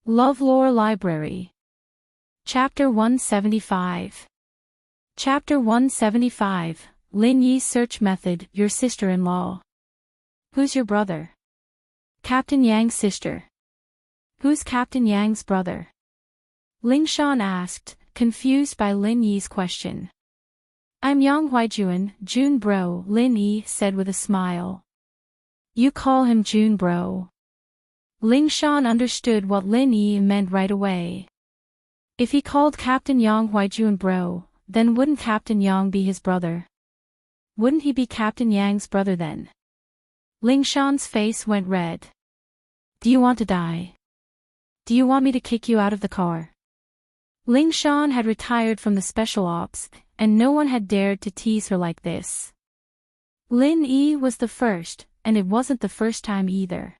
LoveLore Library. Chapter 175. Chapter 175, Lin Yi's search method. Your sister-in-law. Who's your brother? Captain Yang's sister. Who's Captain Yang's brother? Ling Shan asked, confused by Lin Yi's question. I'm Yang Huijuan, Jun bro, Lin Yi said with a smile. You call him Jun bro. Ling Shan understood what Lin Yi meant right away. If he called Captain Yang Huijuan bro, then wouldn't Captain Yang be his brother? Wouldn't he be Captain Yang's brother then? Ling Shan's face went red. Do you want to die? Do you want me to kick you out of the car? Ling Shan had retired from the special ops, and no one had dared to tease her like this. Lin Yi was the first, and it wasn't the first time either.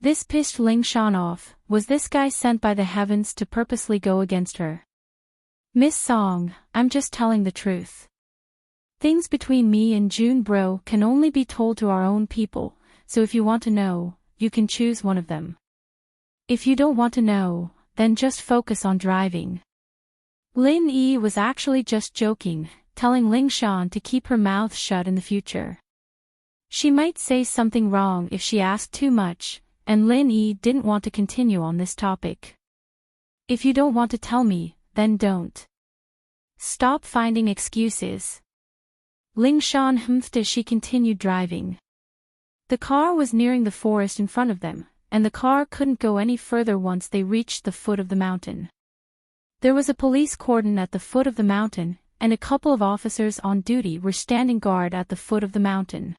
This pissed Ling Shan off. Was this guy sent by the heavens to purposely go against her? Miss Song, I'm just telling the truth. Things between me and Jun bro can only be told to our own people, so if you want to know, you can choose one of them. If you don't want to know, then just focus on driving. Lin Yi was actually just joking, telling Ling Shan to keep her mouth shut in the future. She might say something wrong if she asked too much, and Lin Yi didn't want to continue on this topic. If you don't want to tell me, then don't. Stop finding excuses. Ling Shan humphed as she continued driving. The car was nearing the forest in front of them, and the car couldn't go any further once they reached the foot of the mountain. There was a police cordon at the foot of the mountain, and a couple of officers on duty were standing guard at the foot of the mountain.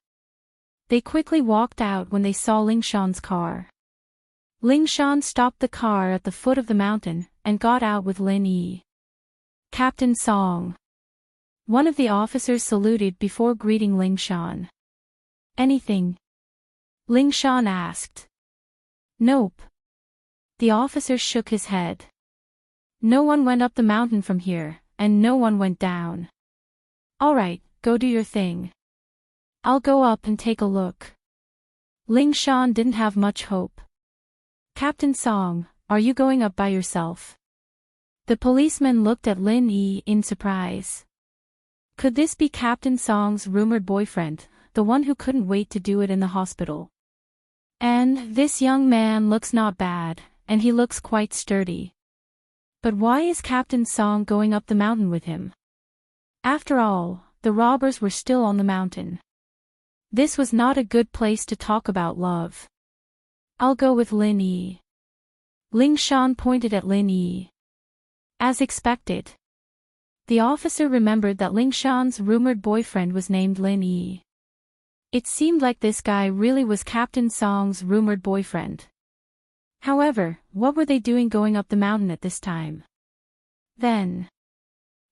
They quickly walked out when they saw Ling Shan's car. Ling Shan stopped the car at the foot of the mountain, and got out with Lin Yi. Captain Song. One of the officers saluted before greeting Ling Shan. Anything? Ling Shan asked. Nope. The officer shook his head. No one went up the mountain from here, and no one went down. All right, go do your thing. I'll go up and take a look. Ling Shan didn't have much hope. Captain Song, are you going up by yourself? The policeman looked at Lin Yi in surprise. Could this be Captain Song's rumored boyfriend, the one who couldn't wait to do it in the hospital? And this young man looks not bad, and he looks quite sturdy. But why is Captain Song going up the mountain with him? After all, the robbers were still on the mountain. This was not a good place to talk about love. I'll go with Lin Yi. Ling Shan pointed at Lin Yi. As expected. The officer remembered that Ling Shan's rumored boyfriend was named Lin Yi. It seemed like this guy really was Captain Song's rumored boyfriend. However, what were they doing going up the mountain at this time? Then.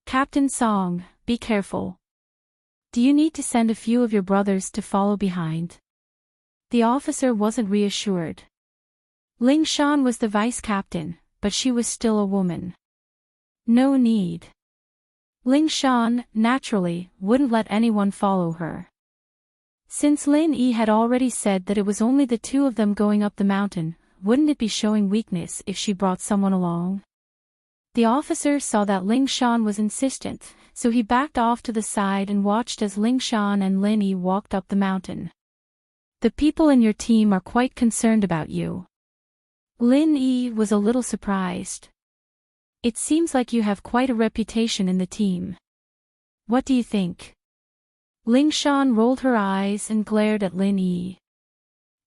Captain Song, be careful. Do you need to send a few of your brothers to follow behind? The officer wasn't reassured. Ling Shan was the vice captain, but she was still a woman. No need. Ling Shan, naturally, wouldn't let anyone follow her. Since Lin Yi had already said that it was only the two of them going up the mountain, wouldn't it be showing weakness if she brought someone along? The officer saw that Ling Shan was insistent, so he backed off to the side and watched as Ling Shan and Lin Yi walked up the mountain. The people in your team are quite concerned about you. Lin Yi was a little surprised. It seems like you have quite a reputation in the team. What do you think? Ling Shan rolled her eyes and glared at Lin Yi.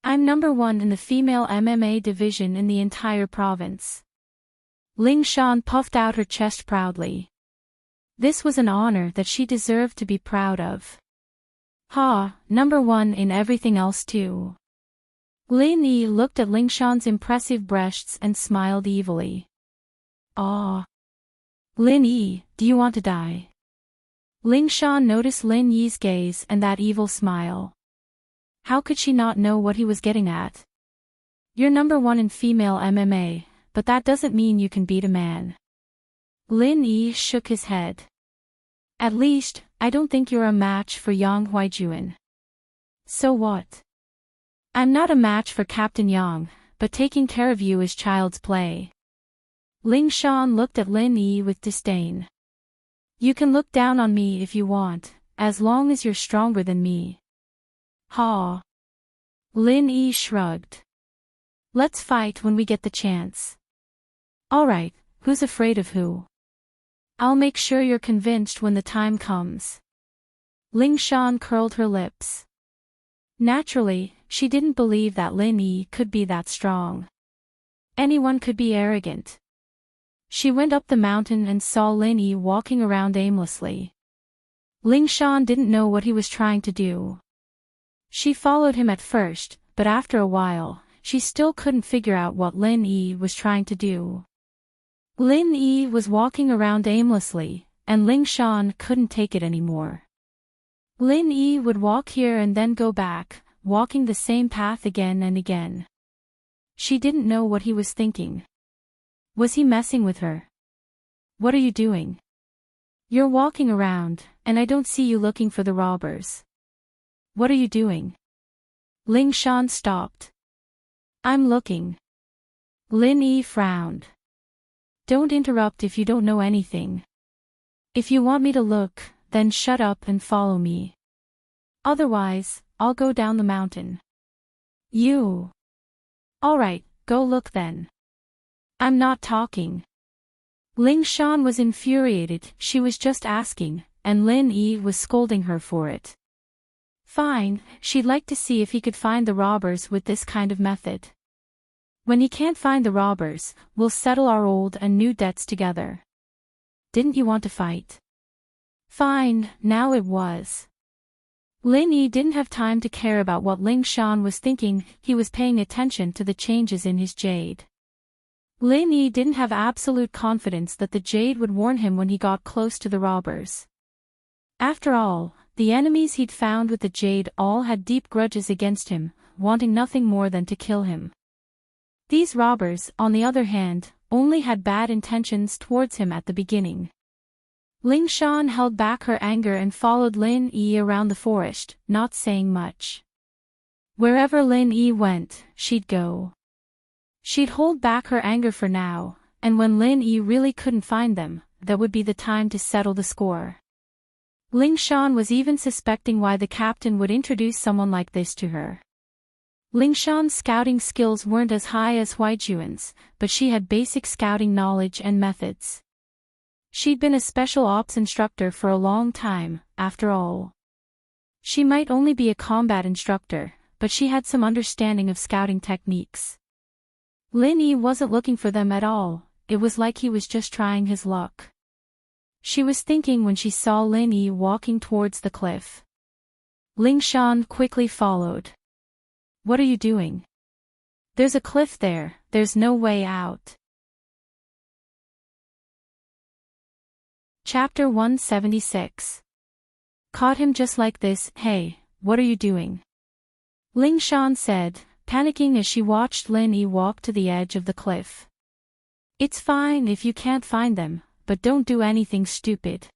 I'm number 1 in the female MMA division in the entire province. Ling Shan puffed out her chest proudly. This was an honor that she deserved to be proud of. Ha, number 1 in everything else too. Lin Yi looked at Ling Shan's impressive breasts and smiled evilly. Ah. Lin Yi, do you want to die? Ling Shan noticed Lin Yi's gaze and that evil smile. How could she not know what he was getting at? You're number 1 in female MMA, but that doesn't mean you can beat a man. Lin Yi shook his head. At least, I don't think you're a match for Yang Huijuan. So what? I'm not a match for Captain Yang, but taking care of you is child's play. Ling Shan looked at Lin Yi with disdain. You can look down on me if you want, as long as you're stronger than me. Ha! Lin Yi shrugged. Let's fight when we get the chance. Alright, who's afraid of who? I'll make sure you're convinced when the time comes. Ling Shan curled her lips. Naturally, she didn't believe that Lin Yi could be that strong. Anyone could be arrogant. She went up the mountain and saw Lin Yi walking around aimlessly. Ling Shan didn't know what he was trying to do. She followed him at first, but after a while, she still couldn't figure out what Lin Yi was trying to do. Lin Yi was walking around aimlessly, and Ling Shan couldn't take it anymore. Lin Yi would walk here and then go back, walking the same path again and again. She didn't know what he was thinking. Was he messing with her? What are you doing? You're walking around, and I don't see you looking for the robbers. What are you doing? Ling Shan stopped. I'm looking. Lin Yi frowned. Don't interrupt if you don't know anything. If you want me to look, then shut up and follow me. Otherwise, I'll go down the mountain. You. Alright, go look then. I'm not talking. Ling Shan was infuriated. She was just asking, and Lin Yi was scolding her for it. Fine, she'd like to see if he could find the robbers with this kind of method. When he can't find the robbers, we'll settle our old and new debts together. Didn't you want to fight? Fine, now it was. Lin Yi didn't have time to care about what Ling Shan was thinking. He was paying attention to the changes in his jade. Lin Yi didn't have absolute confidence that the jade would warn him when he got close to the robbers. After all, the enemies he'd found with the jade all had deep grudges against him, wanting nothing more than to kill him. These robbers, on the other hand, only had bad intentions towards him at the beginning. Ling Shan held back her anger and followed Lin Yi around the forest, not saying much. Wherever Lin Yi went, she'd go. She'd hold back her anger for now, and when Lin Yi really couldn't find them, that would be the time to settle the score. Ling Shan was even suspecting why the captain would introduce someone like this to her. Ling Shan's scouting skills weren't as high as Huaijuan's, but she had basic scouting knowledge and methods. She'd been a special ops instructor for a long time, after all. She might only be a combat instructor, but she had some understanding of scouting techniques. Lin Yi wasn't looking for them at all, it was like he was just trying his luck. She was thinking when she saw Lin Yi walking towards the cliff. Ling Shan quickly followed. What are you doing? There's a cliff there, there's no way out. Chapter 176. Caught him just like this. Hey, what are you doing? Ling Shan said, panicking as she watched Lin Yi walk to the edge of the cliff. It's fine if you can't find them, but don't do anything stupid.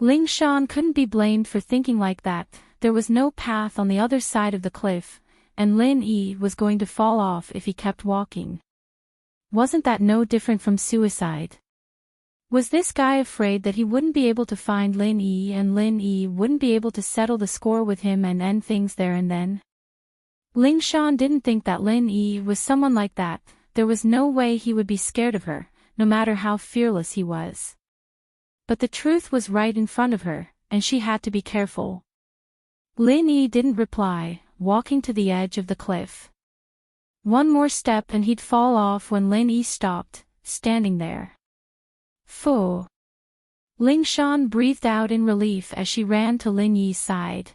Ling Shan couldn't be blamed for thinking like that. There was no path on the other side of the cliff, and Lin Yi was going to fall off if he kept walking. Wasn't that no different from suicide? Was this guy afraid that he wouldn't be able to find Lin Yi and Lin Yi wouldn't be able to settle the score with him and end things there and then? Ling Shan didn't think that Lin Yi was someone like that. There was no way he would be scared of her, no matter how fearless he was. But the truth was right in front of her, and she had to be careful. Lin Yi didn't reply, walking to the edge of the cliff. One more step and he'd fall off when Lin Yi stopped, standing there. Phew! Ling Shan breathed out in relief as she ran to Lin Yi's side.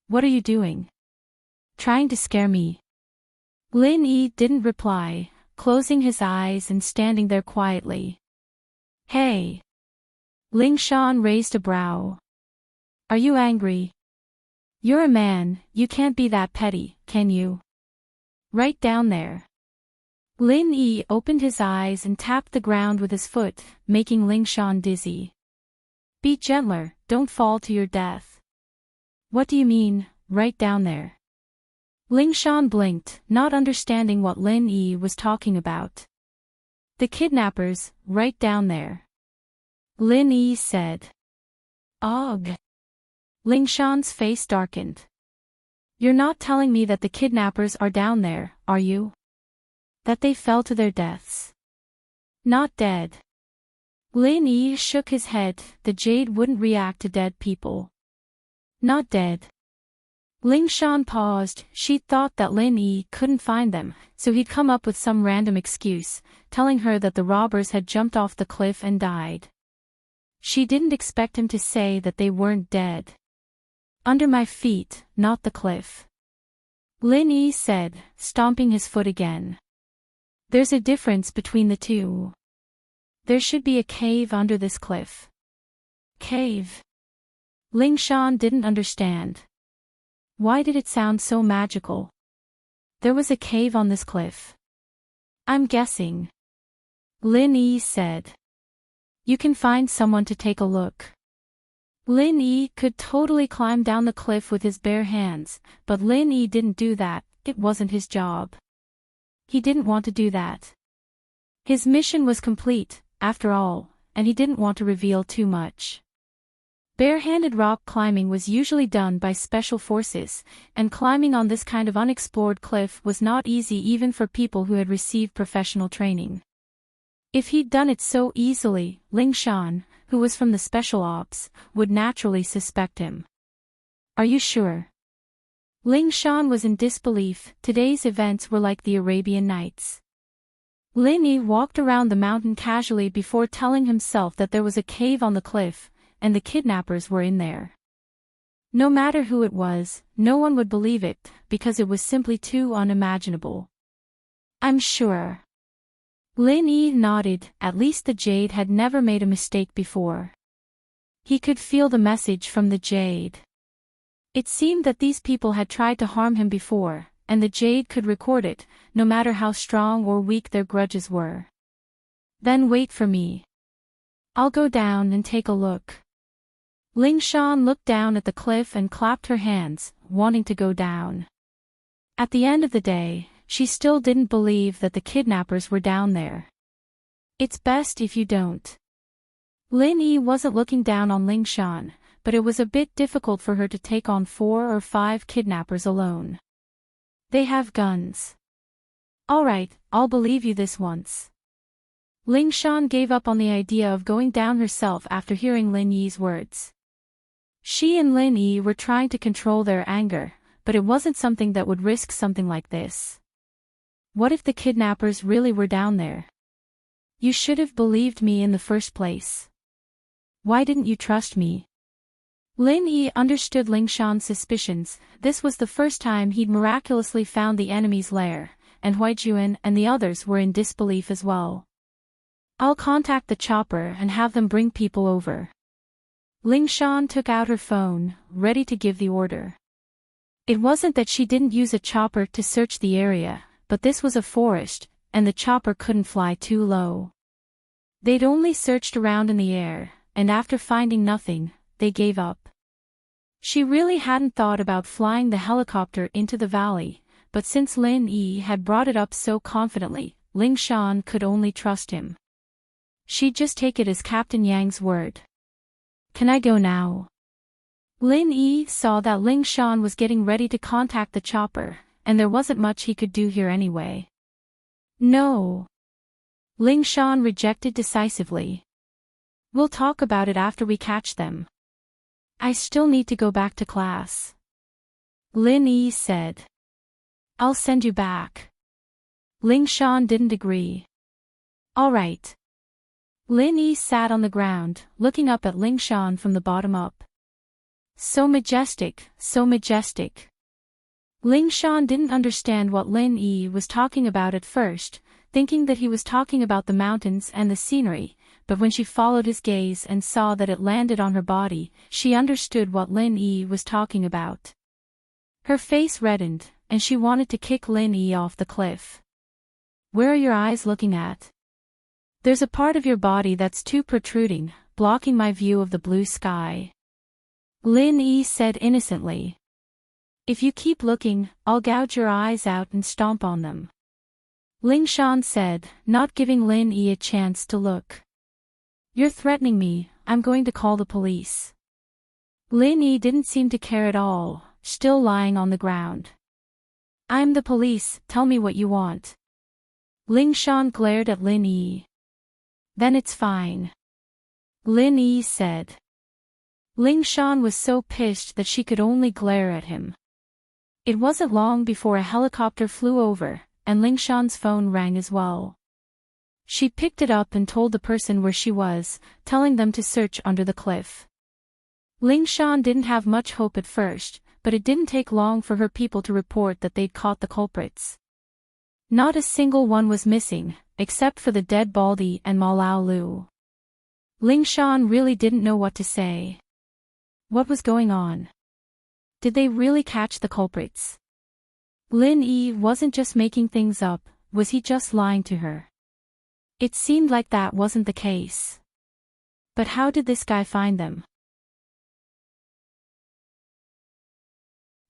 What are you doing? Trying to scare me? Lin Yi didn't reply, closing his eyes and standing there quietly. Hey! Ling Shan raised a brow. Are you angry? You're a man, you can't be that petty, can you? Right down there. Lin Yi opened his eyes and tapped the ground with his foot, making Ling Shan dizzy. Be gentler, don't fall to your death. What do you mean, right down there? Ling Shan blinked, not understanding what Lin Yi was talking about. The kidnappers, right down there. Lin Yi said. Ugh. Ling Shan's face darkened. You're not telling me that the kidnappers are down there, are you? That they fell to their deaths. Not dead. Lin Yi shook his head, the jade wouldn't react to dead people. Not dead. Ling Shan paused, she thought that Lin Yi couldn't find them, so he'd come up with some random excuse, telling her that the robbers had jumped off the cliff and died. She didn't expect him to say that they weren't dead. Under my feet, not the cliff. Lin Yi said, stomping his foot again. There's a difference between the two. There should be a cave under this cliff. Cave. Ling Shan didn't understand. Why did it sound so magical? There was a cave on this cliff. I'm guessing. Lin Yi said. You can find someone to take a look. Lin Yi could totally climb down the cliff with his bare hands, but Lin Yi didn't do that, it wasn't his job. He didn't want to do that. His mission was complete, after all, and he didn't want to reveal too much. Bare-handed rock climbing was usually done by special forces, and climbing on this kind of unexplored cliff was not easy even for people who had received professional training. If he'd done it so easily, Ling Shan, who was from the special ops, would naturally suspect him. Are you sure? Ling Shan was in disbelief, today's events were like the Arabian Nights. Lin Yi walked around the mountain casually before telling himself that there was a cave on the cliff, and the kidnappers were in there. No matter who it was, no one would believe it, because it was simply too unimaginable. I'm sure. Lin Yi nodded, at least the jade had never made a mistake before. He could feel the message from the jade. It seemed that these people had tried to harm him before, and the jade could record it, no matter how strong or weak their grudges were. Then wait for me. I'll go down and take a look. Ling Shan looked down at the cliff and clapped her hands, wanting to go down. At the end of the day, she still didn't believe that the kidnappers were down there. It's best if you don't. Lin Yi wasn't looking down on Ling Shan, but it was a bit difficult for her to take on 4 or 5 kidnappers alone. They have guns. Alright, I'll believe you this once. Ling Shan gave up on the idea of going down herself after hearing Lin Yi's words. She and Lin Yi were trying to control their anger, but it wasn't something that would risk something like this. What if the kidnappers really were down there? You should have believed me in the first place. Why didn't you trust me? Lin Yi understood Ling Shan's suspicions. This was the first time he'd miraculously found the enemy's lair, and Huijuan and the others were in disbelief as well. I'll contact the chopper and have them bring people over. Ling Shan took out her phone, ready to give the order. It wasn't that she didn't use a chopper to search the area, but this was a forest, and the chopper couldn't fly too low. They'd only searched around in the air, and after finding nothing, they gave up. She really hadn't thought about flying the helicopter into the valley, but since Lin Yi had brought it up so confidently, Ling Shan could only trust him. She'd just take it as Captain Yang's word. Can I go now? Lin Yi saw that Ling Shan was getting ready to contact the chopper, and there wasn't much he could do here anyway. No. Ling Shan rejected decisively. We'll talk about it after we catch them. I still need to go back to class. Lin Yi said. I'll send you back. Ling Shan didn't agree. All right. Lin Yi sat on the ground, looking up at Ling Shan from the bottom up. So majestic, so majestic. Ling Shan didn't understand what Lin Yi was talking about at first, thinking that he was talking about the mountains and the scenery, but when she followed his gaze and saw that it landed on her body, she understood what Lin Yi was talking about. Her face reddened, and she wanted to kick Lin Yi off the cliff. Where are your eyes looking at? There's a part of your body that's too protruding, blocking my view of the blue sky. Lin Yi said innocently. If you keep looking, I'll gouge your eyes out and stomp on them. Ling Shan said, not giving Lin Yi a chance to look. You're threatening me, I'm going to call the police. Lin Yi didn't seem to care at all, still lying on the ground. I'm the police, tell me what you want. Ling Shan glared at Lin Yi. Then it's fine. Lin Yi said. Ling Shan was so pissed that she could only glare at him. It wasn't long before a helicopter flew over, and Ling Shan's phone rang as well. She picked it up and told the person where she was, telling them to search under the cliff. Ling Shan didn't have much hope at first, but it didn't take long for her people to report that they'd caught the culprits. Not a single one was missing, except for the dead Baldy and Ma Lao Lu. Ling Shan really didn't know what to say. What was going on? Did they really catch the culprits? Lin Yi wasn't just making things up, was he just lying to her? It seemed like that wasn't the case. But how did this guy find them?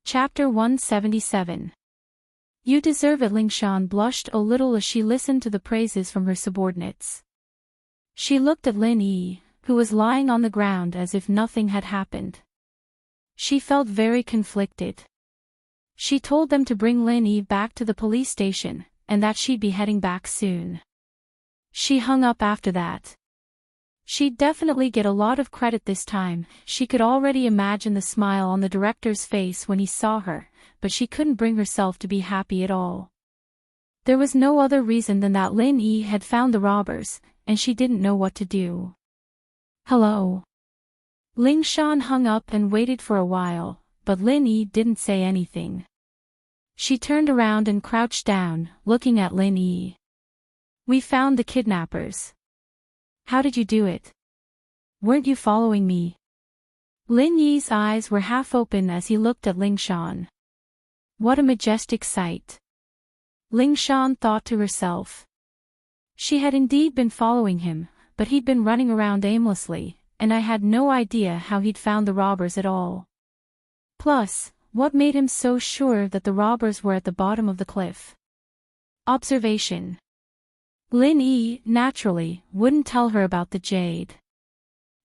Chapter 177. You deserve it. Ling Shan blushed a little as she listened to the praises from her subordinates. She looked at Lin Yi, who was lying on the ground as if nothing had happened. She felt very conflicted. She told them to bring Lin Yi back to the police station, and that she'd be heading back soon. She hung up after that. She'd definitely get a lot of credit this time. She could already imagine the smile on the director's face when he saw her, but she couldn't bring herself to be happy at all. There was no other reason than that Lin Yi had found the robbers, and she didn't know what to do. Hello. Ling Shan hung up and waited for a while, but Lin Yi didn't say anything. She turned around and crouched down, looking at Lin Yi. We found the kidnappers. How did you do it? Weren't you following me? Lin Yi's eyes were half open as he looked at Ling Shan. What a majestic sight. Ling Shan thought to herself. She had indeed been following him, but he'd been running around aimlessly, and I had no idea how he'd found the robbers at all. Plus, what made him so sure that the robbers were at the bottom of the cliff? Observation. Lin Yi, naturally, wouldn't tell her about the jade.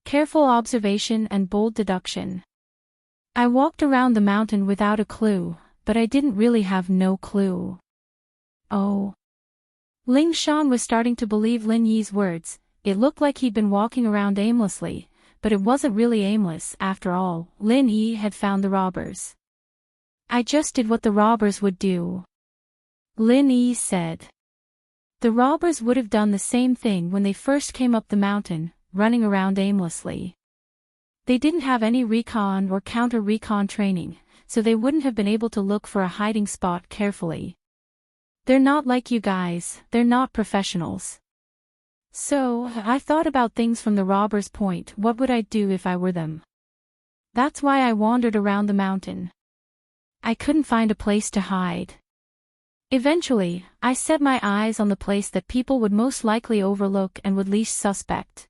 Careful observation and bold deduction. I walked around the mountain without a clue, but I didn't really have no clue. Oh. Ling Shan was starting to believe Lin Yi's words. It looked like he'd been walking around aimlessly, but it wasn't really aimless after all. Lin Yi had found the robbers. I just did what the robbers would do. Lin Yi said. The robbers would have done the same thing when they first came up the mountain, running around aimlessly. They didn't have any recon or counter-recon training, so they wouldn't have been able to look for a hiding spot carefully. They're not like you guys, they're not professionals. So, I thought about things from the robbers' point. What would I do if I were them? That's why I wandered around the mountain. I couldn't find a place to hide. Eventually, I set my eyes on the place that people would most likely overlook and would least suspect.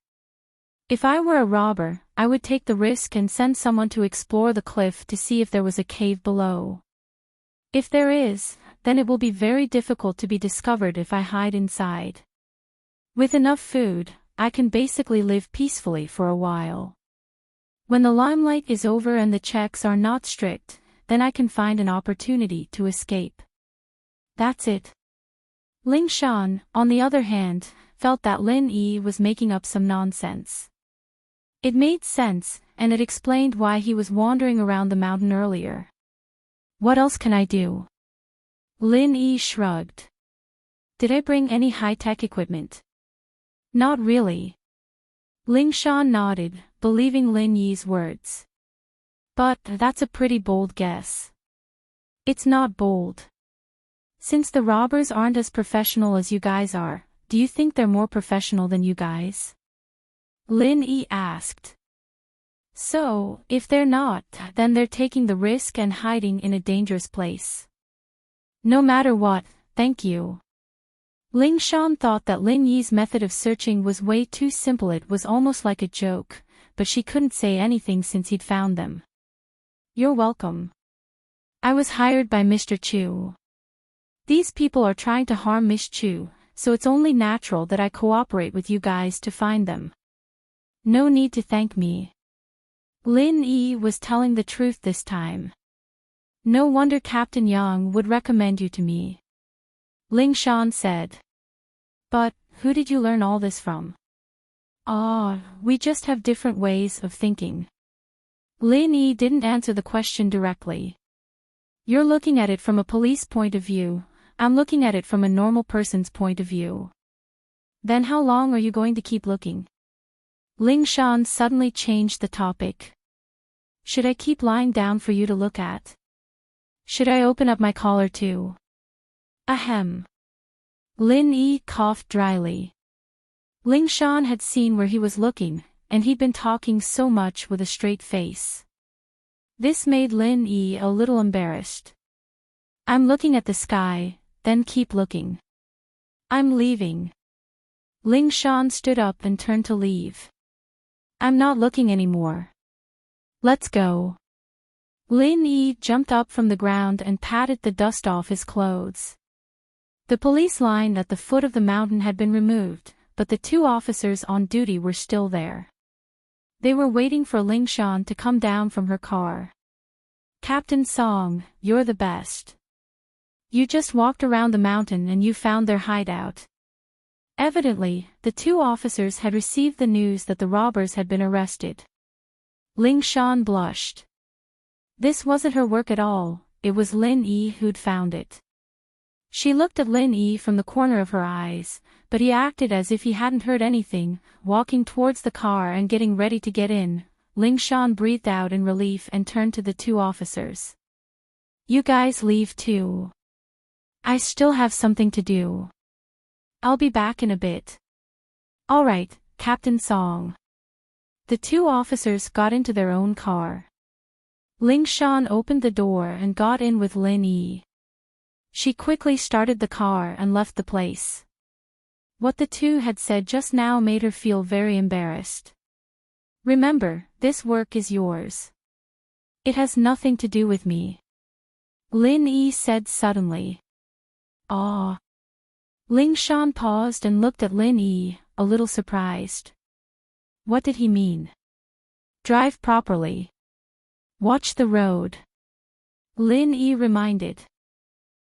If I were a robber, I would take the risk and send someone to explore the cliff to see if there was a cave below. If there is, then it will be very difficult to be discovered if I hide inside. With enough food, I can basically live peacefully for a while. When the limelight is over and the checks are not strict, then I can find an opportunity to escape. That's it. Ling Shan, on the other hand, felt that Lin Yi was making up some nonsense. It made sense, and it explained why he was wandering around the mountain earlier. What else can I do? Lin Yi shrugged. Did I bring any high-tech equipment? Not really. Ling Shan nodded, believing Lin Yi's words. But that's a pretty bold guess. It's not bold. Since the robbers aren't as professional as you guys are, do you think they're more professional than you guys? Lin Yi asked. So, if they're not, then they're taking the risk and hiding in a dangerous place. No matter what, thank you. Ling Shan thought that Lin Yi's method of searching was way too simple. It was almost like a joke, but she couldn't say anything since he'd found them. You're welcome. I was hired by Mr. Chu. These people are trying to harm Miss Chu, so it's only natural that I cooperate with you guys to find them. No need to thank me. Lin Yi was telling the truth this time. No wonder Captain Yang would recommend you to me. Ling Shan said. But, who did you learn all this from? We just have different ways of thinking. Lin Yi didn't answer the question directly. You're looking at it from a police point of view, I'm looking at it from a normal person's point of view. Then how long are you going to keep looking? Ling Shan suddenly changed the topic. Should I keep lying down for you to look at? Should I open up my collar too? Ahem. Lin Yi coughed dryly. Ling Shan had seen where he was looking, and he'd been talking so much with a straight face. This made Lin Yi a little embarrassed. I'm looking at the sky, then keep looking. I'm leaving. Ling Shan stood up and turned to leave. I'm not looking anymore. Let's go. Lin Yi jumped up from the ground and patted the dust off his clothes. The police line at the foot of the mountain had been removed, but the two officers on duty were still there. They were waiting for Ling Shan to come down from her car. Captain Song, you're the best. You just walked around the mountain and you found their hideout. Evidently, the two officers had received the news that the robbers had been arrested. Ling Shan blushed. This wasn't her work at all, it was Lin Yi who'd found it. She looked at Lin Yi from the corner of her eyes, but he acted as if he hadn't heard anything, walking towards the car and getting ready to get in. Ling Shan breathed out in relief and turned to the two officers. You guys leave too. I still have something to do. I'll be back in a bit. All right, Captain Song. The two officers got into their own car. Ling Shan opened the door and got in with Lin Yi. She quickly started the car and left the place. What the two had said just now made her feel very embarrassed. Remember, this work is yours. It has nothing to do with me. Lin Yi said suddenly. Ling Shan paused and looked at Lin Yi, a little surprised. What did he mean? Drive properly. Watch the road. Lin Yi reminded.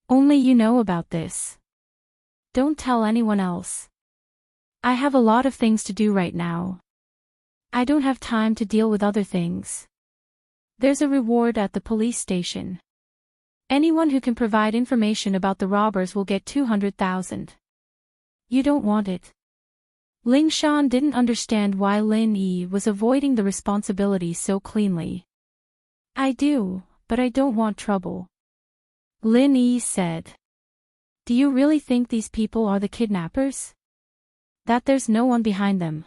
Only you know about this. Don't tell anyone else. I have a lot of things to do right now. I don't have time to deal with other things. There's a reward at the police station. Anyone who can provide information about the robbers will get 200,000. You don't want it. Ling Shan didn't understand why Lin Yi was avoiding the responsibility so cleanly. I do, but I don't want trouble. Lin Yi said. Do you really think these people are the kidnappers? That there's no one behind them?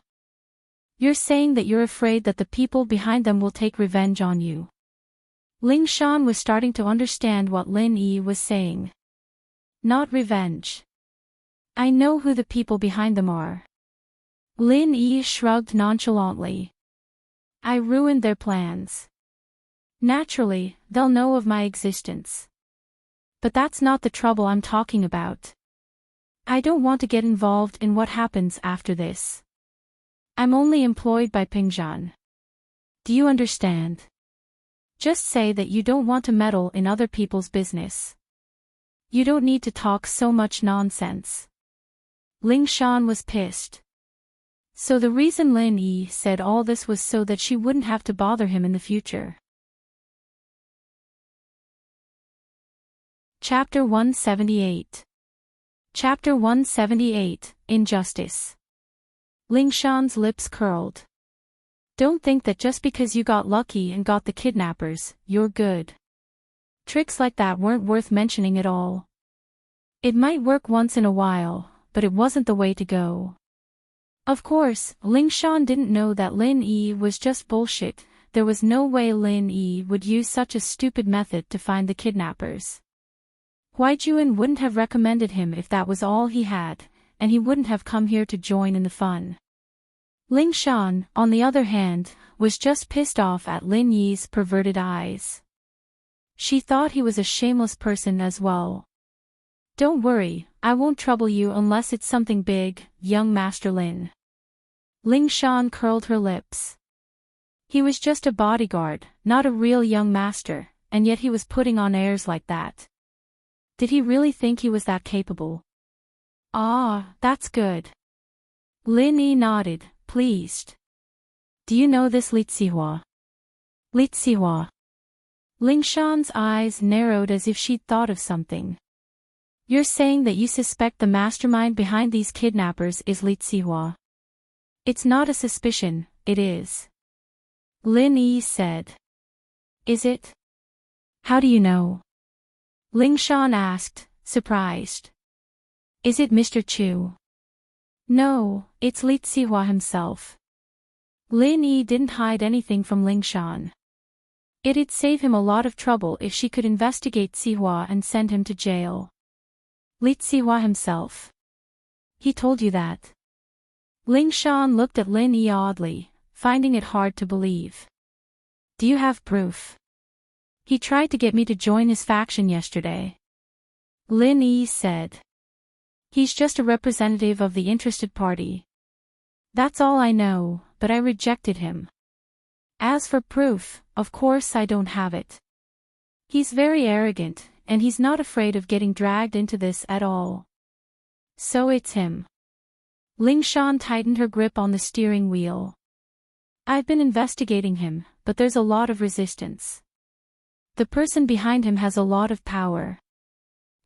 You're saying that you're afraid that the people behind them will take revenge on you. Ling Shan was starting to understand what Lin Yi was saying. Not revenge. I know who the people behind them are. Lin Yi shrugged nonchalantly. I ruined their plans. Naturally, they'll know of my existence. But that's not the trouble I'm talking about. I don't want to get involved in what happens after this. I'm only employed by Pingzhan. Do you understand? Just say that you don't want to meddle in other people's business. You don't need to talk so much nonsense. Ling Shan was pissed. So the reason Lin Yi said all this was so that she wouldn't have to bother him in the future. Chapter 178. Chapter 178, Injustice. Ling Shan's lips curled. Don't think that just because you got lucky and got the kidnappers, you're good. Tricks like that weren't worth mentioning at all. It might work once in a while, but it wasn't the way to go. Of course, Ling Shan didn't know that Lin Yi was just bullshit. There was no way Lin Yi would use such a stupid method to find the kidnappers. Huai Juan wouldn't have recommended him if that was all he had, and he wouldn't have come here to join in the fun. Ling Shan, on the other hand, was just pissed off at Lin Yi's perverted eyes. She thought he was a shameless person as well. Don't worry, I won't trouble you unless it's something big, young Master Lin. Ling Shan curled her lips. He was just a bodyguard, not a real young master, and yet he was putting on airs like that. Did he really think he was that capable? Ah, that's good. Lin Yi nodded, pleased. Do you know this Li Zihua? Li Zihua. Ling Shan's eyes narrowed as if she'd thought of something. You're saying that you suspect the mastermind behind these kidnappers is Li Zihua. It's not a suspicion, it is. Lin Yi said. Is it? How do you know? Ling Shan asked, surprised. Is it Mr. Chu? No, it's Li Zihua himself. Lin Yi didn't hide anything from Ling Shan. It'd save him a lot of trouble if she could investigate Zihua and send him to jail. Li Zihua himself. He told you that? Ling Shan looked at Lin Yi oddly, finding it hard to believe. Do you have proof? He tried to get me to join his faction yesterday. Lin Yi said. He's just a representative of the interested party. That's all I know, but I rejected him. As for proof, of course I don't have it. He's very arrogant, and he's not afraid of getting dragged into this at all. So it's him. Ling Shan tightened her grip on the steering wheel. I've been investigating him, but there's a lot of resistance. The person behind him has a lot of power.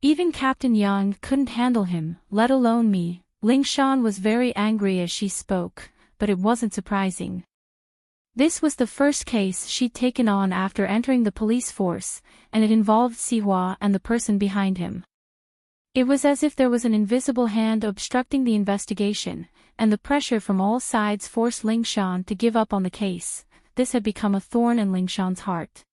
Even Captain Yang couldn't handle him, let alone me. Ling Shan was very angry as she spoke, but it wasn't surprising. This was the first case she'd taken on after entering the police force, and it involved Zihua and the person behind him. It was as if there was an invisible hand obstructing the investigation, and the pressure from all sides forced Ling Shan to give up on the case. This had become a thorn in Ling Shan's heart.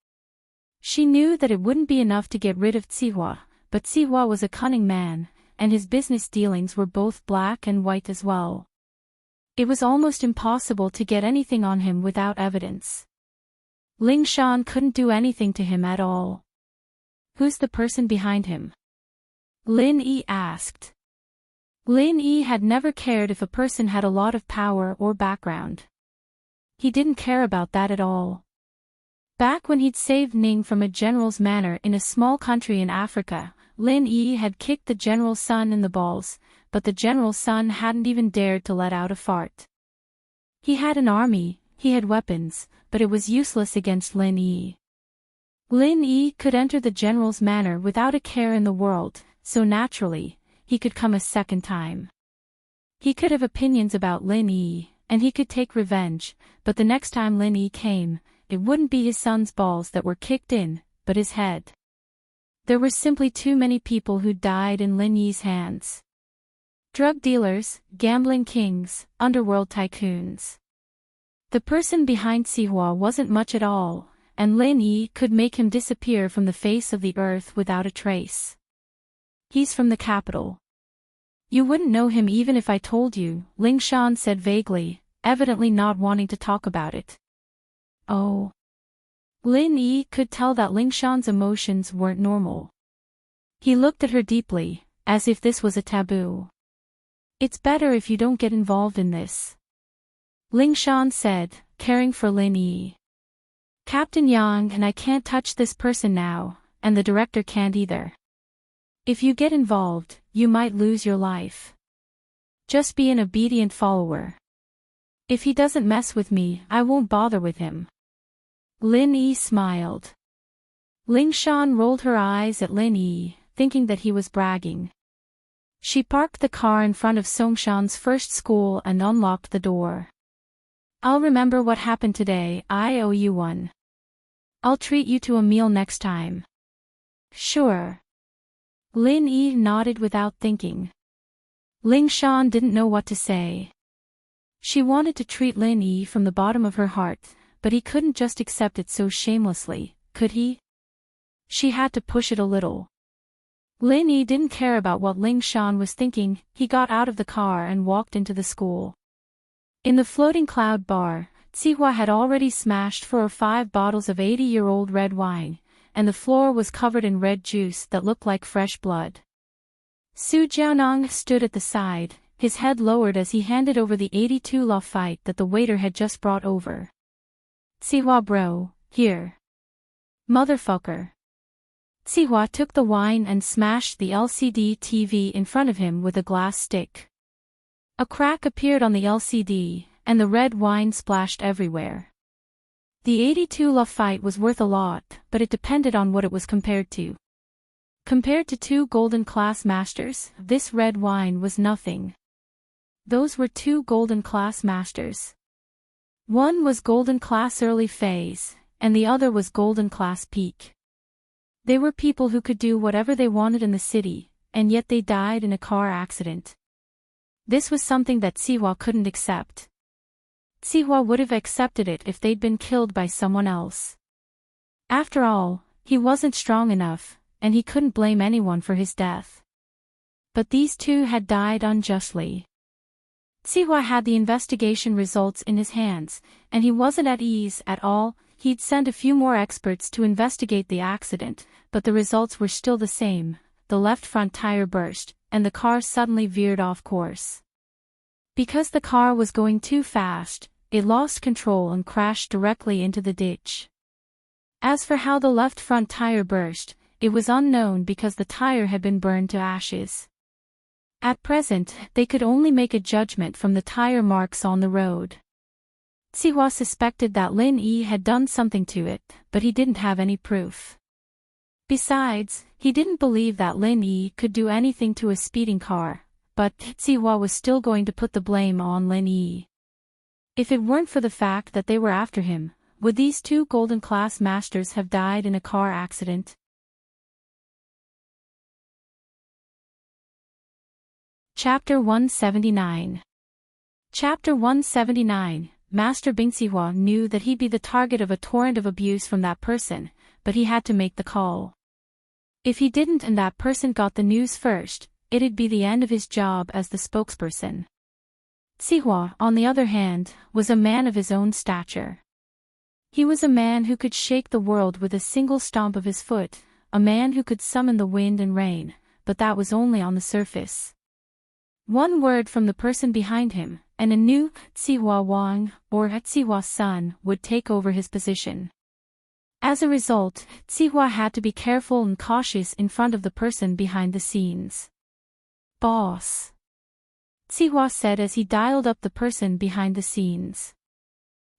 She knew that it wouldn't be enough to get rid of Zihua, but Zihua was a cunning man, and his business dealings were both black and white as well. It was almost impossible to get anything on him without evidence. Ling Shan couldn't do anything to him at all. Who's the person behind him? Lin Yi asked. Lin Yi had never cared if a person had a lot of power or background. He didn't care about that at all. Back when he'd saved Ning from a general's manor in a small country in Africa, Lin Yi had kicked the general's son in the balls, but the general's son hadn't even dared to let out a fart. He had an army, he had weapons, but it was useless against Lin Yi. Lin Yi could enter the general's manor without a care in the world, so naturally, he could come a second time. He could have opinions about Lin Yi, and he could take revenge, but the next time Lin Yi came, it wouldn't be his son's balls that were kicked in, but his head. There were simply too many people who died in Lin Yi's hands. Drug dealers, gambling kings, underworld tycoons. The person behind Zihua wasn't much at all, and Lin Yi could make him disappear from the face of the earth without a trace. He's from the capital. You wouldn't know him even if I told you, Ling Shan said vaguely, evidently not wanting to talk about it. Oh. Lin Yi could tell that Ling Shan's emotions weren't normal. He looked at her deeply, as if this was a taboo. It's better if you don't get involved in this. Ling Shan said, caring for Lin Yi. Captain Yang and I can't touch this person now, and the director can't either. If you get involved, you might lose your life. Just be an obedient follower. If he doesn't mess with me, I won't bother with him. Lin Yi smiled. Ling Shan rolled her eyes at Lin Yi, thinking that he was bragging. She parked the car in front of Songshan's first school and unlocked the door. I'll remember what happened today, I owe you one. I'll treat you to a meal next time. Sure. Lin Yi nodded without thinking. Ling Shan didn't know what to say. She wanted to treat Lin Yi from the bottom of her heart, but he couldn't just accept it so shamelessly, could he? She had to push it a little. Lin Yi didn't care about what Ling Shan was thinking. He got out of the car and walked into the school. In the floating cloud bar, Zihua had already smashed 4 or 5 bottles of 80-year-old red wine, and the floor was covered in red juice that looked like fresh blood. Su Jianong stood at the side, his head lowered as he handed over the 82 lafite that the waiter had just brought over. Sihua bro, here. Motherfucker. Sihua took the wine and smashed the LCD TV in front of him with a glass stick. A crack appeared on the LCD, and the red wine splashed everywhere. The 82 lafite was worth a lot, but it depended on what it was compared to. Compared to 2 golden class masters, this red wine was nothing. Those were 2 golden class masters. One was golden class early phase, and the other was golden class peak. They were people who could do whatever they wanted in the city, and yet they died in a car accident. This was something that Sihua couldn't accept. Sihua would have accepted it if they'd been killed by someone else. After all, he wasn't strong enough, and he couldn't blame anyone for his death. But these 2 had died unjustly. Sihua had the investigation results in his hands, and he wasn't at ease at all. He'd sent a few more experts to investigate the accident, but the results were still the same. The left front tire burst, and the car suddenly veered off course. Because the car was going too fast, it lost control and crashed directly into the ditch. As for how the left front tire burst, it was unknown because the tire had been burned to ashes. At present, they could only make a judgment from the tire marks on the road. Sihua suspected that Lin Yi had done something to it, but he didn't have any proof. Besides, he didn't believe that Lin Yi could do anything to a speeding car, but Sihua was still going to put the blame on Lin Yi. If it weren't for the fact that they were after him, would these 2 golden class masters have died in a car accident? Chapter 179. Chapter 179. Master Bing Sihua knew that he'd be the target of a torrent of abuse from that person, but he had to make the call. If he didn't and that person got the news first, it'd be the end of his job as the spokesperson. Sihua, on the other hand, was a man of his own stature. He was a man who could shake the world with a single stomp of his foot, a man who could summon the wind and rain, but that was only on the surface. One word from the person behind him, and a new Sihua Wang, or Sihua's son, would take over his position. As a result, Sihua had to be careful and cautious in front of the person behind the scenes. Boss. Sihua said as he dialed up the person behind the scenes.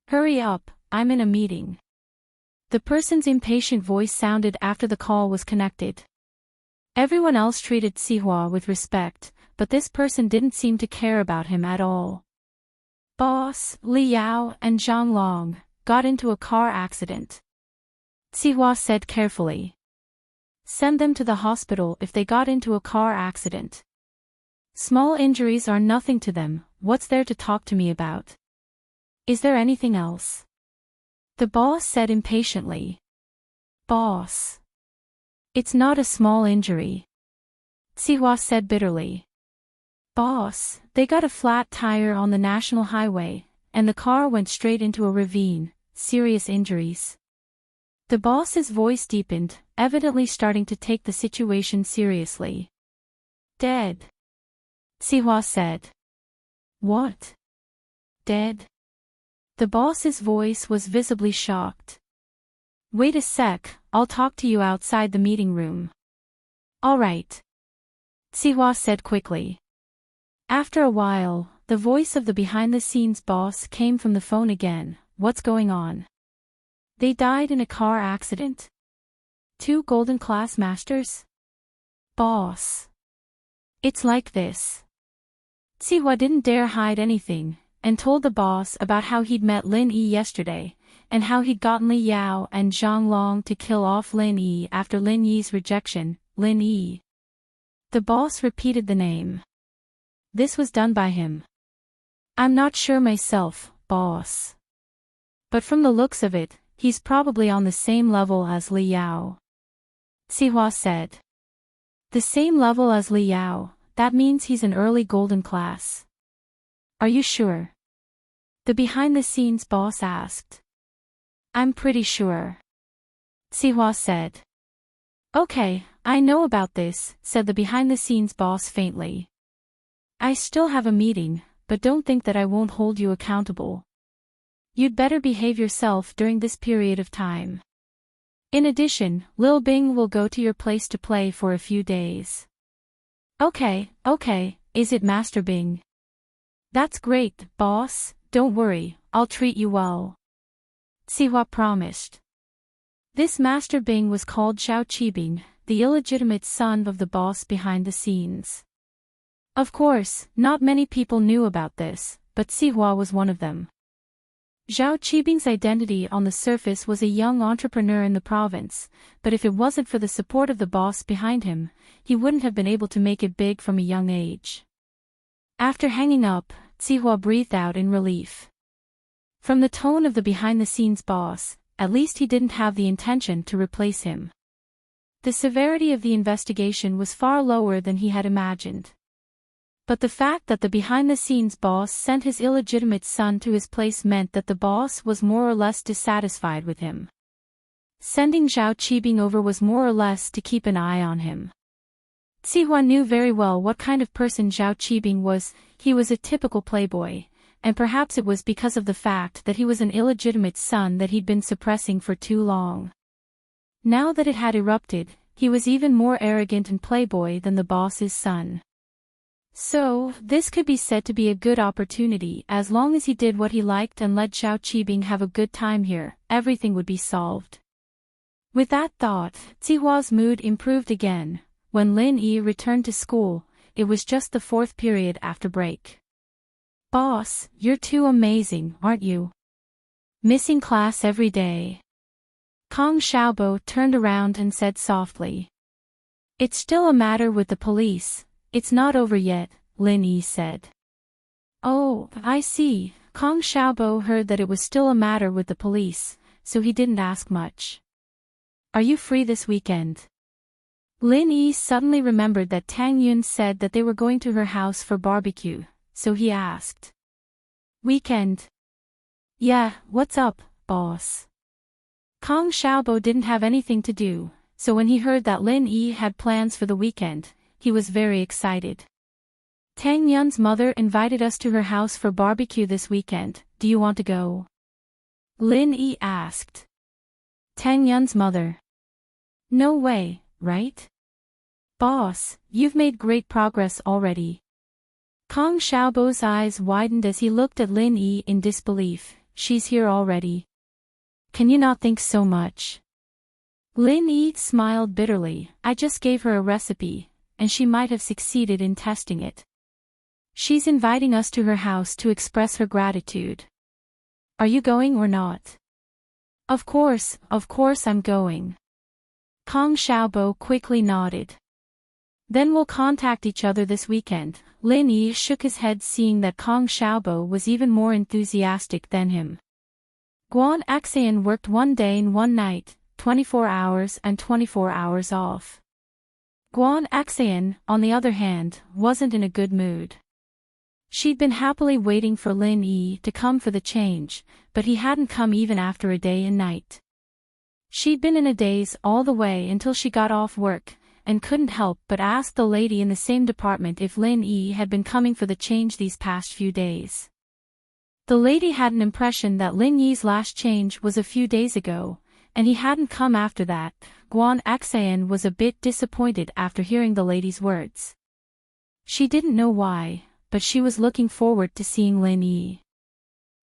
Hurry up, I'm in a meeting. The person's impatient voice sounded after the call was connected. Everyone else treated Sihua with respect, but this person didn't seem to care about him at all. Boss, Li Yao and Zhang Long got into a car accident. Sihua said carefully. Send them to the hospital if they got into a car accident. Small injuries are nothing to them, what's there to talk to me about? Is there anything else? The boss said impatiently. Boss. It's not a small injury. Sihua said bitterly. Boss, they got a flat tire on the national highway, and the car went straight into a ravine, serious injuries. The boss's voice deepened, evidently starting to take the situation seriously. Dead. Sihua said. What? Dead? The boss's voice was visibly shocked. Wait a sec, I'll talk to you outside the meeting room. All right. Sihua said quickly. After a while, the voice of the behind-the-scenes boss came from the phone again. What's going on? They died in a car accident. 2 golden class masters? Boss. It's like this. Sihua didn't dare hide anything, and told the boss about how he'd met Lin Yi yesterday, and how he'd gotten Li Yao and Zhang Long to kill off Lin Yi after Lin Yi's rejection. Lin Yi. The boss repeated the name. This was done by him. I'm not sure myself, boss. But from the looks of it, he's probably on the same level as Li Yao. Sihua said. The same level as Li Yao, that means he's an early golden class. Are you sure? The behind-the-scenes boss asked. I'm pretty sure. Sihua said. Okay, I know about this, said the behind-the-scenes boss faintly. I still have a meeting, but don't think that I won't hold you accountable. You'd better behave yourself during this period of time. In addition, Lil Bing will go to your place to play for a few days. Okay, is it Master Bing? That's great, boss, don't worry, I'll treat you well. Sihua promised. This Master Bing was called Xiao Qibing, the illegitimate son of the boss behind the scenes. Of course, not many people knew about this, but Sihua was one of them. Zhao Qibing's identity on the surface was a young entrepreneur in the province, but if it wasn't for the support of the boss behind him, he wouldn't have been able to make it big from a young age. After hanging up, Sihua breathed out in relief. From the tone of the behind-the-scenes boss, at least he didn't have the intention to replace him. The severity of the investigation was far lower than he had imagined. But the fact that the behind-the-scenes boss sent his illegitimate son to his place meant that the boss was more or less dissatisfied with him. Sending Zhao Qibing over was more or less to keep an eye on him. Sihua knew very well what kind of person Zhao Qibing was. He was a typical playboy, and perhaps it was because of the fact that he was an illegitimate son that he'd been suppressing for too long. Now that it had erupted, he was even more arrogant and playboy than the boss's son. So, this could be said to be a good opportunity. As long as he did what he liked and let Zhao Qibing have a good time here, everything would be solved. With that thought, Zihua's mood improved again. When Lin Yi returned to school, it was just the 4th period after break. Boss, you're too amazing, aren't you? Missing class every day. Kong Xiaobo turned around and said softly. It's still a matter with the police. It's not over yet, Lin Yi said. Oh, I see. Kong Xiaobo heard that it was still a matter with the police, so he didn't ask much. Are you free this weekend? Lin Yi suddenly remembered that Tang Yun said that they were going to her house for barbecue, so he asked. Weekend? Yeah, what's up, boss? Kong Xiaobo didn't have anything to do, so when he heard that Lin Yi had plans for the weekend, he was very excited. Tang Yun's mother invited us to her house for barbecue this weekend. Do you want to go? Lin Yi asked. Tang Yun's mother. No way, right? Boss, you've made great progress already. Kong Xiaobo's eyes widened as he looked at Lin Yi in disbelief. She's here already. Can you not think so much? Lin Yi smiled bitterly. I just gave her a recipe, and she might have succeeded in testing it. She's inviting us to her house to express her gratitude. Are you going or not? Of course I'm going. Kong Xiaobo quickly nodded. Then we'll contact each other this weekend. Lin Yi shook his head, seeing that Kong Xiaobo was even more enthusiastic than him. Guan Axian worked 1 day and 1 night, 24 hours and 24 hours off. Guan Axian, on the other hand, wasn't in a good mood. She'd been happily waiting for Lin Yi to come for the change, but he hadn't come even after a day and night. She'd been in a daze all the way until she got off work, and couldn't help but ask the lady in the same department if Lin Yi had been coming for the change these past few days. The lady had an impression that Lin Yi's last change was a few days ago, and he hadn't come after that. Guan Axian was a bit disappointed after hearing the lady's words. She didn't know why, but she was looking forward to seeing Lin Yi.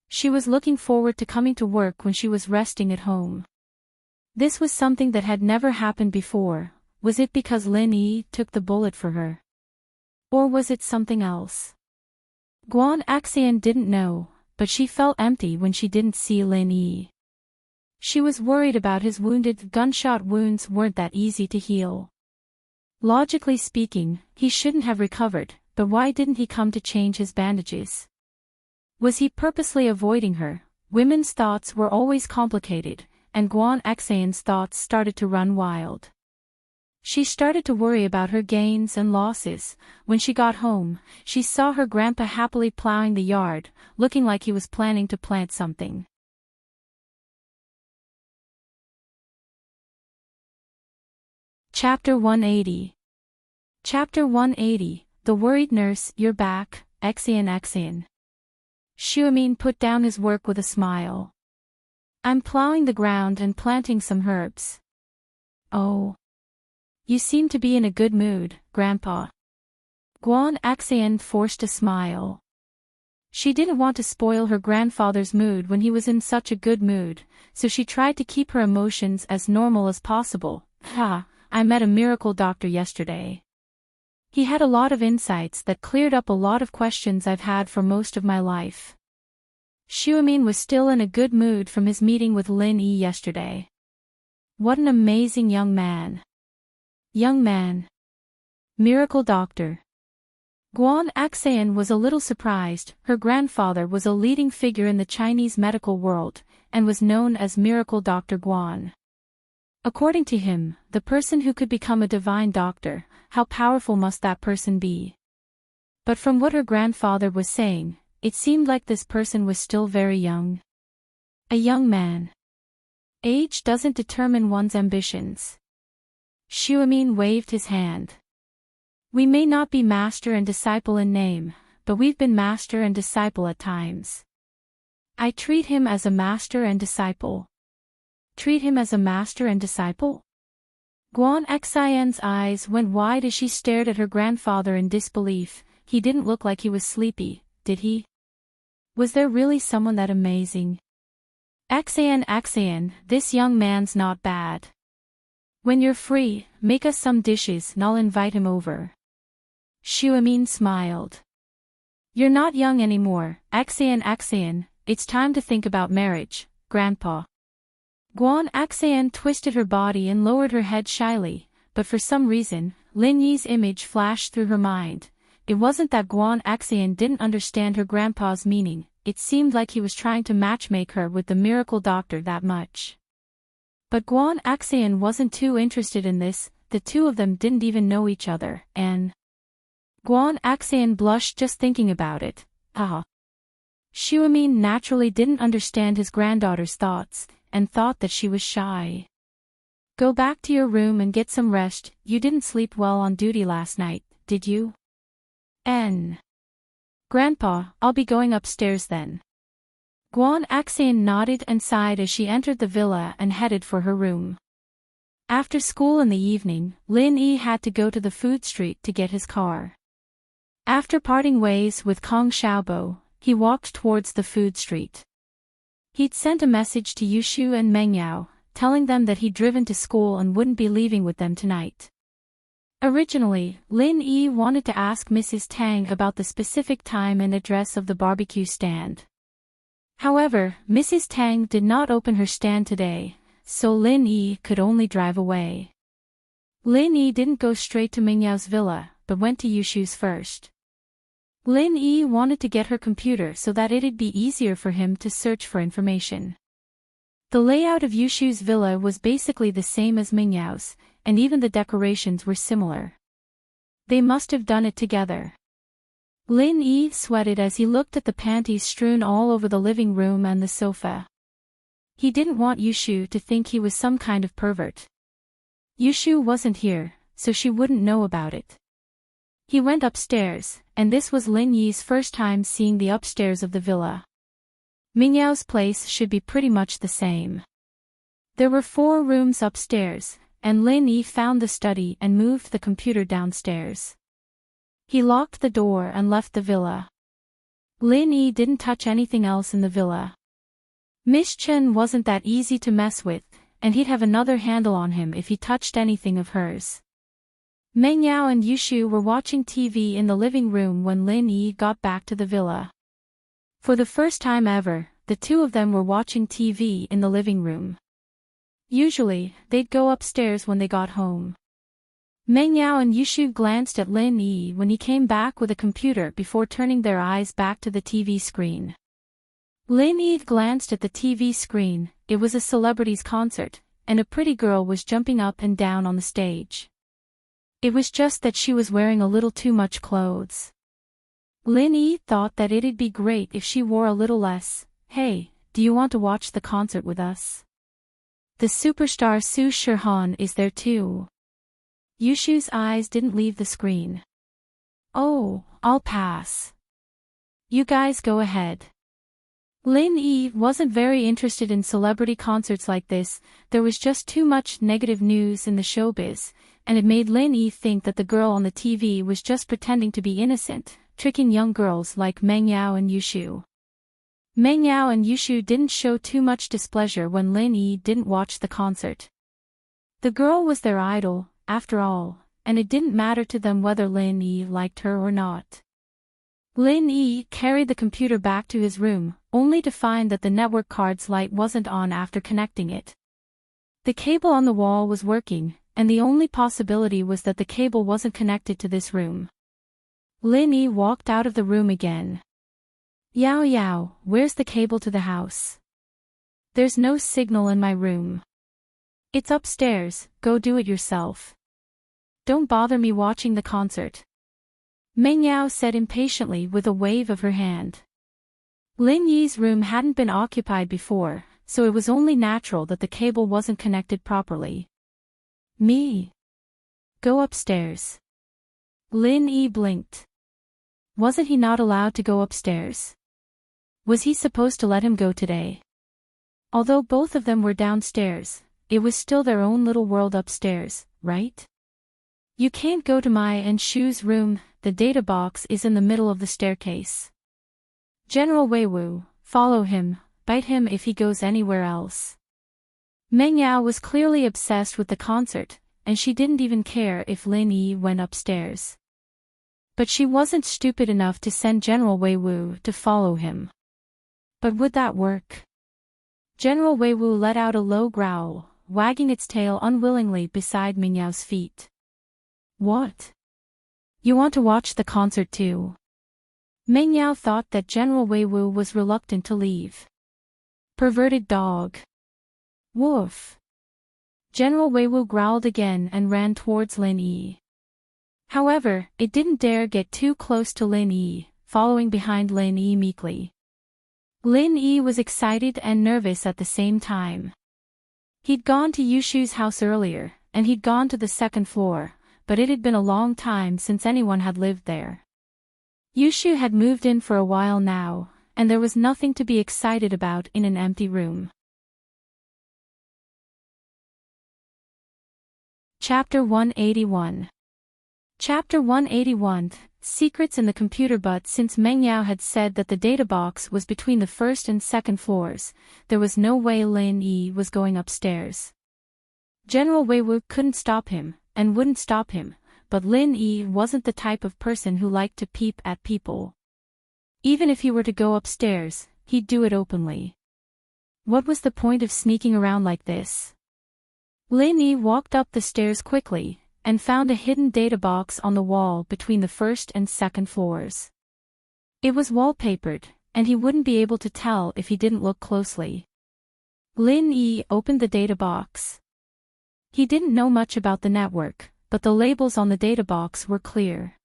She was looking forward to coming to work when she was resting at home. This was something that had never happened before. Was it because Lin Yi took the bullet for her? Or was it something else? Guan Axian didn't know, but she felt empty when she didn't see Lin Yi. She was worried about his wounded. Gunshot wounds weren't that easy to heal. Logically speaking, he shouldn't have recovered, but why didn't he come to change his bandages? Was he purposely avoiding her? Women's thoughts were always complicated, and Guan Axian's thoughts started to run wild. She started to worry about her gains and losses. When she got home, she saw her grandpa happily plowing the yard, looking like he was planning to plant something. Chapter 180. Chapter 180, The Worried Nurse, You're Back, Exian. Shuamin put down his work with a smile. I'm plowing the ground and planting some herbs. Oh. You seem to be in a good mood, Grandpa. Guan Axian forced a smile. She didn't want to spoil her grandfather's mood when he was in such a good mood, so she tried to keep her emotions as normal as possible. I met a miracle doctor yesterday. He had a lot of insights that cleared up a lot of questions I've had for most of my life. Shuamin was still in a good mood from his meeting with Lin Yi yesterday. What an amazing young man. Young man. Miracle doctor. Guan Axian was a little surprised. Her grandfather was a leading figure in the Chinese medical world, and was known as Miracle Dr. Guan. According to him, the person who could become a divine doctor, how powerful must that person be? But from what her grandfather was saying, it seemed like this person was still very young. A young man. Age doesn't determine one's ambitions. Shuamin waved his hand. We may not be master and disciple in name, but we've been master and disciple at times. I treat him as a master and disciple. Treat him as a master and disciple? Guan Xian's eyes went wide as she stared at her grandfather in disbelief. He didn't look like he was sleepy, did he? Was there really someone that amazing? Axian, this young man's not bad. When you're free, make us some dishes and I'll invite him over. Shuamin smiled. You're not young anymore, Axian, it's time to think about marriage, Grandpa. Guan Axian twisted her body and lowered her head shyly, but for some reason, Lin Yi's image flashed through her mind. It wasn't that Guan Axian didn't understand her grandpa's meaning, it seemed like he was trying to matchmake her with the miracle doctor that much. But Guan Axian wasn't too interested in this, the two of them didn't even know each other, and Guan Axian blushed just thinking about it. Shuamin naturally didn't understand his granddaughter's thoughts, and thought that she was shy. Go back to your room and get some rest, you didn't sleep well on duty last night, did you? Grandpa, I'll be going upstairs then. Guan Axian nodded and sighed as she entered the villa and headed for her room. After school in the evening, Lin Yi had to go to the food street to get his car. After parting ways with Kong Xiaobo, he walked towards the food street. He'd sent a message to Yushu and Meng Yao, telling them that he'd driven to school and wouldn't be leaving with them tonight. Originally, Lin Yi wanted to ask Mrs. Tang about the specific time and address of the barbecue stand. However, Mrs. Tang did not open her stand today, so Lin Yi could only drive away. Lin Yi didn't go straight to Meng Yao's villa, but went to Yushu's first. Lin Yi wanted to get her computer so that it'd be easier for him to search for information. The layout of Yushu's villa was basically the same as Meng Yao's, and even the decorations were similar. They must have done it together. Lin Yi sweated as he looked at the panties strewn all over the living room and the sofa. He didn't want Yushu to think he was some kind of pervert. Yushu wasn't here, so she wouldn't know about it. He went upstairs, and this was Lin Yi's first time seeing the upstairs of the villa. Meng Yao's place should be pretty much the same. There were 4 rooms upstairs, and Lin Yi found the study and moved the computer downstairs. He locked the door and left the villa. Lin Yi didn't touch anything else in the villa. Miss Chen wasn't that easy to mess with, and he'd have another handle on him if he touched anything of hers. Meng Yao and Yushu were watching TV in the living room when Lin Yi got back to the villa. For the first time ever, the two of them were watching TV in the living room. Usually, they'd go upstairs when they got home. Meng Yao and Yushu glanced at Lin Yi when he came back with a computer before turning their eyes back to the TV screen. Lin Yi glanced at the TV screen. It was a celebrity's concert, and a pretty girl was jumping up and down on the stage. It was just that she was wearing a little too much clothes. Lin Yi thought that it'd be great if she wore a little less. Hey, do you want to watch the concert with us? The superstar Su Shihan is there too. Yushu's eyes didn't leave the screen. Oh, I'll pass. You guys go ahead. Lin Yi wasn't very interested in celebrity concerts like this. There was just too much negative news in the showbiz, and it made Lin Yi think that the girl on the TV was just pretending to be innocent, tricking young girls like Meng Yao and Yushu. Meng Yao and Yushu didn't show too much displeasure when Lin Yi didn't watch the concert. The girl was their idol, after all, and it didn't matter to them whether Lin Yi liked her or not. Lin Yi carried the computer back to his room, only to find that the network card's light wasn't on after connecting it. The cable on the wall was working, and the only possibility was that the cable wasn't connected to this room. Lin Yi walked out of the room again. Yao Yao, where's the cable to the house? There's no signal in my room. It's upstairs, go do it yourself. Don't bother me watching the concert. Meng Yao said impatiently with a wave of her hand. Lin Yi's room hadn't been occupied before, so it was only natural that the cable wasn't connected properly. Me? Go upstairs. Lin Yi blinked. Wasn't he not allowed to go upstairs? Was he supposed to let him go today? Although both of them were downstairs, it was still their own little world upstairs, right? You can't go to my and Shu's room, the data box is in the middle of the staircase. General Weiwu, follow him, bite him if he goes anywhere else. Meng Yao was clearly obsessed with the concert, and she didn't even care if Lin Yi went upstairs. But she wasn't stupid enough to send General Weiwu to follow him. But would that work? General Weiwu let out a low growl, wagging its tail unwillingly beside Meng Yao's feet. What? You want to watch the concert too? Meng Yao thought that General Weiwu was reluctant to leave. Perverted dog. Woof. General Weiwu growled again and ran towards Lin Yi. However, it didn't dare get too close to Lin Yi, following behind Lin Yi meekly. Lin Yi was excited and nervous at the same time. He'd gone to Yushu's house earlier, and he'd gone to the second floor, but it had been a long time since anyone had lived there. Yushu had moved in for a while now, and there was nothing to be excited about in an empty room. Chapter 181. Chapter 181, Secrets in the Computer. But since Meng Yao had said that the data box was between the first and second floors, there was no way Lin Yi was going upstairs. General Weiwu couldn't stop him, and wouldn't stop him, but Lin Yi wasn't the type of person who liked to peep at people. Even if he were to go upstairs, he'd do it openly. What was the point of sneaking around like this? Lin Yi walked up the stairs quickly, and found a hidden data box on the wall between the first and second floors. It was wallpapered, and he wouldn't be able to tell if he didn't look closely. Lin Yi opened the data box. He didn't know much about the network, but the labels on the data box were clear.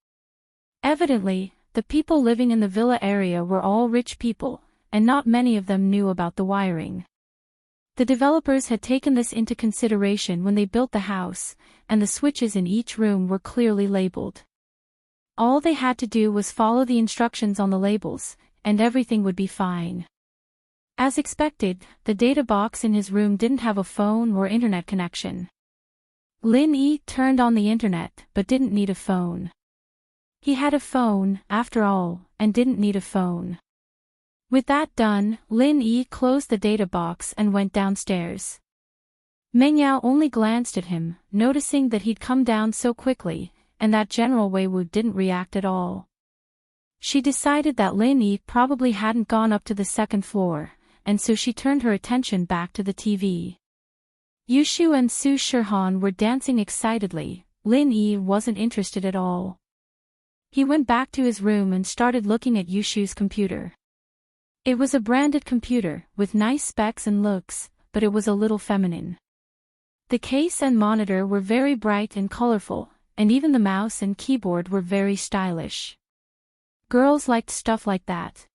Evidently, the people living in the villa area were all rich people, and not many of them knew about the wiring. The developers had taken this into consideration when they built the house, and the switches in each room were clearly labeled. All they had to do was follow the instructions on the labels, and everything would be fine. As expected, the data box in his room didn't have a phone or internet connection. Lin Yi turned on the internet but didn't need a phone. He had a phone, after all, and didn't need a phone. With that done, Lin Yi closed the data box and went downstairs. Meng Yao only glanced at him, noticing that he'd come down so quickly, and that General Weiwu didn't react at all. She decided that Lin Yi probably hadn't gone up to the second floor, and so she turned her attention back to the TV. Yushu and Su Shihan were dancing excitedly. Lin Yi wasn't interested at all. He went back to his room and started looking at Yushu's computer. It was a branded computer, with nice specs and looks, but it was a little feminine. The case and monitor were very bright and colorful, and even the mouse and keyboard were very stylish. Girls liked stuff like that.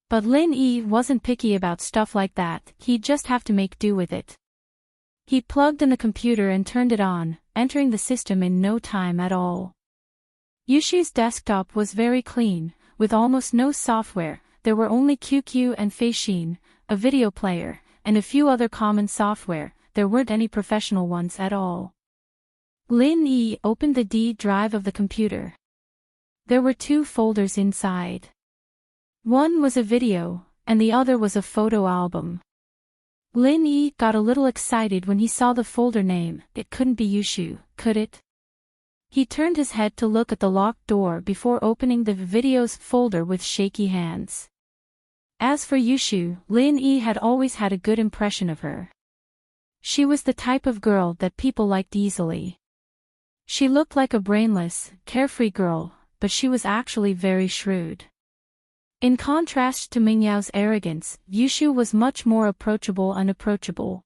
But Lin Yi wasn't picky about stuff like that, he'd just have to make do with it. He plugged in the computer and turned it on, entering the system in no time at all. Yushu's desktop was very clean, with almost no software. There were only QQ and Feishin, a video player, and a few other common software. There weren't any professional ones at all. Lin Yi opened the D drive of the computer. There were 2 folders inside. One was a video, and the other was a photo album. Lin Yi got a little excited when he saw the folder name. It couldn't be Yushu, could it? He turned his head to look at the locked door before opening the videos folder with shaky hands. As for Yushu, Lin Yi had always had a good impression of her. She was the type of girl that people liked easily. She looked like a brainless, carefree girl, but she was actually very shrewd. In contrast to Mingyao's arrogance, Yushu was much more approachable and approachable.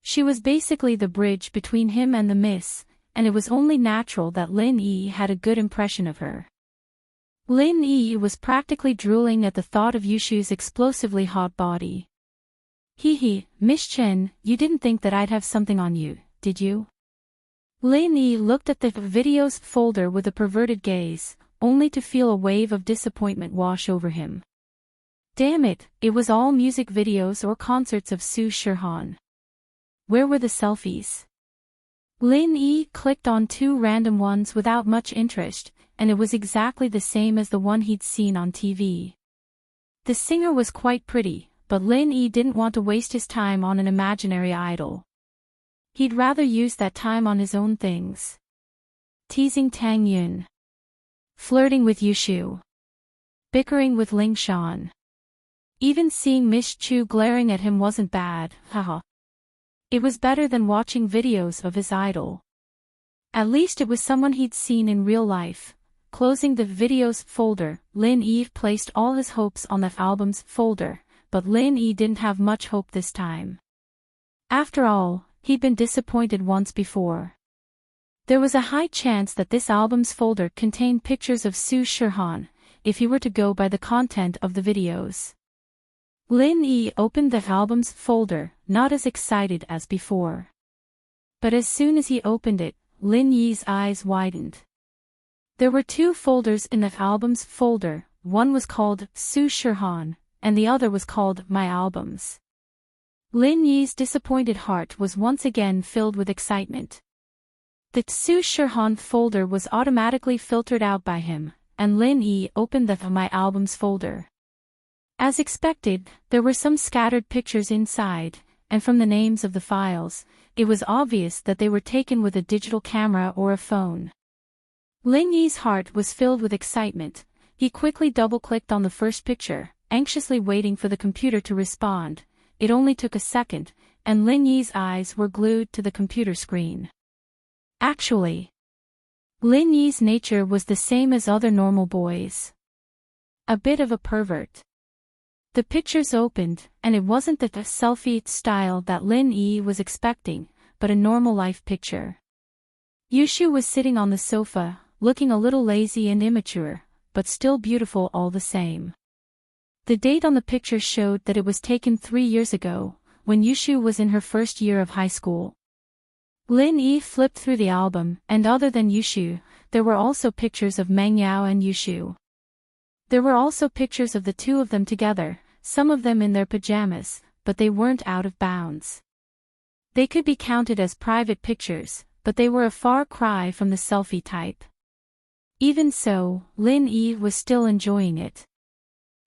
She was basically the bridge between him and the miss, and it was only natural that Lin Yi had a good impression of her. Lin Yi was practically drooling at the thought of Yushu's explosively hot body. Hee, Miss Chen, you didn't think that I'd have something on you, did you? Lin Yi looked at the videos folder with a perverted gaze, only to feel a wave of disappointment wash over him. Damn it, it was all music videos or concerts of Su Shihan. Where were the selfies? Lin Yi clicked on 2 random ones without much interest, and it was exactly the same as the one he'd seen on TV. The singer was quite pretty, but Lin Yi didn't want to waste his time on an imaginary idol. He'd rather use that time on his own things. Teasing Tang Yun. Flirting with Yushu. Bickering with Ling Shan. Even seeing Miss Chu glaring at him wasn't bad, haha. It was better than watching videos of his idol. At least it was someone he'd seen in real life. Closing the videos folder, Lin Yi placed all his hopes on the albums folder, but Lin Yi didn't have much hope this time. After all, he'd been disappointed once before. There was a high chance that this albums folder contained pictures of Su Shihan, if he were to go by the content of the videos. Lin Yi opened the albums folder, not as excited as before. But as soon as he opened it, Lin Yi's eyes widened. There were 2 folders in the albums folder, one was called Su Shihan, and the other was called My Albums. Lin Yi's disappointed heart was once again filled with excitement. The Su Shihan folder was automatically filtered out by him, and Lin Yi opened the My Albums folder. As expected, there were some scattered pictures inside, and from the names of the files, it was obvious that they were taken with a digital camera or a phone. Lin Yi's heart was filled with excitement. He quickly double-clicked on the first picture, anxiously waiting for the computer to respond. It only took a second, and Lin Yi's eyes were glued to the computer screen. Actually, Lin Yi's nature was the same as other normal boys. A bit of a pervert. The pictures opened, and it wasn't the selfie style that Lin Yi was expecting, but a normal life picture. Yushu was sitting on the sofa, looking a little lazy and immature, but still beautiful all the same. The date on the picture showed that it was taken 3 years ago, when Yushu was in her first year of high school. Lin Yi flipped through the album, and other than Yushu, there were also pictures of Meng Yao and Yushu. There were also pictures of the 2 of them together, some of them in their pajamas, but they weren't out of bounds. They could be counted as private pictures, but they were a far cry from the selfie type. Even so, Lin Yi was still enjoying it.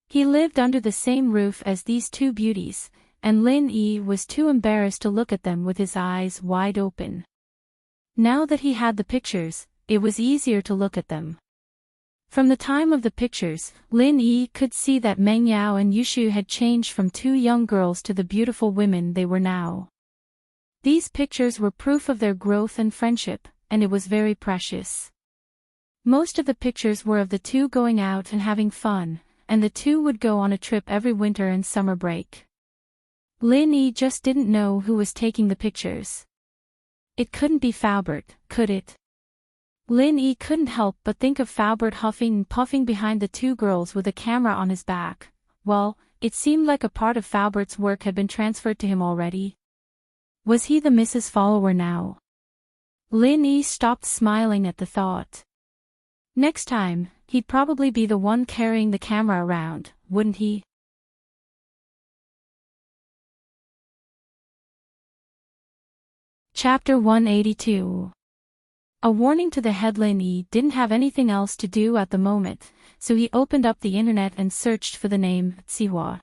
He lived under the same roof as these 2 beauties, and Lin Yi was too embarrassed to look at them with his eyes wide open. Now that he had the pictures, it was easier to look at them. From the time of the pictures, Lin Yi could see that Meng Yao and Yushu had changed from 2 young girls to the beautiful women they were now. These pictures were proof of their growth and friendship, and it was very precious. Most of the pictures were of the 2 going out and having fun, and the 2 would go on a trip every winter and summer break. Lin Yi just didn't know who was taking the pictures. It couldn't be Faubert, could it? Lin Yi couldn't help but think of Faubert huffing and puffing behind the 2 girls with a camera on his back. Well, it seemed like a part of Faubert's work had been transferred to him already. Was he the Mrs. Follower now? Lin Yi stopped smiling at the thought. Next time, he'd probably be the one carrying the camera around, wouldn't he? Chapter 182. A warning to the head. Lin Yi didn't have anything else to do at the moment, so he opened up the internet and searched for the name Tsihua.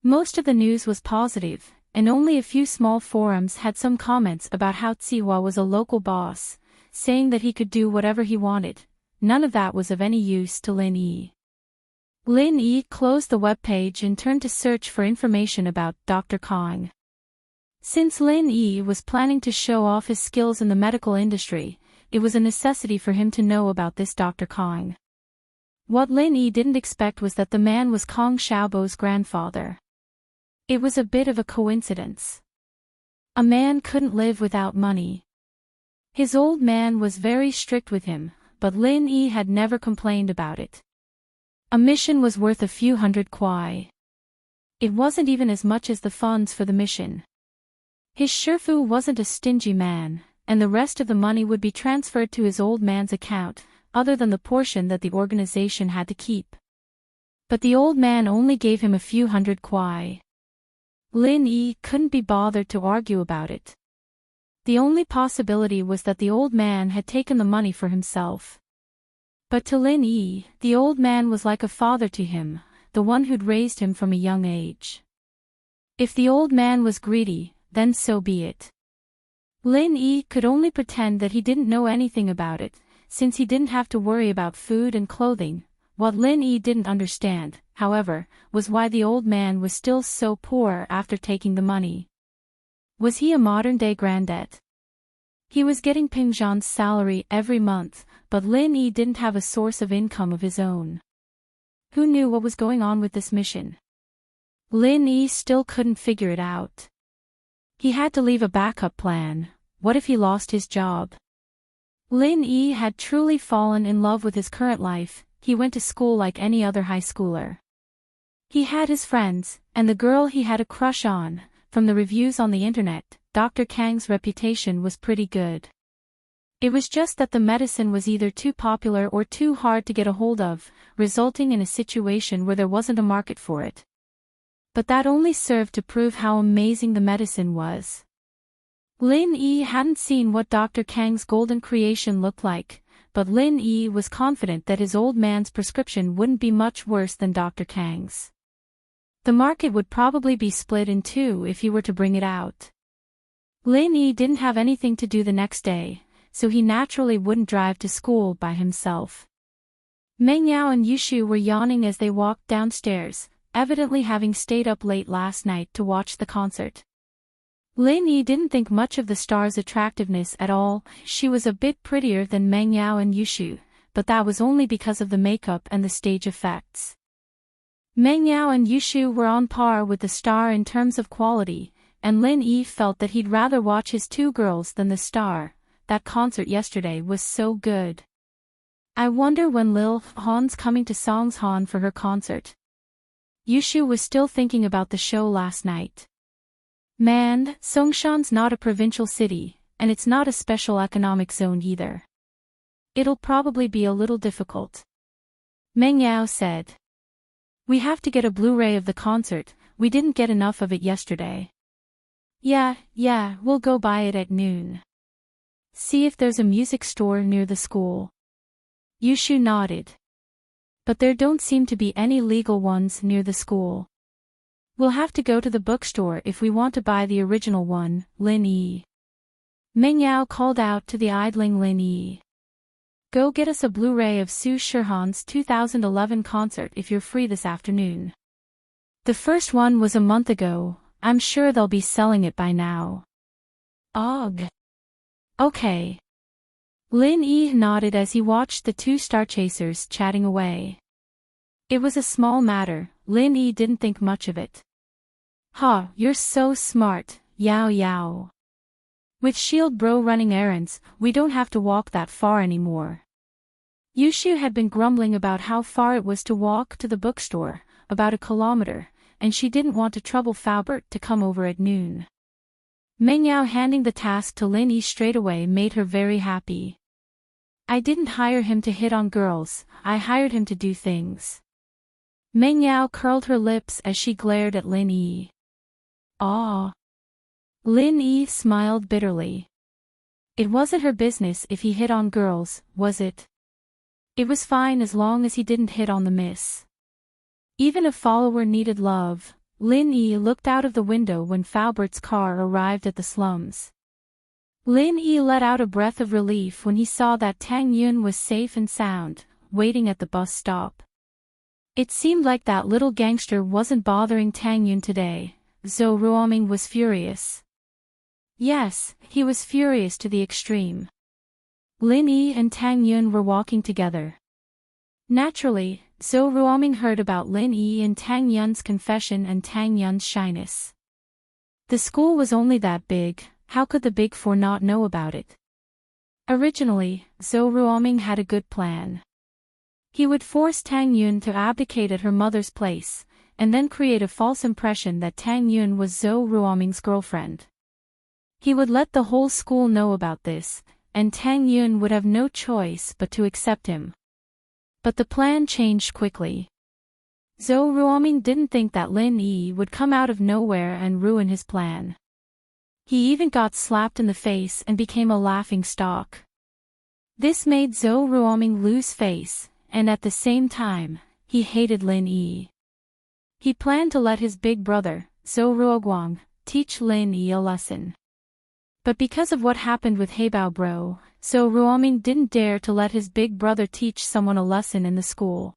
Most of the news was positive, and only a few small forums had some comments about how Tsihua was a local boss, saying that he could do whatever he wanted. None of that was of any use to Lin Yi. Lin Yi closed the webpage and turned to search for information about Dr. Kong. Since Lin Yi was planning to show off his skills in the medical industry, it was a necessity for him to know about this Dr. Kong. What Lin Yi didn't expect was that the man was Kong Xiaobo's grandfather. It was a bit of a coincidence. A man couldn't live without money. His old man was very strict with him, but Lin Yi had never complained about it. A mission was worth a few hundred kuai. It wasn't even as much as the funds for the mission. His Shifu wasn't a stingy man, and the rest of the money would be transferred to his old man's account, other than the portion that the organization had to keep. But the old man only gave him a few hundred kuai. Lin Yi couldn't be bothered to argue about it. The only possibility was that the old man had taken the money for himself. But to Lin Yi, the old man was like a father to him, the one who'd raised him from a young age. If the old man was greedy, then so be it. Lin Yi could only pretend that he didn't know anything about it, since he didn't have to worry about food and clothing. What Lin Yi didn't understand, however, was why the old man was still so poor after taking the money. Was he a modern-day granddad? He was getting Ping Zhan's salary every month, but Lin Yi didn't have a source of income of his own. Who knew what was going on with this mission? Lin Yi still couldn't figure it out. He had to leave a backup plan. What if he lost his job? Lin Yi had truly fallen in love with his current life. He went to school like any other high schooler. He had his friends, and the girl he had a crush on. From the reviews on the internet, Dr. Kang's reputation was pretty good. It was just that the medicine was either too popular or too hard to get a hold of, resulting in a situation where there wasn't a market for it. But that only served to prove how amazing the medicine was. Lin Yi hadn't seen what Dr. Kang's golden creation looked like, but Lin Yi was confident that his old man's prescription wouldn't be much worse than Dr. Kang's. The market would probably be split in two if he were to bring it out. Lin Yi didn't have anything to do the next day, so he naturally wouldn't drive to school by himself. Meng Yao and Yushu were yawning as they walked downstairs, evidently having stayed up late last night to watch the concert. Lin Yi didn't think much of the star's attractiveness at all. She was a bit prettier than Meng Yao and Yushu, but that was only because of the makeup and the stage effects. Meng Yao and Yushu were on par with the star in terms of quality, and Lin Yi felt that he'd rather watch his two girls than the star. That concert yesterday was so good. I wonder when Lil Han's coming to Songshan for her concert. Yushu was still thinking about the show last night. Man, Songshan's not a provincial city, and it's not a special economic zone either. It'll probably be a little difficult. Meng Yao said. We have to get a Blu-ray of the concert, we didn't get enough of it yesterday. Yeah, we'll go buy it at noon. See if there's a music store near the school. Yushu nodded. But there don't seem to be any legal ones near the school. We'll have to go to the bookstore if we want to buy the original one, Lin Yi. Meng Yao called out to the idling Lin Yi. Go get us a Blu-ray of Su Shihan's 2011 concert if you're free this afternoon. The first one was a month ago, I'm sure they'll be selling it by now. Ugh. Okay. Lin Yi nodded as he watched the two Starchasers chatting away. It was a small matter, Lin Yi didn't think much of it. Ha, you're so smart, Yao. With Shield Bro running errands, we don't have to walk that far anymore. Yushu had been grumbling about how far it was to walk to the bookstore, about 1 kilometer, and she didn't want to trouble Faubert to come over at noon. Meng Yao handing the task to Lin Yi straight away made her very happy. I didn't hire him to hit on girls, I hired him to do things. Meng Yao curled her lips as she glared at Lin Yi. Aw. Lin Yi smiled bitterly. It wasn't her business if he hit on girls, was it? It was fine as long as he didn't hit on the miss. Even a follower needed love. Lin Yi looked out of the window when Faubert's car arrived at the slums. Lin Yi let out a breath of relief when he saw that Tang Yun was safe and sound, waiting at the bus stop. It seemed like that little gangster wasn't bothering Tang Yun today. Zhou Ruoming was furious. Yes, he was furious to the extreme. Lin Yi and Tang Yun were walking together. Naturally, Zhou Ruoming heard about Lin Yi and Tang Yun's confession and Tang Yun's shyness. The school was only that big, how could the Big Four not know about it? Originally, Zhou Ruoming had a good plan. He would force Tang Yun to abdicate at her mother's place, and then create a false impression that Tang Yun was Zhou Ruoming's girlfriend. He would let the whole school know about this, and Tang Yun would have no choice but to accept him. But the plan changed quickly. Zhou Ruoming didn't think that Lin Yi would come out of nowhere and ruin his plan. He even got slapped in the face and became a laughing stock. This made Zhou Ruoming lose face, and at the same time, he hated Lin Yi. He planned to let his big brother, Zhou Ruoguang, teach Lin Yi a lesson. But because of what happened with Heibao Bro, Zhou Ruoming didn't dare to let his big brother teach someone a lesson in the school.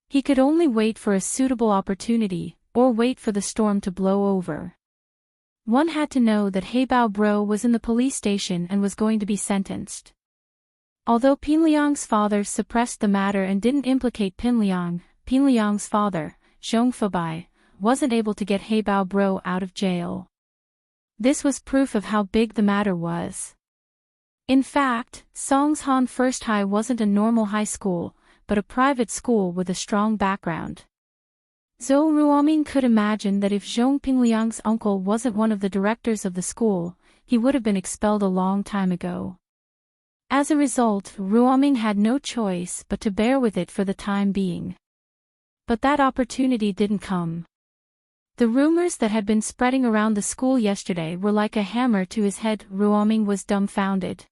He could only wait for a suitable opportunity, or wait for the storm to blow over. One had to know that Heibao Bro was in the police station and was going to be sentenced. Although Pinliang's father suppressed the matter and didn't implicate Pinliang's father, Zhong Fubai, wasn't able to get Heibao Bro out of jail. This was proof of how big the matter was. In fact, Songshan First High wasn't a normal high school, but a private school with a strong background. Zhou Ruoming could imagine that if Zhong Pingliang's uncle wasn't one of the directors of the school, he would have been expelled a long time ago. As a result, Ruoming had no choice but to bear with it for the time being. But that opportunity didn't come. The rumors that had been spreading around the school yesterday were like a hammer to his head. Ruoming was dumbfounded.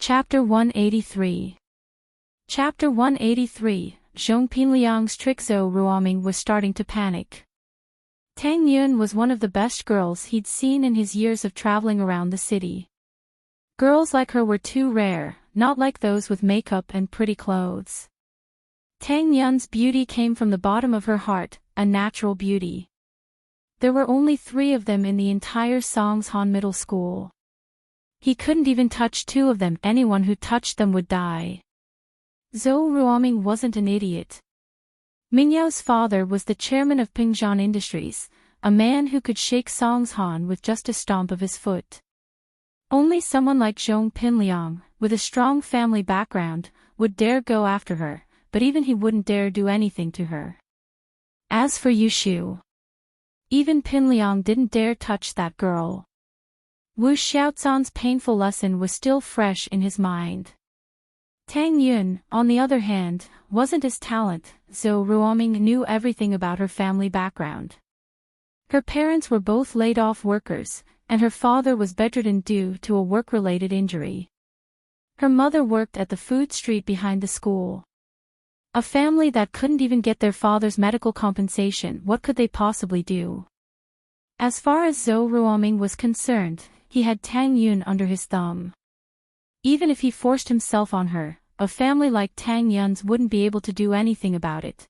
Chapter 183. Chapter 183, Zhong Pinliang's trick. Zhou Ruoming was starting to panic. Tang Yun was one of the best girls he'd seen in his years of traveling around the city. Girls like her were too rare, not like those with makeup and pretty clothes. Tang Yun's beauty came from the bottom of her heart, a natural beauty. There were only 3 of them in the entire Songshan Middle School. He couldn't even touch 2 of them. Anyone who touched them would die. Zhou Ruoming wasn't an idiot. Mingyao's father was the chairman of Pingzhan Industries, a man who could shake Songshan with just a stomp of his foot. Only someone like Zhong Pinliang, with a strong family background, would dare go after her, but even he wouldn't dare do anything to her. As for Yushu, even Pinliang didn't dare touch that girl. Wu Xiaozan's painful lesson was still fresh in his mind. Tang Yun, on the other hand, wasn't his talent. Zhou Ruoming knew everything about her family background. Her parents were both laid-off workers, and her father was bedridden due to a work-related injury. Her mother worked at the food street behind the school. A family that couldn't even get their father's medical compensation, what could they possibly do? As far as Zhou Ruoming was concerned, he had Tang Yun under his thumb. Even if he forced himself on her, a family like Tang Yun's wouldn't be able to do anything about it.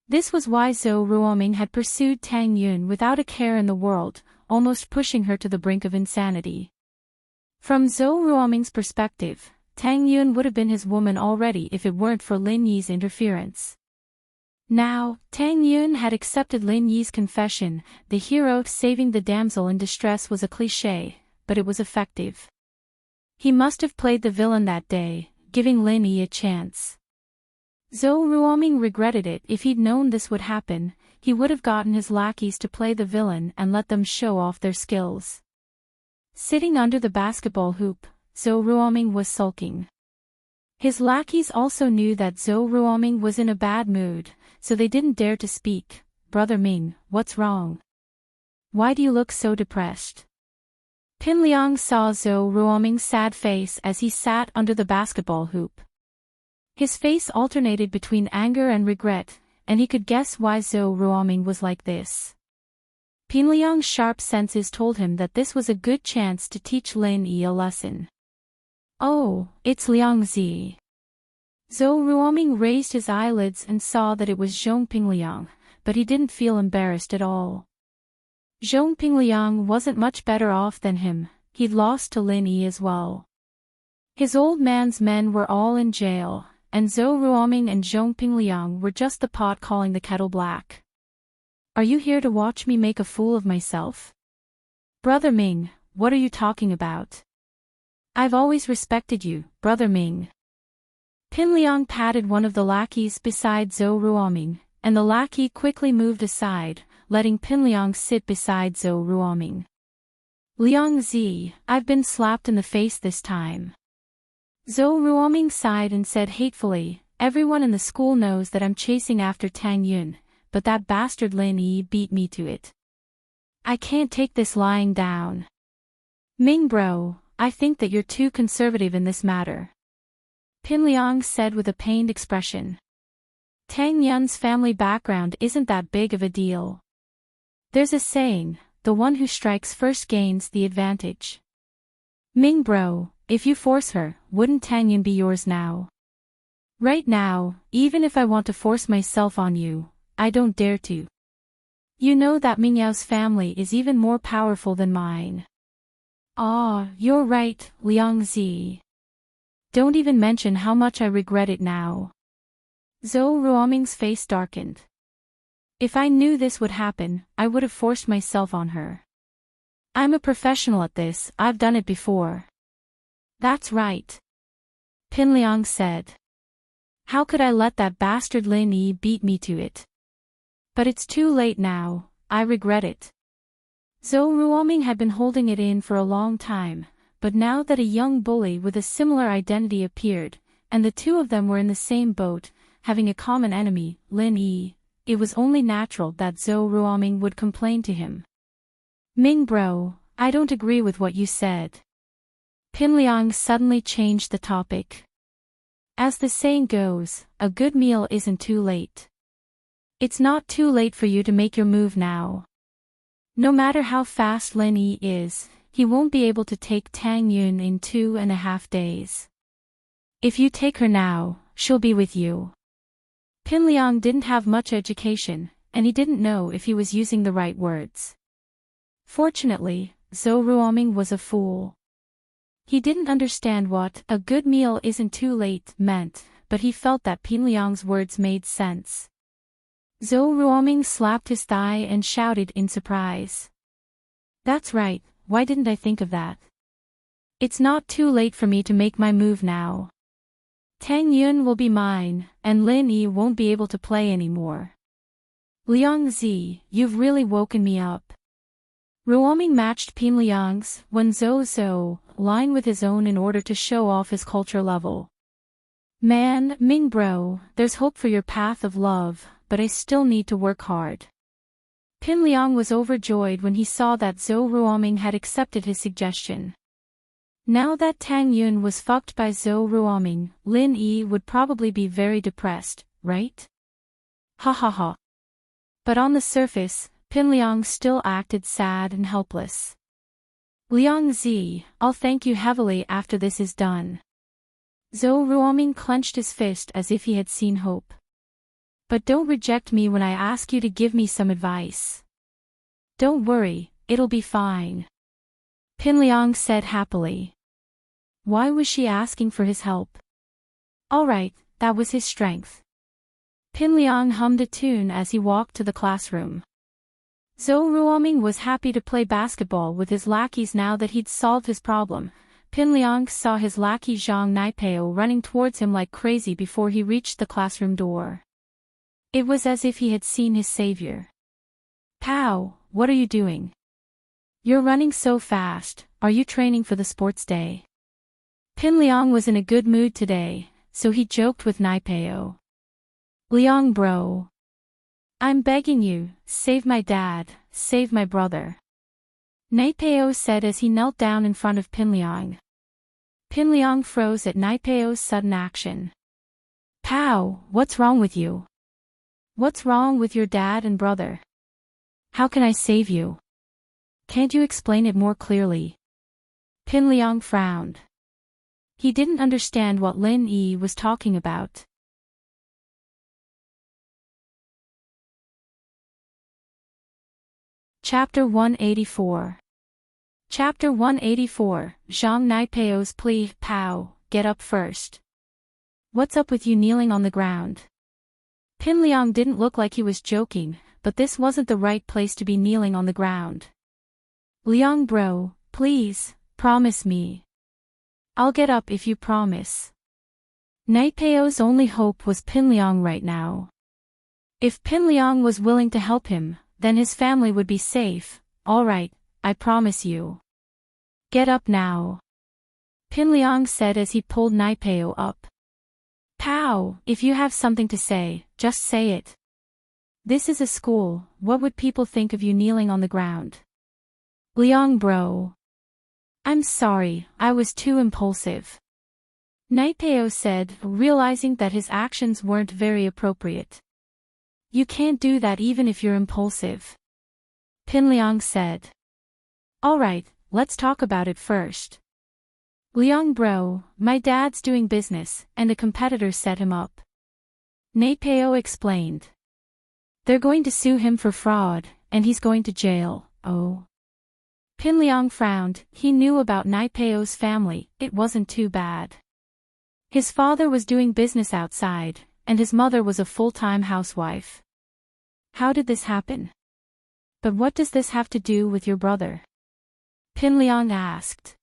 This was why Zhou Ruoming had pursued Tang Yun without a care in the world, almost pushing her to the brink of insanity. From Zhou Ruoming's perspective, Tang Yun would have been his woman already if it weren't for Lin Yi's interference. Now, Tang Yun had accepted Lin Yi's confession. The hero saving the damsel in distress was a cliché, but it was effective. He must have played the villain that day, giving Lin Yi a chance. Zhou Ruoming regretted it. If he'd known this would happen, he would have gotten his lackeys to play the villain and let them show off their skills. Sitting under the basketball hoop, Zhou Ruoming was sulking. His lackeys also knew that Zhou Ruoming was in a bad mood, so they didn't dare to speak. "Brother Ming, what's wrong? Why do you look so depressed?" Pin Liang saw Zhou Ruoming's sad face as he sat under the basketball hoop. His face alternated between anger and regret, and he could guess why Zhou Ruoming was like this. Pin Liang's sharp senses told him that this was a good chance to teach Lin Yi a lesson. "Oh, it's Liang Zi." Zhou Ruoming raised his eyelids and saw that it was Zhong Pingliang, but he didn't feel embarrassed at all. Zhong Pingliang wasn't much better off than him. He'd lost to Lin Yi as well. His old man's men were all in jail, and Zhou Ruoming and Zhong Pingliang were just the pot calling the kettle black. "Are you here to watch me make a fool of myself? Brother Ming, what are you talking about? I've always respected you, Brother Ming." Pin Liang patted one of the lackeys beside Zhou Ruoming, and the lackey quickly moved aside, letting Pin Liang sit beside Zhou Ruoming. "Liang Zi, I've been slapped in the face this time." Zhou Ruoming sighed and said hatefully, "Everyone in the school knows that I'm chasing after Tang Yun, but that bastard Lin Yi beat me to it. I can't take this lying down. Ming bro, I think that you're too conservative in this matter," Pin Liang said with a pained expression. "Tang Yun's family background isn't that big of a deal. There's a saying, the one who strikes first gains the advantage. Ming bro, if you force her, wouldn't Tang Yun be yours now? Right now, even if I want to force myself on you, I don't dare to. You know that Ming Yao's family is even more powerful than mine." "Ah, you're right, Liang Zi. Don't even mention how much I regret it now." Zhou Ruoming's face darkened. "If I knew this would happen, I would have forced myself on her. I'm a professional at this, I've done it before." "That's right," Pin Liang said. "How could I let that bastard Lin Yi beat me to it? But it's too late now, I regret it." Zhou Ruoming had been holding it in for a long time, but now that a young bully with a similar identity appeared, and the two of them were in the same boat, having a common enemy, Lin Yi, it was only natural that Zhou Ruoming would complain to him. "Ming bro, I don't agree with what you said." Pin Liang suddenly changed the topic. "As the saying goes, a good meal isn't too late. It's not too late for you to make your move now. No matter how fast Lin Yi is, he won't be able to take Tang Yun in 2.5 days. If you take her now, she'll be with you." Pin Liang didn't have much education, and he didn't know if he was using the right words. Fortunately, Zhou Ruoming was a fool. He didn't understand what "a good meal isn't too late" meant, but he felt that Pin Liang's words made sense. Zhou Ruoming slapped his thigh and shouted in surprise. "That's right, why didn't I think of that? It's not too late for me to make my move now. Tang Yun will be mine, and Lin Yi won't be able to play anymore. Liang Zi, you've really woken me up." Ruoming matched Pin Liang's when Zhou line with his own in order to show off his culture level. "Man, Ming bro, there's hope for your path of love, but I still need to work hard." Pin Liang was overjoyed when he saw that Zhou Ruoming had accepted his suggestion. Now that Tang Yun was fucked by Zhou Ruoming, Lin Yi would probably be very depressed, right? Ha ha ha. But on the surface, Pin Liang still acted sad and helpless. "Liang Zi, I'll thank you heavily after this is done." Zhou Ruoming clenched his fist as if he had seen hope. "But don't reject me when I ask you to give me some advice." "Don't worry, it'll be fine," Pin Liang said happily. Why was she asking for his help? Alright, that was his strength. Pin Liang hummed a tune as he walked to the classroom. Zhou Ruoming was happy to play basketball with his lackeys now that he'd solved his problem, Pinliang saw his lackey Zhang Naipeo running towards him like crazy before he reached the classroom door. It was as if he had seen his savior. "Pow, what are you doing? You're running so fast, are you training for the sports day?" Pinliang was in a good mood today, so he joked with Naipeo. "Liang bro. I'm begging you, save my dad, save my brother," Naipeo said as he knelt down in front of Pinliang. Pinliang froze at Naipeo's sudden action. "Pow, what's wrong with you? What's wrong with your dad and brother? How can I save you? Can't you explain it more clearly?" Pinliang frowned. He didn't understand what Lin Yi was talking about. Chapter 184. Chapter 184, Zhang Naipeo's plea. "Pow, get up first. What's up with you kneeling on the ground?" Pinliang didn't look like he was joking, but this wasn't the right place to be kneeling on the ground. "Liang bro, please, promise me. I'll get up if you promise." Naipeo's only hope was Pinliang right now. If Pinliang was willing to help him, then his family would be safe. "All right, I promise you. Get up now," Pinliang said as he pulled Naipeo up. "Pow, if you have something to say, just say it. This is a school, what would people think of you kneeling on the ground?" "Liang bro. I'm sorry, I was too impulsive," Naipeo said, realizing that his actions weren't very appropriate. "You can't do that even if you're impulsive," Pinliang said. "All right, let's talk about it first. Liang bro, my dad's doing business, and a competitor set him up," Naipeo explained. "They're going to sue him for fraud, and he's going to jail." "Oh." Pinliang frowned. He knew about Naipeo's family, it wasn't too bad. His father was doing business outside, and his mother was a full-time housewife. How did this happen? "But what does this have to do with your brother?" Pinliang asked.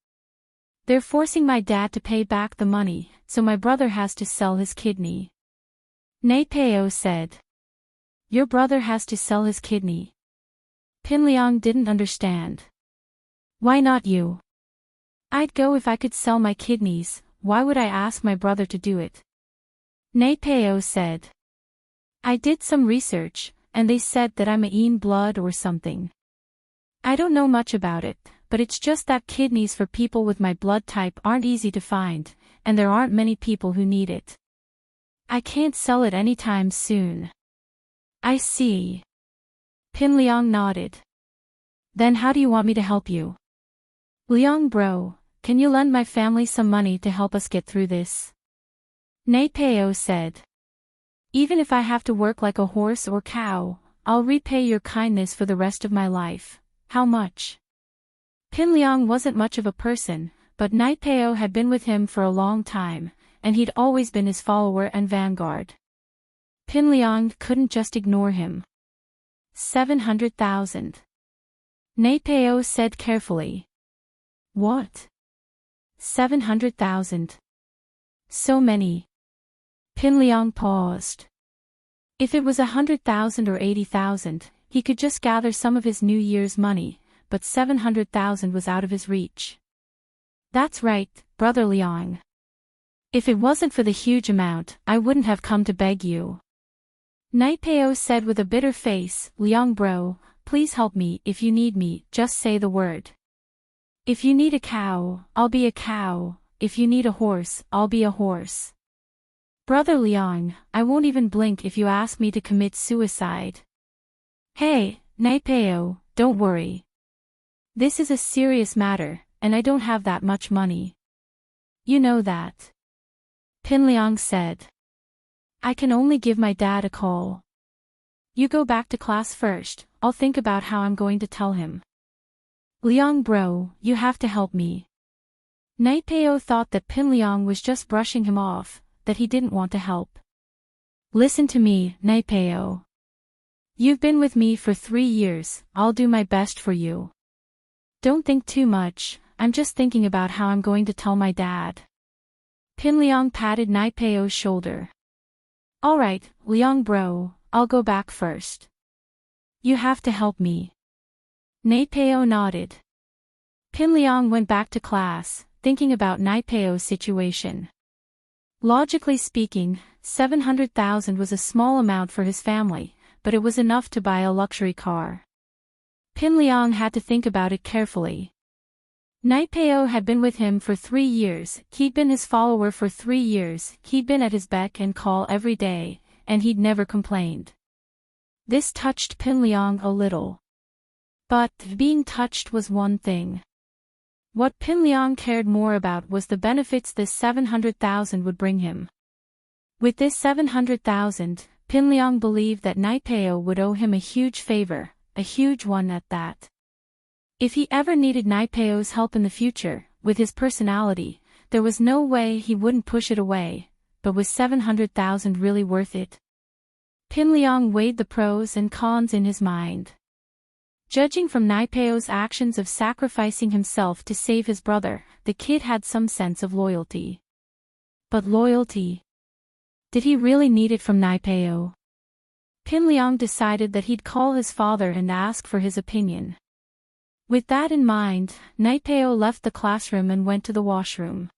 "They're forcing my dad to pay back the money, so my brother has to sell his kidney," Naipeo said. "Your brother has to sell his kidney?" Pinliang didn't understand. "Why not you? I'd go if I could sell my kidneys, why would I ask my brother to do it?" Naipeo said. "I did some research, and they said that I'm a yin blood or something. I don't know much about it, but it's just that kidneys for people with my blood type aren't easy to find, and there aren't many people who need it. I can't sell it anytime soon." "I see." Pinliang nodded. "Then how do you want me to help you?" "Liang bro, can you lend my family some money to help us get through this?" Naipeo said. "Even if I have to work like a horse or cow, I'll repay your kindness for the rest of my life. How much?" Pinliang wasn't much of a person, but Naipeo had been with him for a long time, and he'd always been his follower and vanguard. Pinliang couldn't just ignore him. 700,000. Naipeo said carefully. "What? 700,000? So many?" Pinliang paused. If it was 100,000 or 80,000, he could just gather some of his New Year's money, but 700,000 was out of his reach. "That's right, Brother Liang. If it wasn't for the huge amount, I wouldn't have come to beg you," Naipeo said with a bitter face. "Liang bro, please help me. If you need me, just say the word. If you need a cow, I'll be a cow. If you need a horse, I'll be a horse. Brother Liang, I won't even blink if you ask me to commit suicide." "Hey, Naipeo, don't worry. This is a serious matter, and I don't have that much money. You know that," Pinliang said. "I can only give my dad a call. You go back to class first, I'll think about how I'm going to tell him." "Liang bro, you have to help me." Naipeo thought that Pinliang was just brushing him off, that he didn't want to help. "Listen to me, Naipeo. You've been with me for 3 years, I'll do my best for you. Don't think too much, I'm just thinking about how I'm going to tell my dad. Pinliang patted Naipeo's shoulder. Alright, Liang bro, I'll go back first. You have to help me. Naipeo nodded. Pinliang went back to class, thinking about Naipeo's situation. Logically speaking, 700,000 was a small amount for his family, but it was enough to buy a luxury car. Pinliang had to think about it carefully. Naipeo had been with him for 3 years, he'd been his follower for 3 years, he'd been at his beck and call every day, and he'd never complained. This touched Pinliang a little. But being touched was one thing. What Pinliang cared more about was the benefits this 700,000 would bring him. With this 700,000, Pinliang believed that Naipeo would owe him a huge favor, a huge one at that. If he ever needed Naipeo's help in the future, with his personality, there was no way he wouldn't push it away, but was 700,000 really worth it? Pinliang weighed the pros and cons in his mind. Judging from Naipeo's actions of sacrificing himself to save his brother, the kid had some sense of loyalty. But loyalty? Did he really need it from Naipeo? Pinliang decided that he'd call his father and ask for his opinion. With that in mind, Naipeo left the classroom and went to the washroom.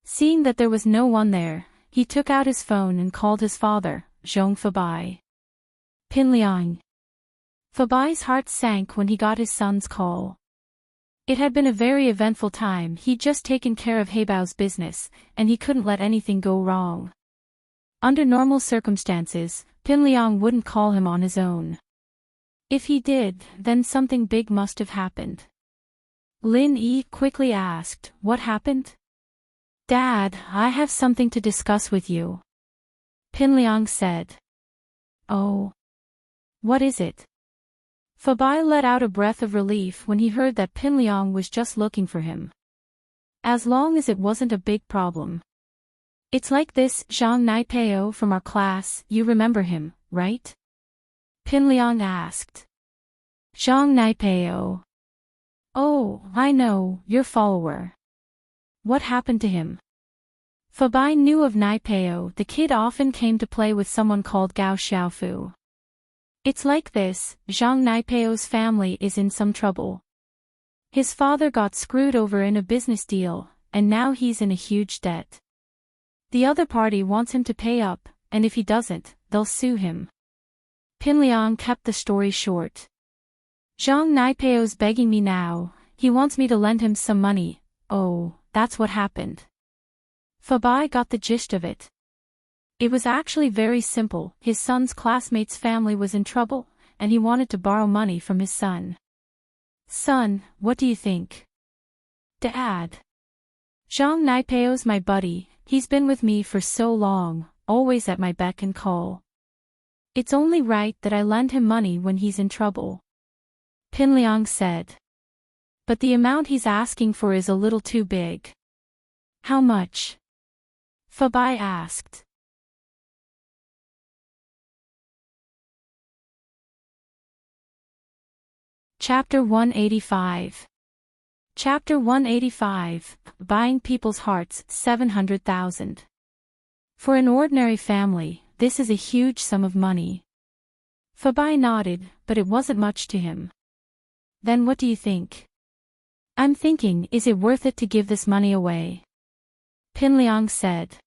Seeing that there was no one there, he took out his phone and called his father, Zhong Fabai. Pinliang. Fabai's heart sank when he got his son's call. It had been a very eventful time. He'd just taken care of Heibao's business, and he couldn't let anything go wrong. Under normal circumstances, Pinliang wouldn't call him on his own. If he did, then something big must have happened. Lin Yi quickly asked, "What happened?" "Dad, I have something to discuss with you," Pinliang said. "Oh. What is it?" Fabai let out a breath of relief when he heard that Pinliang was just looking for him. As long as it wasn't a big problem. "It's like this, Zhang Naipeo from our class, you remember him, right?" Pinliang asked. "Zhang Naipeo. Oh, I know, your follower. What happened to him?" Fabai knew of Naipeo. The kid often came to play with someone called Gao Xiaofu. "It's like this, Zhang Naipeo's family is in some trouble. His father got screwed over in a business deal, and now he's in a huge debt. The other party wants him to pay up, and if he doesn't, they'll sue him." Pinliang kept the story short. "Zhang Naipeo's begging me now, he wants me to lend him some money. Oh, that's what happened." Fabai got the gist of it. It was actually very simple. His son's classmate's family was in trouble, and he wanted to borrow money from his son. "Son, what do you think?" "Dad. Zhang Naipeo's my buddy, he's been with me for so long, always at my beck and call. It's only right that I lend him money when he's in trouble," Pinliang said. "But the amount he's asking for is a little too big." "How much?" Fabai asked. Chapter 185. Chapter 185, Buying People's Hearts, 700,000. For an ordinary family, this is a huge sum of money. Fabai nodded, but it wasn't much to him. "Then what do you think?" "I'm thinking, is it worth it to give this money away?" Pinliang said.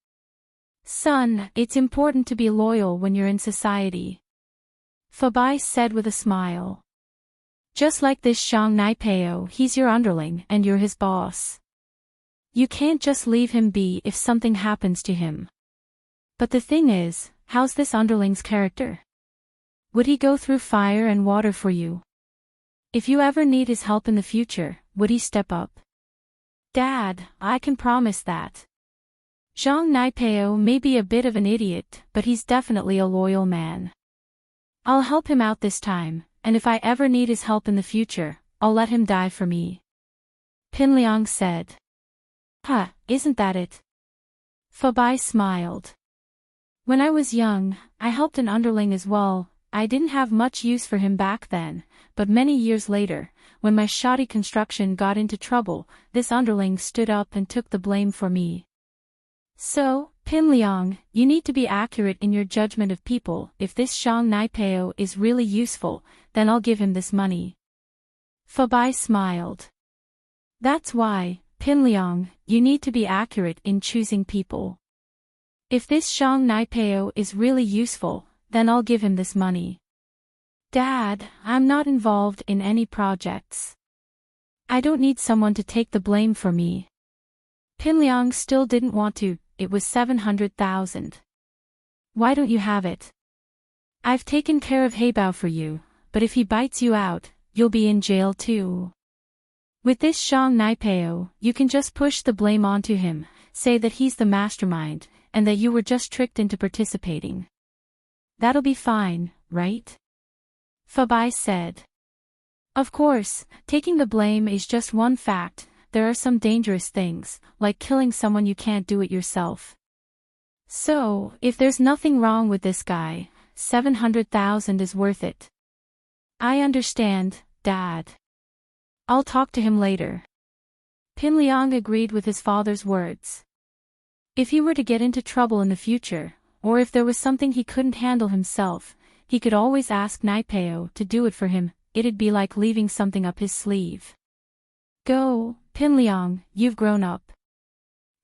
"Son, it's important to be loyal when you're in society," Fabai said with a smile. "Just like this Zhang Naipeo, he's your underling and you're his boss. You can't just leave him be if something happens to him. But the thing is, how's this underling's character? Would he go through fire and water for you? If you ever need his help in the future, would he step up?" "Dad, I can promise that. Zhang Naipeo may be a bit of an idiot, but he's definitely a loyal man. I'll help him out this time, and if I ever need his help in the future, I'll let him die for me," Pinliang said. "Huh, isn't that it?" Fabai smiled. "When I was young, I helped an underling as well, I didn't have much use for him back then, but many years later, when my shoddy construction got into trouble, this underling stood up and took the blame for me. So, Pin Liang, you need to be accurate in your judgment of people. If this Zhang Naipeo is really useful, then I'll give him this money. Fabai smiled. That's why, Pin Liang, you need to be accurate in choosing people. If this Zhang Naipeo is really useful, then I'll give him this money. Dad, I'm not involved in any projects. I don't need someone to take the blame for me. Pin Liang still didn't want to. It was 700,000. Why don't you have it? I've taken care of Heibao for you, but if he bites you out, you'll be in jail too. With this Zhang Naipeo, you can just push the blame onto him, say that he's the mastermind, and that you were just tricked into participating. That'll be fine, right? Fabai said. Of course, taking the blame is just one fact. There are some dangerous things, like killing someone you can't do it yourself. So, if there's nothing wrong with this guy, 700,000 is worth it. I understand, Dad. I'll talk to him later. Pin Liang agreed with his father's words. If he were to get into trouble in the future, or if there was something he couldn't handle himself, he could always ask Naipeo to do it for him. It'd be like leaving something up his sleeve. Go, Pin Liang, you've grown up.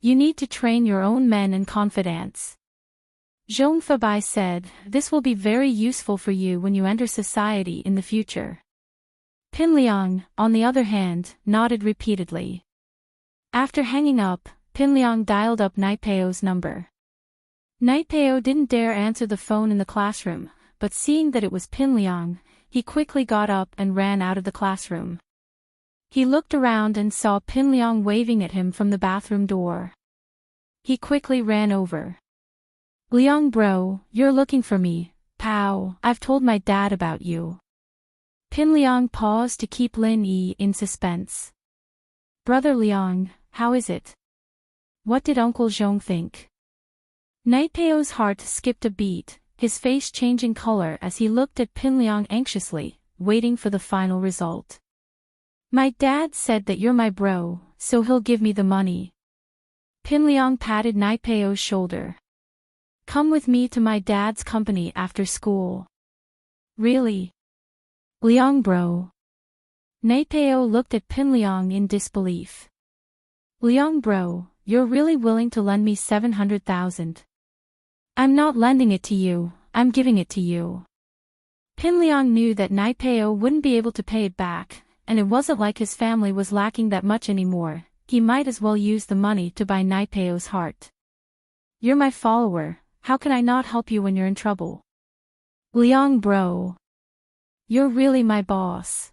You need to train your own men and confidants. Zhong Fabai said, this will be very useful for you when you enter society in the future. Pin Liang, on the other hand, nodded repeatedly. After hanging up, Pin Liang dialed up Naipeo's number. Naipeo didn't dare answer the phone in the classroom, but seeing that it was Pin Liang, he quickly got up and ran out of the classroom. He looked around and saw Pin Liang waving at him from the bathroom door. He quickly ran over. Liang bro, you're looking for me. Pow, I've told my dad about you. Pin Liang paused to keep Lin Yi in suspense. Brother Liang, how is it? What did Uncle Zhong think? Naipeo's heart skipped a beat, his face changing color as he looked at Pin Liang anxiously, waiting for the final result. My dad said that you're my bro, so he'll give me the money. Pin Liang patted Naipeo's shoulder. Come with me to my dad's company after school. Really? Liang bro. Naipeo looked at Pin Liang in disbelief. Liang bro, you're really willing to lend me 700,000? I'm not lending it to you, I'm giving it to you. Pin Liang knew that Naipeo wouldn't be able to pay it back, and it wasn't like his family was lacking that much anymore. He might as well use the money to buy Naipeo's heart. You're my follower, how can I not help you when you're in trouble? Liang bro. You're really my boss.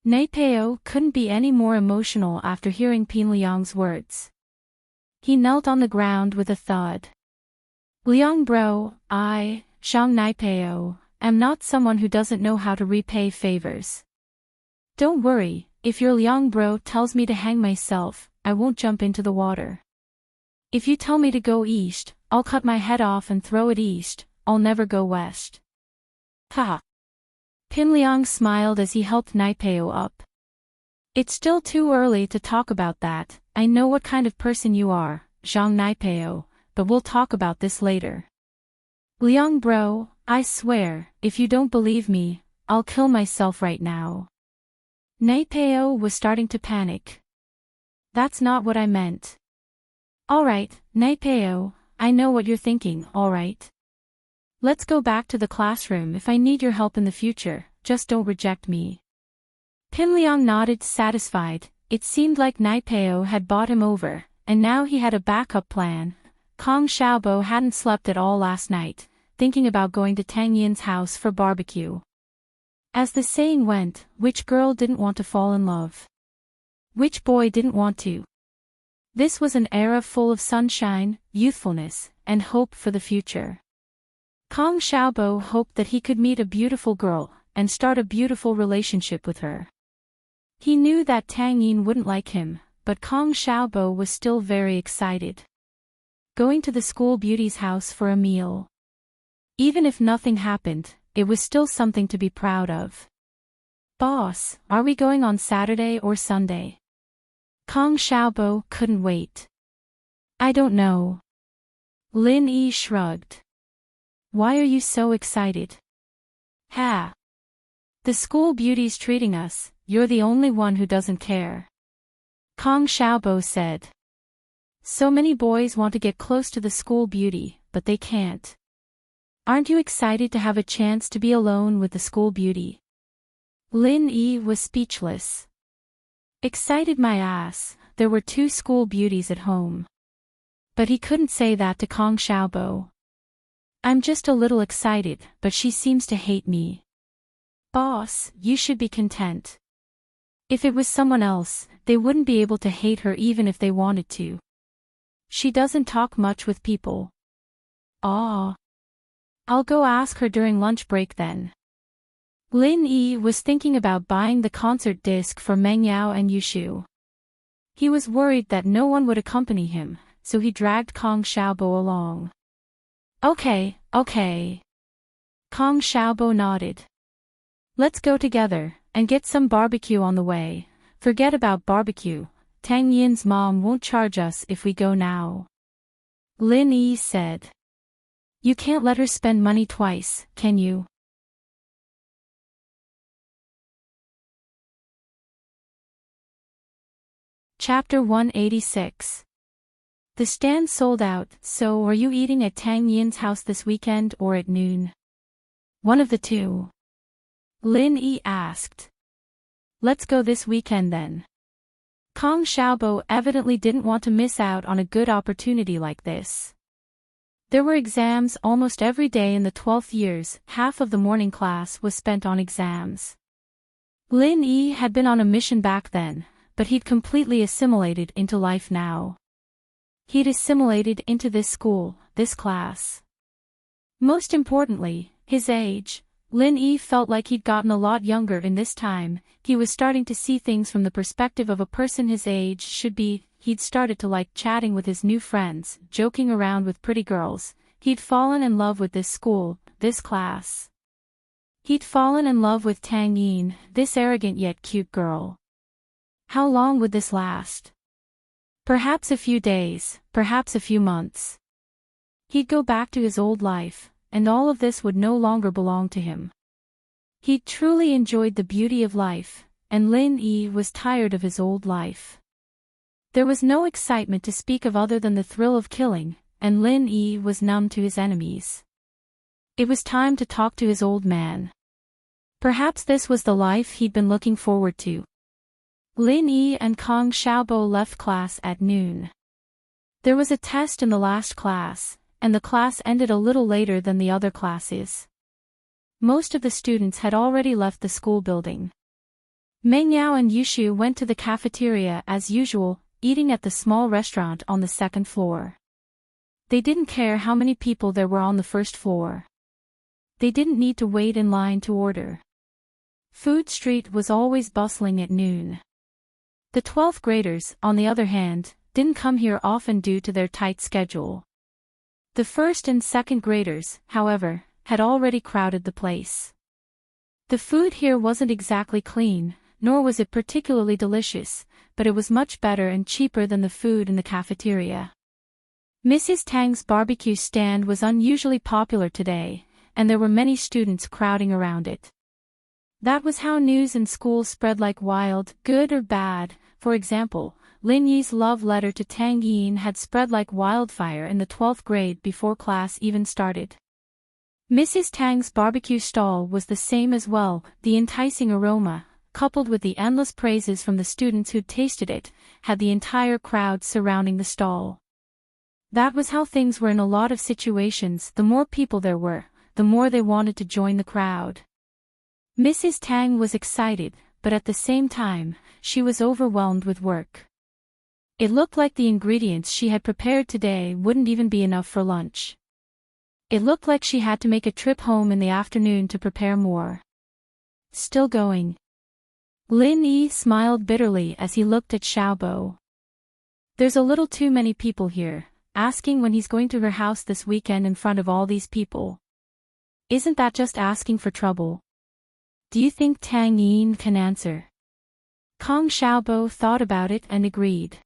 Naipeo couldn't be any more emotional after hearing Pin Liang's words. He knelt on the ground with a thud. Liang bro, I, Zhang Naipeo, am not someone who doesn't know how to repay favors. Don't worry, if your Liang bro tells me to hang myself, I won't jump into the water. If you tell me to go east, I'll cut my head off and throw it east, I'll never go west. Ha! Pin Liang smiled as he helped Naipeo up. It's still too early to talk about that, I know what kind of person you are, Zhang Naipeo, but we'll talk about this later. Liang bro, I swear, if you don't believe me, I'll kill myself right now. Naipeo was starting to panic. That's not what I meant. Alright, Naipeo, I know what you're thinking, alright? Let's go back to the classroom if I need your help in the future, just don't reject me. Pin Liang nodded satisfied, it seemed like Naipeo had bought him over, and now he had a backup plan. Kong Xiaobo hadn't slept at all last night, thinking about going to Tang Yin's house for barbecue. As the saying went, which girl didn't want to fall in love? Which boy didn't want to? This was an era full of sunshine, youthfulness, and hope for the future. Kong Xiaobo hoped that he could meet a beautiful girl, and start a beautiful relationship with her. He knew that Tang Yin wouldn't like him, but Kong Xiaobo was still very excited. Going to the school beauty's house for a meal. Even if nothing happened, it was still something to be proud of. Boss, are we going on Saturday or Sunday? Kong Xiaobo couldn't wait. I don't know. Lin Yi shrugged. Why are you so excited? Ha! The school beauty's treating us, you're the only one who doesn't care. Kong Xiaobo said. So many boys want to get close to the school beauty, but they can't. Aren't you excited to have a chance to be alone with the school beauty? Lin Yi was speechless. Excited my ass, there were 2 school beauties at home. But he couldn't say that to Kong Xiaobo. I'm just a little excited, but she seems to hate me. Boss, you should be content. If it was someone else, they wouldn't be able to hate her even if they wanted to. She doesn't talk much with people. Aw. I'll go ask her during lunch break then. Lin Yi was thinking about buying the concert disc for Meng Yao and Yushu. He was worried that no one would accompany him, so he dragged Kong Xiaobo along. Okay. Kong Xiaobo nodded. Let's go together, and get some barbecue on the way. Forget about barbecue, Tang Yin's mom won't charge us if we go now. Lin Yi said. You can't let her spend money twice, can you? Chapter 186. The stand sold out, so are you eating at Tang Yin's house this weekend or at noon? One of the two. Lin Yi asked. Let's go this weekend then. Kong Xiaobo evidently didn't want to miss out on a good opportunity like this. There were exams almost every day in the 12th years, half of the morning class was spent on exams. Lin Yi had been on a mission back then, but he'd completely assimilated into life now. He'd assimilated into this school, this class. Most importantly, his age. Lin Yi felt like he'd gotten a lot younger in this time. He was starting to see things from the perspective of a person his age should be. He'd started to like chatting with his new friends, joking around with pretty girls. He'd fallen in love with this school, this class. He'd fallen in love with Tang Yin, this arrogant yet cute girl. How long would this last? Perhaps a few days, perhaps a few months. He'd go back to his old life, and all of this would no longer belong to him. He'd truly enjoyed the beauty of life, and Lin Yi was tired of his old life. There was no excitement to speak of other than the thrill of killing, and Lin Yi was numb to his enemies. It was time to talk to his old man. Perhaps this was the life he'd been looking forward to. Lin Yi and Kong Xiaobo left class at noon. There was a test in the last class, and the class ended a little later than the other classes. Most of the students had already left the school building. Meng Yao and Yushu went to the cafeteria as usual, eating at the small restaurant on the second floor. They didn't care how many people there were on the first floor. They didn't need to wait in line to order. Food Street was always bustling at noon. The 12th graders, on the other hand, didn't come here often due to their tight schedule. The 1st and 2nd graders, however, had already crowded the place. The food here wasn't exactly clean, nor was it particularly delicious, but it was much better and cheaper than the food in the cafeteria. Mrs. Tang's barbecue stand was unusually popular today, and there were many students crowding around it. That was how news in school spread like wild, good or bad. For example, Lin Yi's love letter to Tang Yin had spread like wildfire in the 12th grade before class even started. Mrs. Tang's barbecue stall was the same as well. The enticing aroma, coupled with the endless praises from the students who'd tasted it, had the entire crowd surrounding the stall. That was how things were in a lot of situations. The more people there were, the more they wanted to join the crowd. Mrs. Tang was excited, but at the same time, she was overwhelmed with work. It looked like the ingredients she had prepared today wouldn't even be enough for lunch. It looked like she had to make a trip home in the afternoon to prepare more. Still going. Lin Yi smiled bitterly as he looked at Xiaobo. There's a little too many people here, asking when he's going to her house this weekend in front of all these people. Isn't that just asking for trouble? Do you think Tang Yin can answer? Kong Xiaobo thought about it and agreed.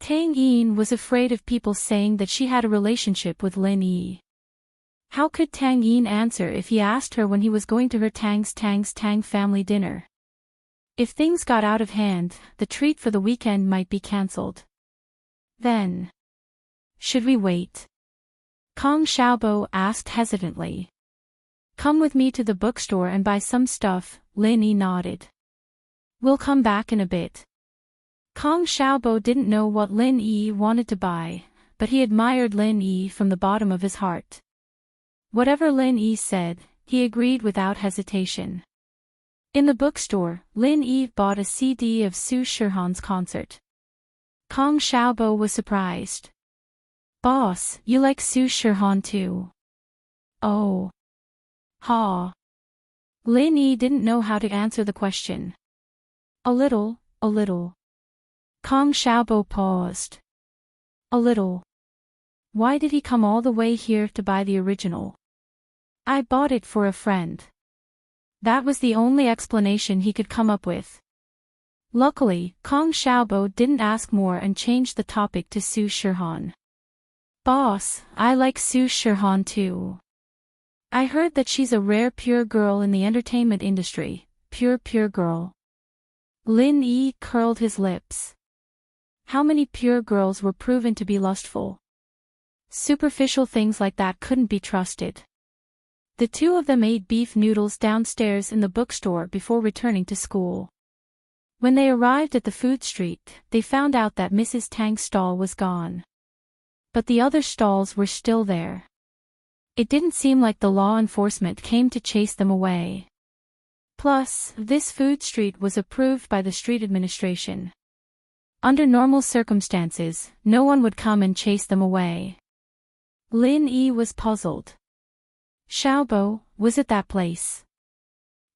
Tang Yin was afraid of people saying that she had a relationship with Lin Yi. How could Tang Yin answer if he asked her when he was going to her Tang family dinner? If things got out of hand, the treat for the weekend might be cancelled. Then, should we wait? Kong Xiaobo asked hesitantly. Come with me to the bookstore and buy some stuff, Lin Yi nodded. We'll come back in a bit. Kong Xiaobo didn't know what Lin Yi wanted to buy, but he admired Lin Yi from the bottom of his heart. Whatever Lin Yi said, he agreed without hesitation. In the bookstore, Lin Yi bought a CD of Su Shihan's concert. Kong Xiaobo was surprised. Boss, you like Su Shihan too? Oh. Ha. Lin Yi didn't know how to answer the question. A little. Kong Xiaobo paused. A little. Why did he come all the way here to buy the original? I bought it for a friend. That was the only explanation he could come up with. Luckily, Kong Xiaobo didn't ask more and changed the topic to Su Shihan. Boss, I like Su Shihan too. I heard that she's a rare pure girl in the entertainment industry. Pure girl. Lin Yi curled his lips. How many pure girls were proven to be lustful? Superficial things like that couldn't be trusted. The two of them ate beef noodles downstairs in the bookstore before returning to school. When they arrived at the food street, they found out that Mrs. Tang's stall was gone. But the other stalls were still there. It didn't seem like the law enforcement came to chase them away. Plus, this food street was approved by the street administration. Under normal circumstances, no one would come and chase them away. Lin Yi was puzzled. Xiaobo, was it that place?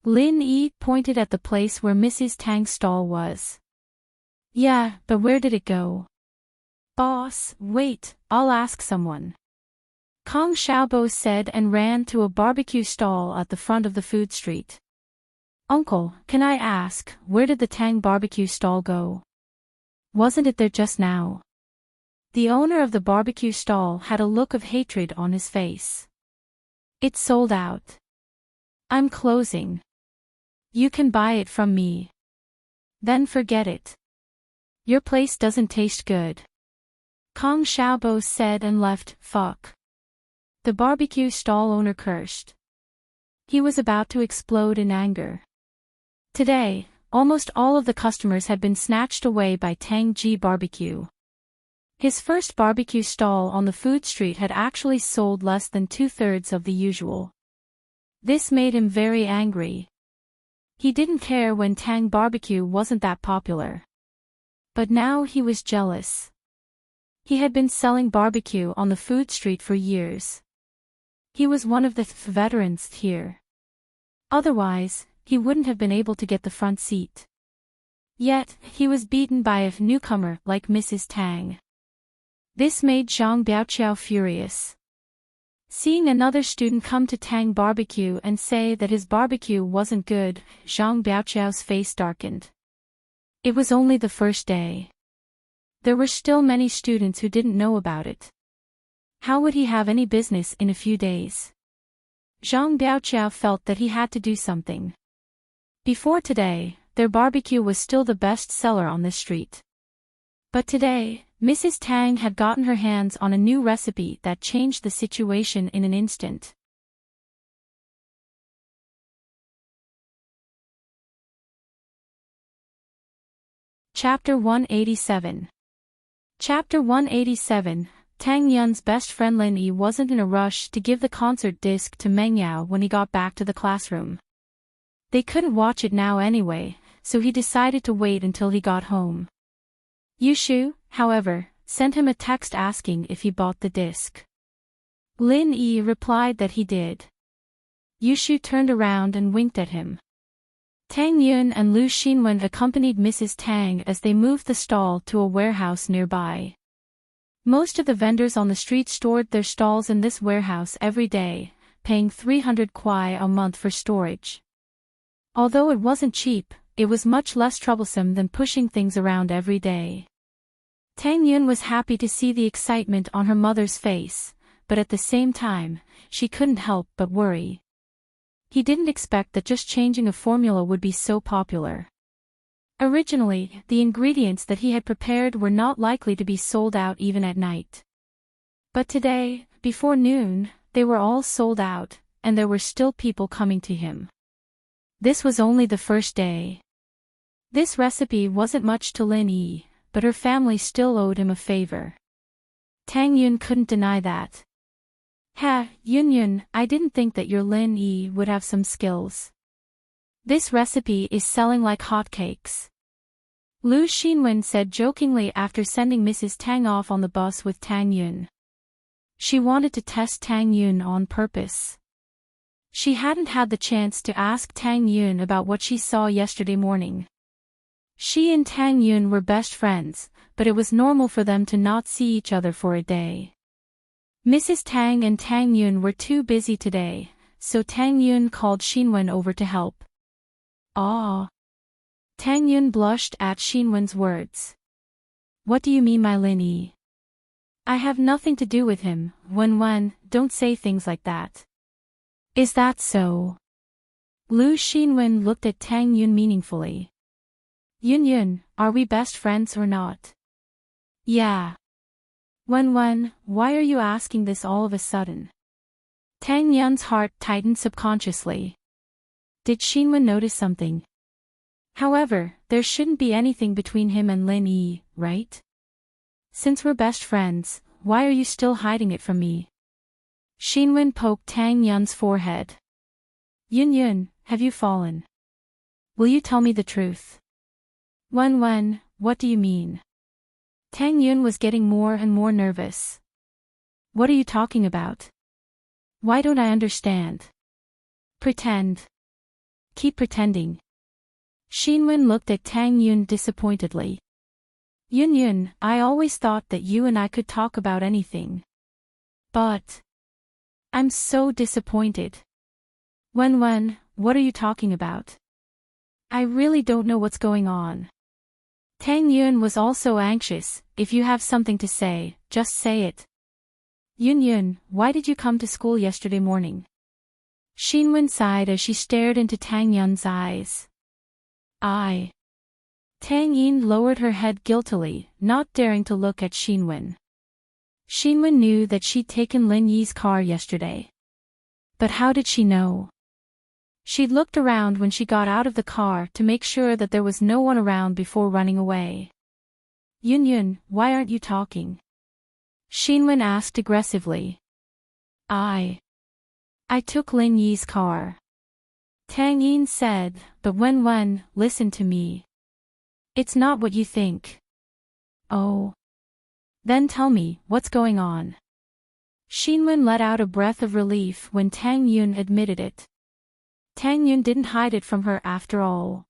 Lin Yi pointed at the place where Mrs. Tang's stall was. Yeah, but where did it go? Boss, wait, I'll ask someone. Kong Xiaobo said and ran to a barbecue stall at the front of the food street. Uncle, can I ask, where did the Tang barbecue stall go? Wasn't it there just now? The owner of the barbecue stall had a look of hatred on his face. It's sold out. I'm closing. You can buy it from me. Then forget it. Your place doesn't taste good. Kong Xiaobo said and left. Fuck. The barbecue stall owner cursed. He was about to explode in anger. Today, almost all of the customers had been snatched away by Tang Ji Barbecue. His first barbecue stall on the food street had actually sold less than 2/3 of the usual. This made him very angry. He didn't care when Tang Barbecue wasn't that popular. But now he was jealous. He had been selling barbecue on the food street for years. He was one of the veterans here. Otherwise, he wouldn't have been able to get the front seat. Yet, he was beaten by a newcomer like Mrs. Tang. This made Zhang Biaoqiao furious. Seeing another student come to Tang Barbecue and say that his barbecue wasn't good, Zhang Biaoqiao's face darkened. It was only the first day. There were still many students who didn't know about it. How would he have any business in a few days? Zhang Biaoqiao felt that he had to do something. Before today, their barbecue was still the best seller on this street. But today, Mrs. Tang had gotten her hands on a new recipe that changed the situation in an instant. Chapter 187. Chapter 187. Tang Yun's best friend Lin Yi wasn't in a rush to give the concert disc to Meng Yao when he got back to the classroom. They couldn't watch it now anyway, so he decided to wait until he got home. Yushu, however, sent him a text asking if he bought the disc. Lin Yi replied that he did. Yushu turned around and winked at him. Tang Yun and Lu Xinwen accompanied Mrs. Tang as they moved the stall to a warehouse nearby. Most of the vendors on the street stored their stalls in this warehouse every day, paying 300 kwai a month for storage. Although it wasn't cheap, it was much less troublesome than pushing things around every day. Tang Yun was happy to see the excitement on her mother's face, but at the same time, she couldn't help but worry. He didn't expect that just changing a formula would be so popular. Originally, the ingredients that he had prepared were not likely to be sold out even at night. But today, before noon, they were all sold out, and there were still people coming to him. This was only the first day. This recipe wasn't much to Lin Yi, but her family still owed him a favor. Tang Yun couldn't deny that. Yun, I didn't think that your Lin Yi would have some skills. This recipe is selling like hotcakes. Lu Xinwen said jokingly after sending Mrs. Tang off on the bus with Tang Yun. She wanted to test Tang Yun on purpose. She hadn't had the chance to ask Tang Yun about what she saw yesterday morning. She and Tang Yun were best friends, but it was normal for them to not see each other for a day. Mrs. Tang and Tang Yun were too busy today, so Tang Yun called Xinwen over to help. Ah. Tang Yun blushed at Xinwen's words. What do you mean, my Lin Yi? I have nothing to do with him, Wen, don't say things like that. Is that so? Lu Xinwen looked at Tang Yun meaningfully. Yun, are we best friends or not? Yeah. Wen, why are you asking this all of a sudden? Tang Yun's heart tightened subconsciously. Did Xinwen notice something? However, there shouldn't be anything between him and Lin Yi, right? Since we're best friends, why are you still hiding it from me? Xinwen poked Tang Yun's forehead. Yun, have you fallen? Will you tell me the truth? Wen, what do you mean? Tang Yun was getting more and more nervous. What are you talking about? Why don't I understand? Pretend. Keep pretending. Xinwen looked at Tang Yun disappointedly. Yun, I always thought that you and I could talk about anything. But I'm so disappointed. Wen, what are you talking about? I really don't know what's going on. Tang Yun was also anxious. If you have something to say, just say it. Yun, why did you come to school yesterday morning? Xinwen sighed as she stared into Tang Yun's eyes. Tang Yin lowered her head guiltily, not daring to look at Xinwen. Xinwen knew that she'd taken Lin Yi's car yesterday. But how did she know? She'd looked around when she got out of the car to make sure that there was no one around before running away. Yun, why aren't you talking? Xinwen asked aggressively. I took Lin Yi's car. Tang Yin said, but Wen, listen to me. It's not what you think. Oh. Then tell me, what's going on? Xinwen let out a breath of relief when Tang Yun admitted it. Tang Yun didn't hide it from her after all.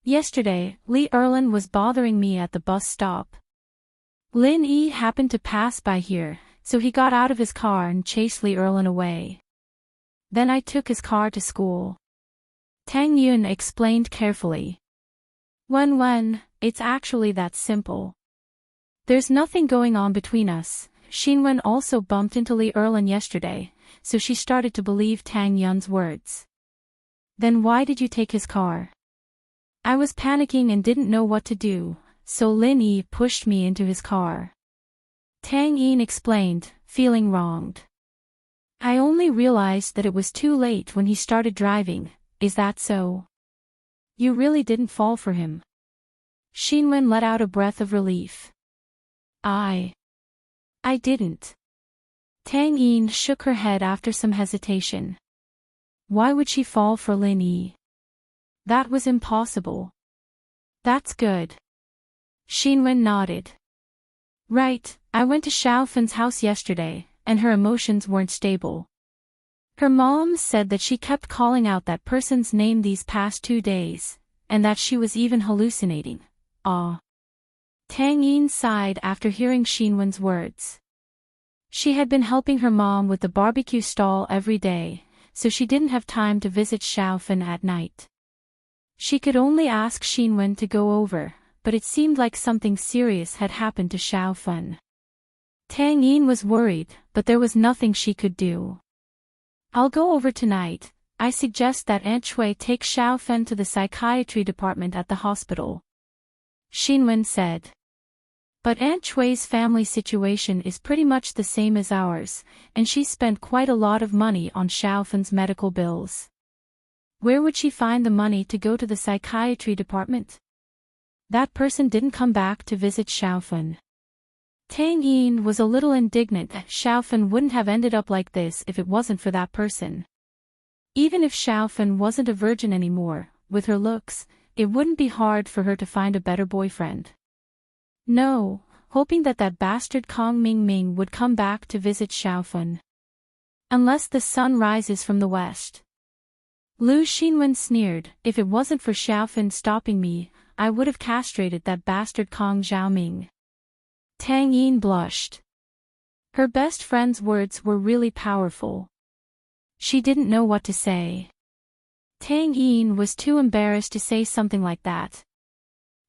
Yesterday, Li Erlin was bothering me at the bus stop. Lin Yi happened to pass by here, so he got out of his car and chased Li Erlin away. Then I took his car to school. Tang Yun explained carefully. Wen, it's actually that simple. There's nothing going on between us. Xinwen also bumped into Li Erlin yesterday, so she started to believe Tang Yun's words. Then why did you take his car? I was panicking and didn't know what to do, so Lin Yi pushed me into his car. Tang Yin explained, feeling wronged. I only realized that it was too late when he started driving. Is that so? You really didn't fall for him? Xinwen let out a breath of relief. I didn't. Tang Yin shook her head after some hesitation. Why would she fall for Lin Yi? That was impossible. That's good. Xinwen nodded. Right, I went to Xiaofen's house yesterday, and her emotions weren't stable. Her mom said that she kept calling out that person's name these past 2 days, and that she was even hallucinating. Tang Yin sighed after hearing Xinwen's words. She had been helping her mom with the barbecue stall every day, so she didn't have time to visit Xiaofan at night. She could only ask Xinwen to go over, but it seemed like something serious had happened to Xiaofan. Tang Yin was worried, but there was nothing she could do. "I'll go over tonight. I suggest that Aunt Shui take Xiaofan to the psychiatry department at the hospital," Xinwen said. "But Aunt Shui's family situation is pretty much the same as ours, and she spent quite a lot of money on Xiaofan's medical bills. Where would she find the money to go to the psychiatry department? That person didn't come back to visit Xiaofan." Tang Yin was a little indignant that Xiaofan wouldn't have ended up like this if it wasn't for that person. Even if Xiaofan wasn't a virgin anymore, with her looks, it wouldn't be hard for her to find a better boyfriend. No, hoping that that bastard Kong Mingming would come back to visit Xiaofan. Unless the sun rises from the west. Lu Xinwen sneered, "If it wasn't for Xiaofan stopping me, I would have castrated that bastard Kong Xiaoming." Tang Yin blushed. Her best friend's words were really powerful. She didn't know what to say. Tang Yin was too embarrassed to say something like that.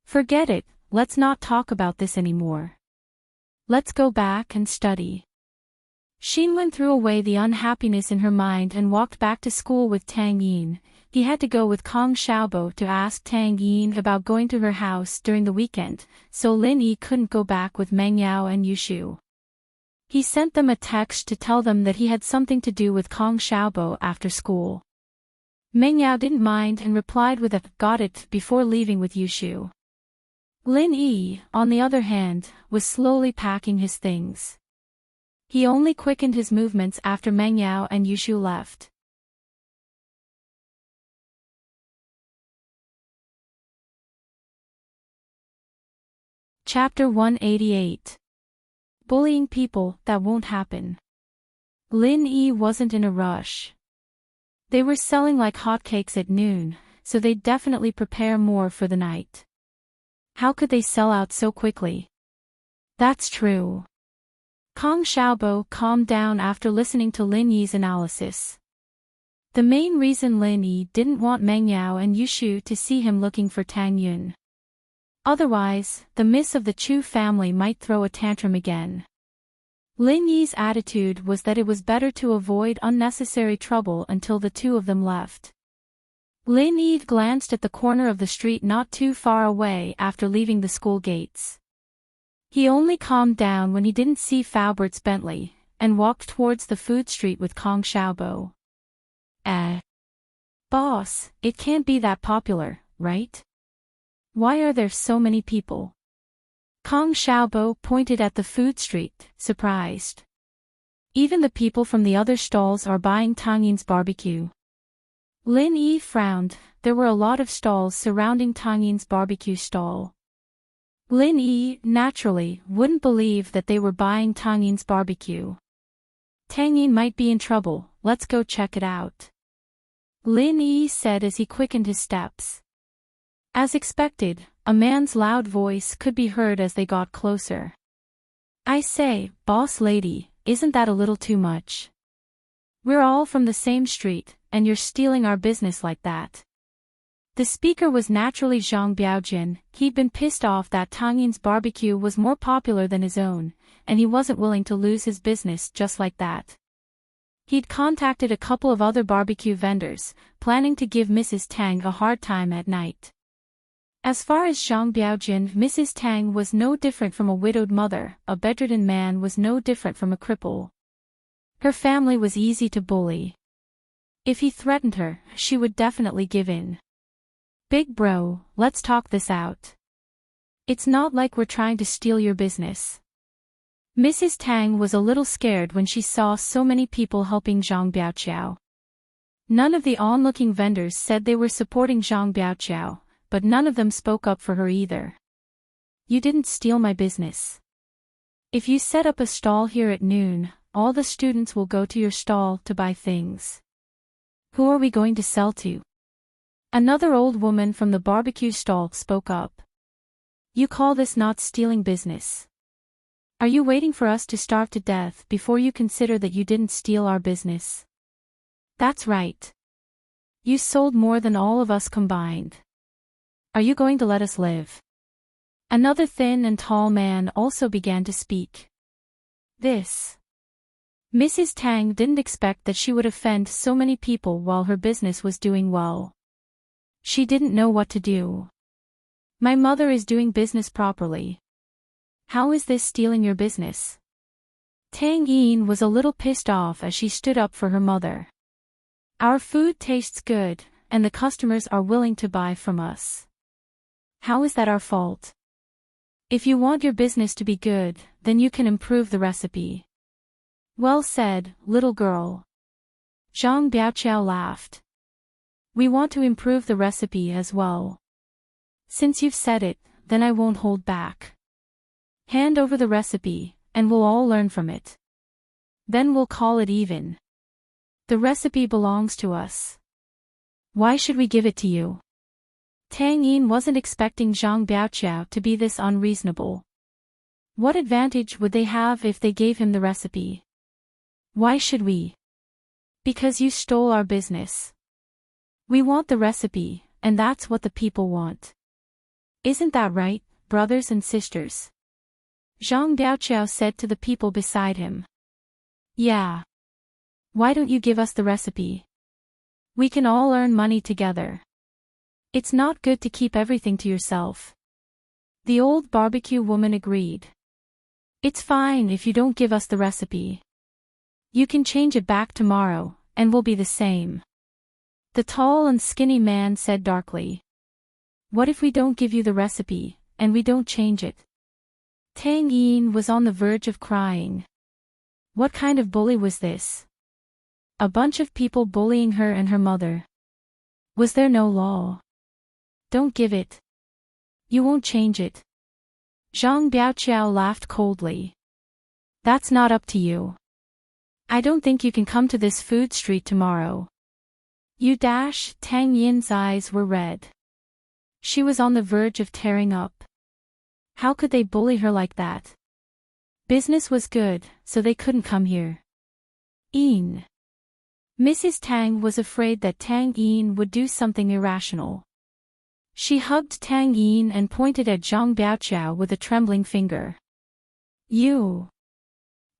"Forget it, let's not talk about this anymore. Let's go back and study." Xinwen threw away the unhappiness in her mind and walked back to school with Tang Yin. He had to go with Kong Xiaobo to ask Tang Yin about going to her house during the weekend, so Lin Yi couldn't go back with Meng Yao and Yushu. He sent them a text to tell them that he had something to do with Kong Xiaobo after school. Meng Yao didn't mind and replied with a "got it" before leaving with Yushu. Lin Yi, on the other hand, was slowly packing his things. He only quickened his movements after Meng Yao and Yushu left. Chapter 188. Bullying people, that won't happen. Lin Yi wasn't in a rush. They were selling like hotcakes at noon, so they'd definitely prepare more for the night. How could they sell out so quickly? That's true. Kong Xiaobo calmed down after listening to Lin Yi's analysis. The main reason Lin Yi didn't want Meng Yao and Yushu to see him looking for Tang Yun. Otherwise, the miss of the Chu family might throw a tantrum again. Lin Yi's attitude was that it was better to avoid unnecessary trouble until the two of them left. Lin Yi glanced at the corner of the street not too far away after leaving the school gates. He only calmed down when he didn't see Faubert's Bentley, and walked towards the food street with Kong Xiaobo. Boss, it can't be that popular, right? Why are there so many people? Kong Xiaobo pointed at the food street, surprised. Even the people from the other stalls are buying Tang Yin's barbecue. Lin Yi frowned. There were a lot of stalls surrounding Tang Yin's barbecue stall. Lin Yi, naturally, wouldn't believe that they were buying Tang Yin's barbecue. Tang Yin might be in trouble, let's go check it out. Lin Yi said as he quickened his steps. As expected, a man's loud voice could be heard as they got closer. "I say, boss lady, isn't that a little too much? We're all from the same street, and you're stealing our business like that." The speaker was naturally Zhang Biaojin. He'd been pissed off that Tang Yin's barbecue was more popular than his own, and he wasn't willing to lose his business just like that. He'd contacted a couple of other barbecue vendors, planning to give Mrs. Tang a hard time at night. As far as Zhang Biaojin, Mrs. Tang was no different from a widowed mother, a bedridden man was no different from a cripple. Her family was easy to bully. If he threatened her, she would definitely give in. "Big bro, let's talk this out. It's not like we're trying to steal your business." Mrs. Tang was a little scared when she saw so many people helping Zhang Biaoqiao. None of the onlooking vendors said they were supporting Zhang Biaoqiao, but none of them spoke up for her either. "You didn't steal my business. If you set up a stall here at noon, all the students will go to your stall to buy things. Who are we going to sell to?" Another old woman from the barbecue stall spoke up. "You call this not stealing business? Are you waiting for us to starve to death before you consider that you didn't steal our business? That's right. You sold more than all of us combined. Are you going to let us live? Another thin and tall man also began to speak. This. Mrs. Tang didn't expect that she would offend so many people while her business was doing well. She didn't know what to do. My mother is doing business properly. How is this stealing your business? Tang Yin was a little pissed off as she stood up for her mother. Our food tastes good, and the customers are willing to buy from us. How is that our fault? If you want your business to be good, then you can improve the recipe. Well said, little girl. Zhang Biaoqiao laughed. We want to improve the recipe as well. Since you've said it, then I won't hold back. Hand over the recipe, and we'll all learn from it. Then we'll call it even. The recipe belongs to us. Why should we give it to you? Tang Yin wasn't expecting Zhang Biaoqiao to be this unreasonable. What advantage would they have if they gave him the recipe? Why should we? Because you stole our business. We want the recipe, and that's what the people want. Isn't that right, brothers and sisters? Zhang Biaoqiao said to the people beside him. Yeah. Why don't you give us the recipe? We can all earn money together. It's not good to keep everything to yourself. The old barbecue woman agreed. It's fine if you don't give us the recipe. You can change it back tomorrow, and we'll be the same. The tall and skinny man said darkly. What if we don't give you the recipe, and we don't change it? Tang Yin was on the verge of crying. What kind of bully was this? A bunch of people bullying her and her mother. Was there no law? Don't give it. You won't change it. Zhang Biaoqiao laughed coldly. That's not up to you. I don't think you can come to this food street tomorrow. Tang Yin's eyes were red. She was on the verge of tearing up. How could they bully her like that? Business was good, so they couldn't come here. Yin. Mrs. Tang was afraid that Tang Yin would do something irrational. She hugged Tang Yin and pointed at Zhang Biaoqiao with a trembling finger. You.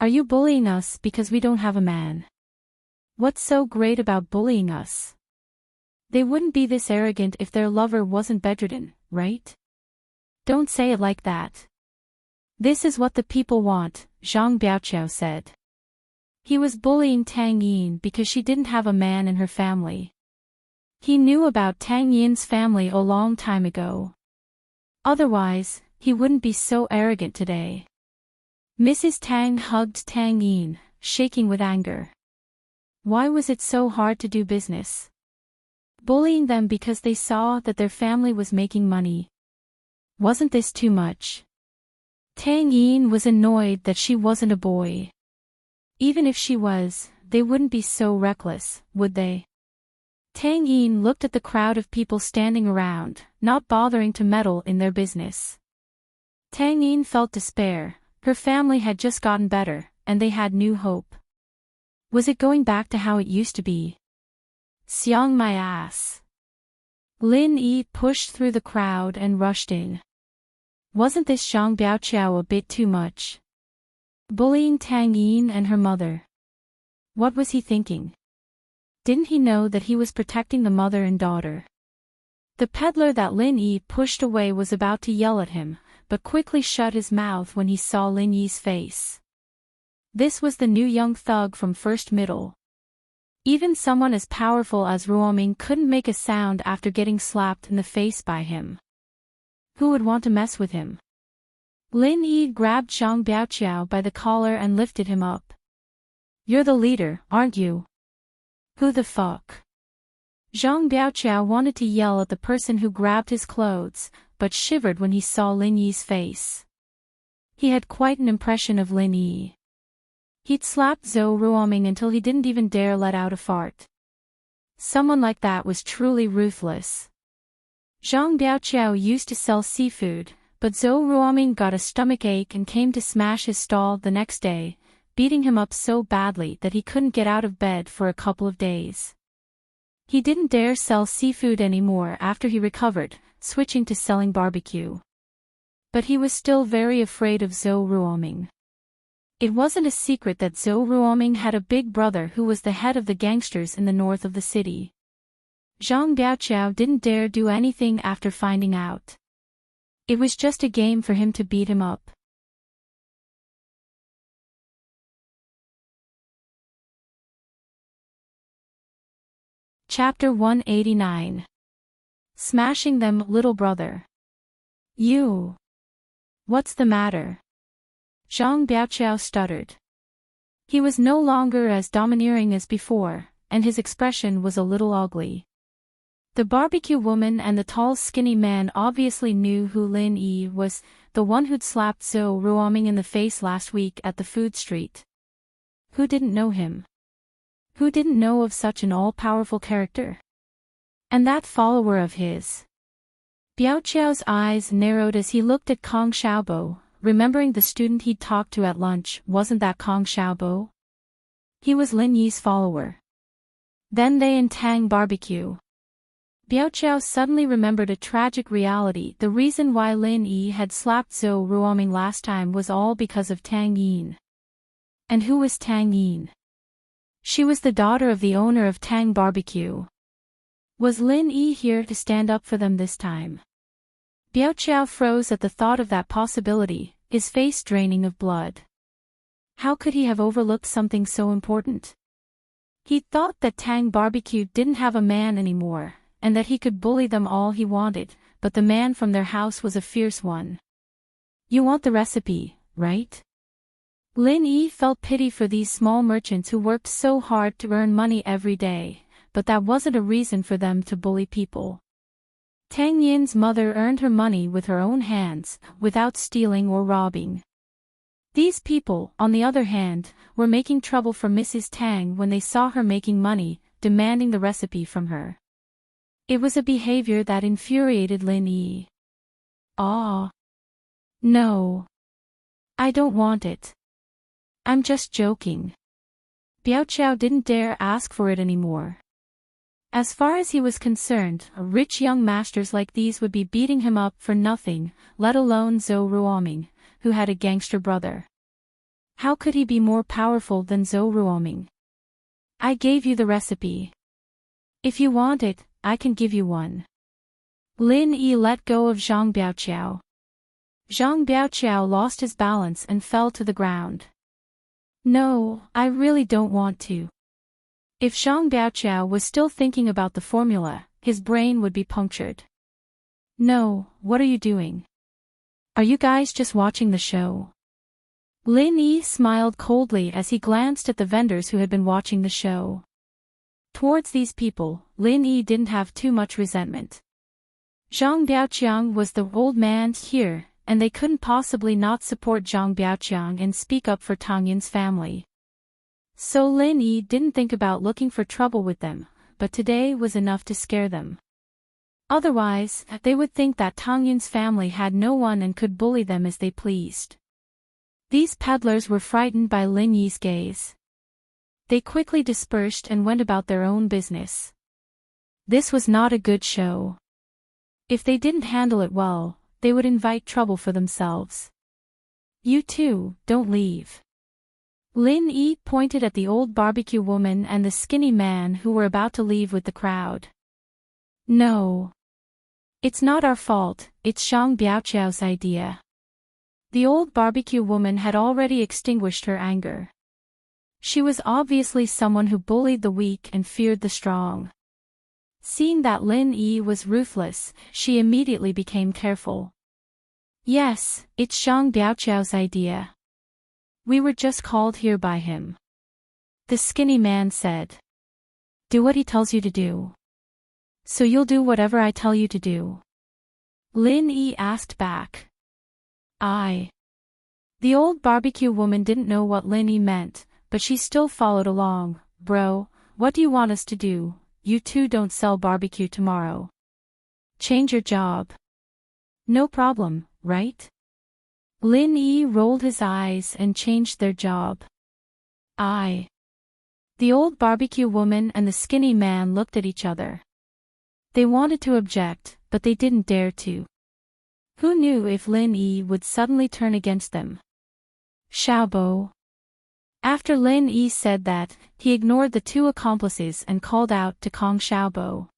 Are you bullying us because we don't have a man? What's so great about bullying us? They wouldn't be this arrogant if their lover wasn't bedridden, right? Don't say it like that. This is what the people want, Zhang Biaoqiao said. He was bullying Tang Yin because she didn't have a man in her family. He knew about Tang Yin's family a long time ago. Otherwise, he wouldn't be so arrogant today. Mrs. Tang hugged Tang Yin, shaking with anger. Why was it so hard to do business? Bullying them because they saw that their family was making money. Wasn't this too much? Tang Yin was annoyed that she wasn't a boy. Even if she was, they wouldn't be so reckless, would they? Tang Yin looked at the crowd of people standing around, not bothering to meddle in their business. Tang Yin felt despair. Her family had just gotten better, and they had new hope. Was it going back to how it used to be? Xiang my ass. Lin Yi pushed through the crowd and rushed in. Wasn't this Zhang Biaoqiao a bit too much? Bullying Tang Yin and her mother. What was he thinking? Didn't he know that he was protecting the mother and daughter? The peddler that Lin Yi pushed away was about to yell at him, but quickly shut his mouth when he saw Lin Yi's face. This was the new young thug from First Middle. Even someone as powerful as Heartwarming couldn't make a sound after getting slapped in the face by him. Who would want to mess with him? Lin Yi grabbed Zhang Biaoqiao by the collar and lifted him up. You're the leader, aren't you? Who the fuck? Zhang Biaoqiao wanted to yell at the person who grabbed his clothes, but shivered when he saw Lin Yi's face. He had quite an impression of Lin Yi. He'd slapped Zhou Heartwarming until he didn't even dare let out a fart. Someone like that was truly ruthless. Zhang Biaoqiao used to sell seafood, but Heartwarming got a stomachache and came to smash his stall the next day, beating him up so badly that he couldn't get out of bed for a couple of days. He didn't dare sell seafood anymore after he recovered, switching to selling barbecue. But he was still very afraid of Heartwarming. It wasn't a secret that Heartwarming had a big brother who was the head of the gangsters in the north of the city. Zhang Biaoqiao didn't dare do anything after finding out. It was just a game for him to beat him up. Chapter 189. Smashing them, little brother. You. What's the matter? Zhang Biaoqiao stuttered. He was no longer as domineering as before, and his expression was a little ugly. The barbecue woman and the tall skinny man obviously knew who Lin Yi was, the one who'd slapped Heartwarming in the face last week at the food street. Who didn't know him? Who didn't know of such an all-powerful character? And that follower of his. Biaoqiao's eyes narrowed as he looked at Kong Xiaobo, remembering the student he'd talked to at lunch. Wasn't that Kong Xiaobo? He was Lin Yi's follower. Then they and Tang barbecue. Biaoqiao suddenly remembered a tragic reality. The reason why Lin Yi had slapped Heartwarming last time was all because of Tang Yin. And who was Tang Yin? She was the daughter of the owner of Tang Barbecue. Was Lin Yi here to stand up for them this time? Biaoqiao froze at the thought of that possibility, his face draining of blood. How could he have overlooked something so important? He thought that Tang Barbecue didn't have a man anymore, and that he could bully them all he wanted, but the man from their house was a fierce one. You want the recipe, right? Lin Yi felt pity for these small merchants who worked so hard to earn money every day, but that wasn't a reason for them to bully people. Tang Yin's mother earned her money with her own hands, without stealing or robbing. These people, on the other hand, were making trouble for Mrs. Tang when they saw her making money, demanding the recipe from her. It was a behavior that infuriated Lin Yi. Ah. No. I don't want it. I'm just joking. Biaoqiao didn't dare ask for it anymore. As far as he was concerned, rich young masters like these would be beating him up for nothing, let alone Heartwarming, who had a gangster brother. How could he be more powerful than Heartwarming? I gave you the recipe. If you want it, I can give you one. Lin Yi let go of Zhang Biaoqiao. Zhang Biaoqiao lost his balance and fell to the ground. No, I really don't want to. If Zhang Biaoqiao was still thinking about the formula, his brain would be punctured. No, what are you doing? Are you guys just watching the show? Lin Yi smiled coldly as he glanced at the vendors who had been watching the show. Towards these people, Lin Yi didn't have too much resentment. Zhang Biaoqiang was the old man here, and they couldn't possibly not support Zhang Biaoqiang and speak up for Tang Yin's family. So Lin Yi didn't think about looking for trouble with them, but today was enough to scare them. Otherwise, they would think that Tang Yin's family had no one and could bully them as they pleased. These peddlers were frightened by Lin Yi's gaze. They quickly dispersed and went about their own business. This was not a good show. If they didn't handle it well, they would invite trouble for themselves. You too, don't leave. Lin Yi pointed at the old barbecue woman and the skinny man who were about to leave with the crowd. No. It's not our fault, it's Zhang Biaoqiao's idea. The old barbecue woman had already extinguished her anger. She was obviously someone who bullied the weak and feared the strong. Seeing that Lin Yi was ruthless, she immediately became careful. Yes, it's Zhang Biaoqiao's idea. We were just called here by him. The skinny man said. Do what he tells you to do. So you'll do whatever I tell you to do? Lin Yi asked back. The old barbecue woman didn't know what Lin Yi meant, but she still followed along. Bro, what do you want us to do? You two don't sell barbecue tomorrow. Change your job. No problem, right? Lin Yi rolled his eyes and changed their job. The old barbecue woman and the skinny man looked at each other. They wanted to object, but they didn't dare to. Who knew if Lin Yi would suddenly turn against them? Xiaobo. After Lin Yi said that, he ignored the two accomplices and called out to Kong Xiaobo.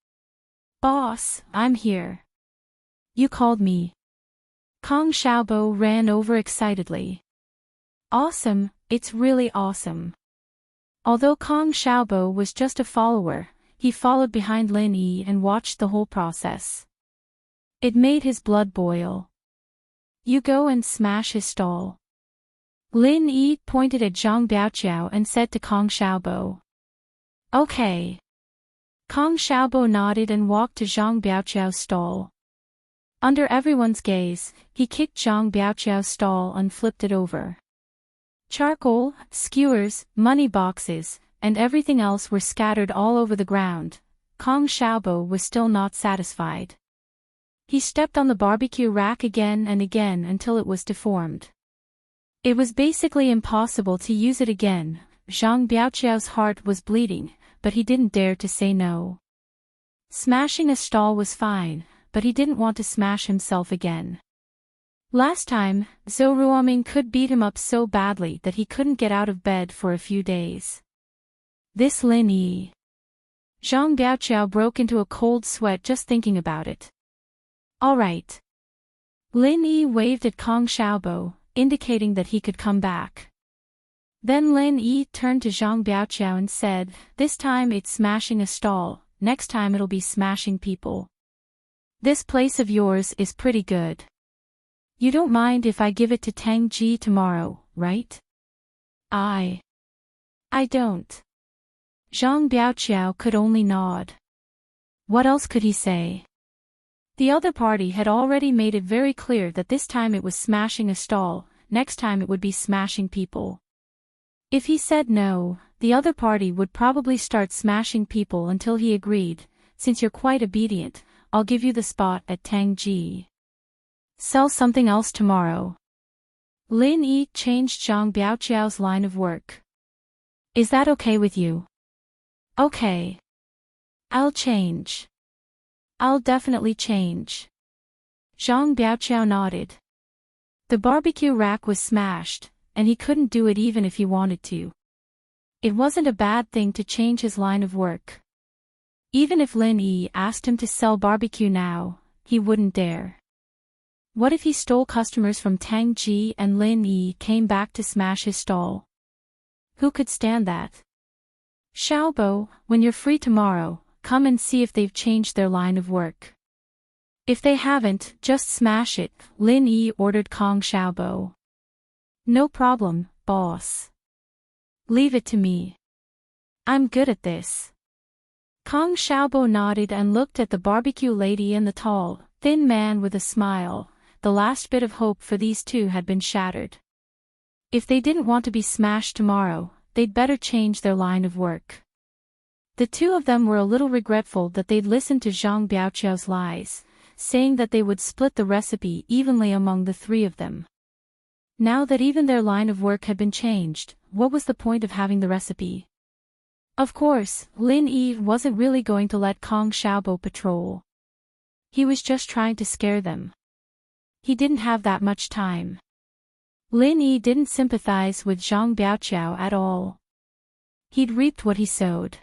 Boss, I'm here. You called me. Kong Xiaobo ran over excitedly. Awesome, it's really awesome. Although Kong Xiaobo was just a follower, he followed behind Lin Yi and watched the whole process. It made his blood boil. You go and smash his stall. Lin Yi pointed at Zhang Biaoqiao and said to Kong Xiaobo. Okay. Kong Xiaobo nodded and walked to Zhang Biaoqiao's stall. Under everyone's gaze, he kicked Zhang Biaoqiao's stall and flipped it over. Charcoal, skewers, money boxes, and everything else were scattered all over the ground. Kong Xiaobo was still not satisfied. He stepped on the barbecue rack again and again until it was deformed. It was basically impossible to use it again. Zhang Biaoqiao's heart was bleeding, but he didn't dare to say no. Smashing a stall was fine, but he didn't want to smash himself again. Last time, Heartwarming could beat him up so badly that he couldn't get out of bed for a few days. This Lin Yi. Zhang Biaoqiao broke into a cold sweat just thinking about it. All right. Lin Yi waved at Kong Xiaobo, indicating that he could come back. Then Lin Yi turned to Zhang Biaoqiao and said, this time it's smashing a stall, next time it'll be smashing people. This place of yours is pretty good. You don't mind if I give it to Tang Ji tomorrow, right? I don't. Zhang Biaoqiao could only nod. What else could he say? The other party had already made it very clear that this time it was smashing a stall, next time it would be smashing people. If he said no, the other party would probably start smashing people until he agreed. Since you're quite obedient, I'll give you the spot at Tang Ji. Sell something else tomorrow. Lin Yi changed Zhang Biaoqiao's line of work. Is that okay with you? Okay. I'll change. I'll definitely change. Zhang Biaoqiao nodded. The barbecue rack was smashed, and he couldn't do it even if he wanted to. It wasn't a bad thing to change his line of work. Even if Lin Yi asked him to sell barbecue now, he wouldn't dare. What if he stole customers from Tang Ji and Lin Yi came back to smash his stall? Who could stand that? Xiaobo, when you're free tomorrow, come and see if they've changed their line of work. If they haven't, just smash it, Lin Yi ordered Kong Xiaobo. No problem, boss. Leave it to me. I'm good at this. Kong Xiaobo nodded and looked at the barbecue lady and the tall, thin man with a smile. The last bit of hope for these two had been shattered. If they didn't want to be smashed tomorrow, they'd better change their line of work. The two of them were a little regretful that they'd listened to Zhang Biaoqiao's lies, saying that they would split the recipe evenly among the three of them. Now that even their line of work had been changed, what was the point of having the recipe? Of course, Lin Yi wasn't really going to let Kong Xiaobo patrol. He was just trying to scare them. He didn't have that much time. Lin Yi didn't sympathize with Zhang Biaoqiao at all. He'd reaped what he sowed.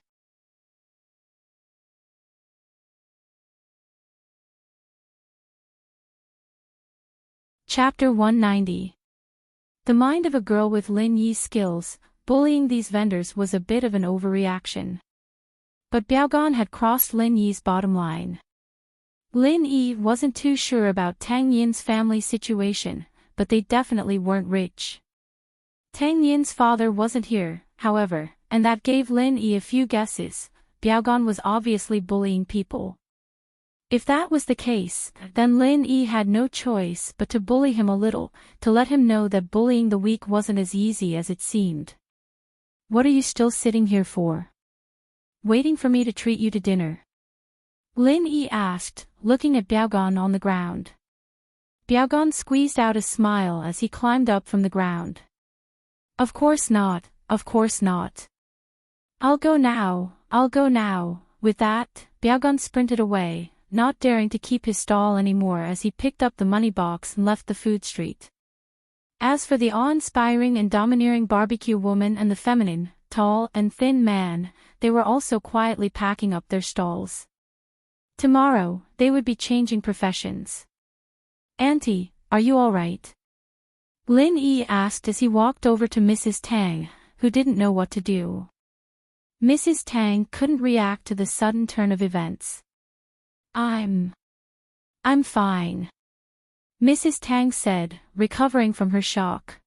Chapter 190. The mind of a girl with Lin Yi's skills, bullying these vendors was a bit of an overreaction. But Biaogan had crossed Lin Yi's bottom line. Lin Yi wasn't too sure about Tang Yin's family situation, but they definitely weren't rich. Tang Yin's father wasn't here, however, and that gave Lin Yi a few guesses. Biaogan was obviously bullying people. If that was the case, then Lin Yi had no choice but to bully him a little, to let him know that bullying the weak wasn't as easy as it seemed. What are you still sitting here for? Waiting for me to treat you to dinner? Lin Yi asked, looking at Biaogan on the ground. Biaogan squeezed out a smile as he climbed up from the ground. Of course not, of course not. I'll go now, I'll go now. With that, Biaogan sprinted away, not daring to keep his stall anymore as he picked up the money box and left the food street. As for the awe-inspiring and domineering barbecue woman and the feminine, tall and thin man, they were also quietly packing up their stalls. Tomorrow, they would be changing professions. Auntie, are you all right? Lin Yi asked as he walked over to Mrs. Tang, who didn't know what to do. Mrs. Tang couldn't react to the sudden turn of events. I'm fine, Mrs. Tang said, recovering from her shock.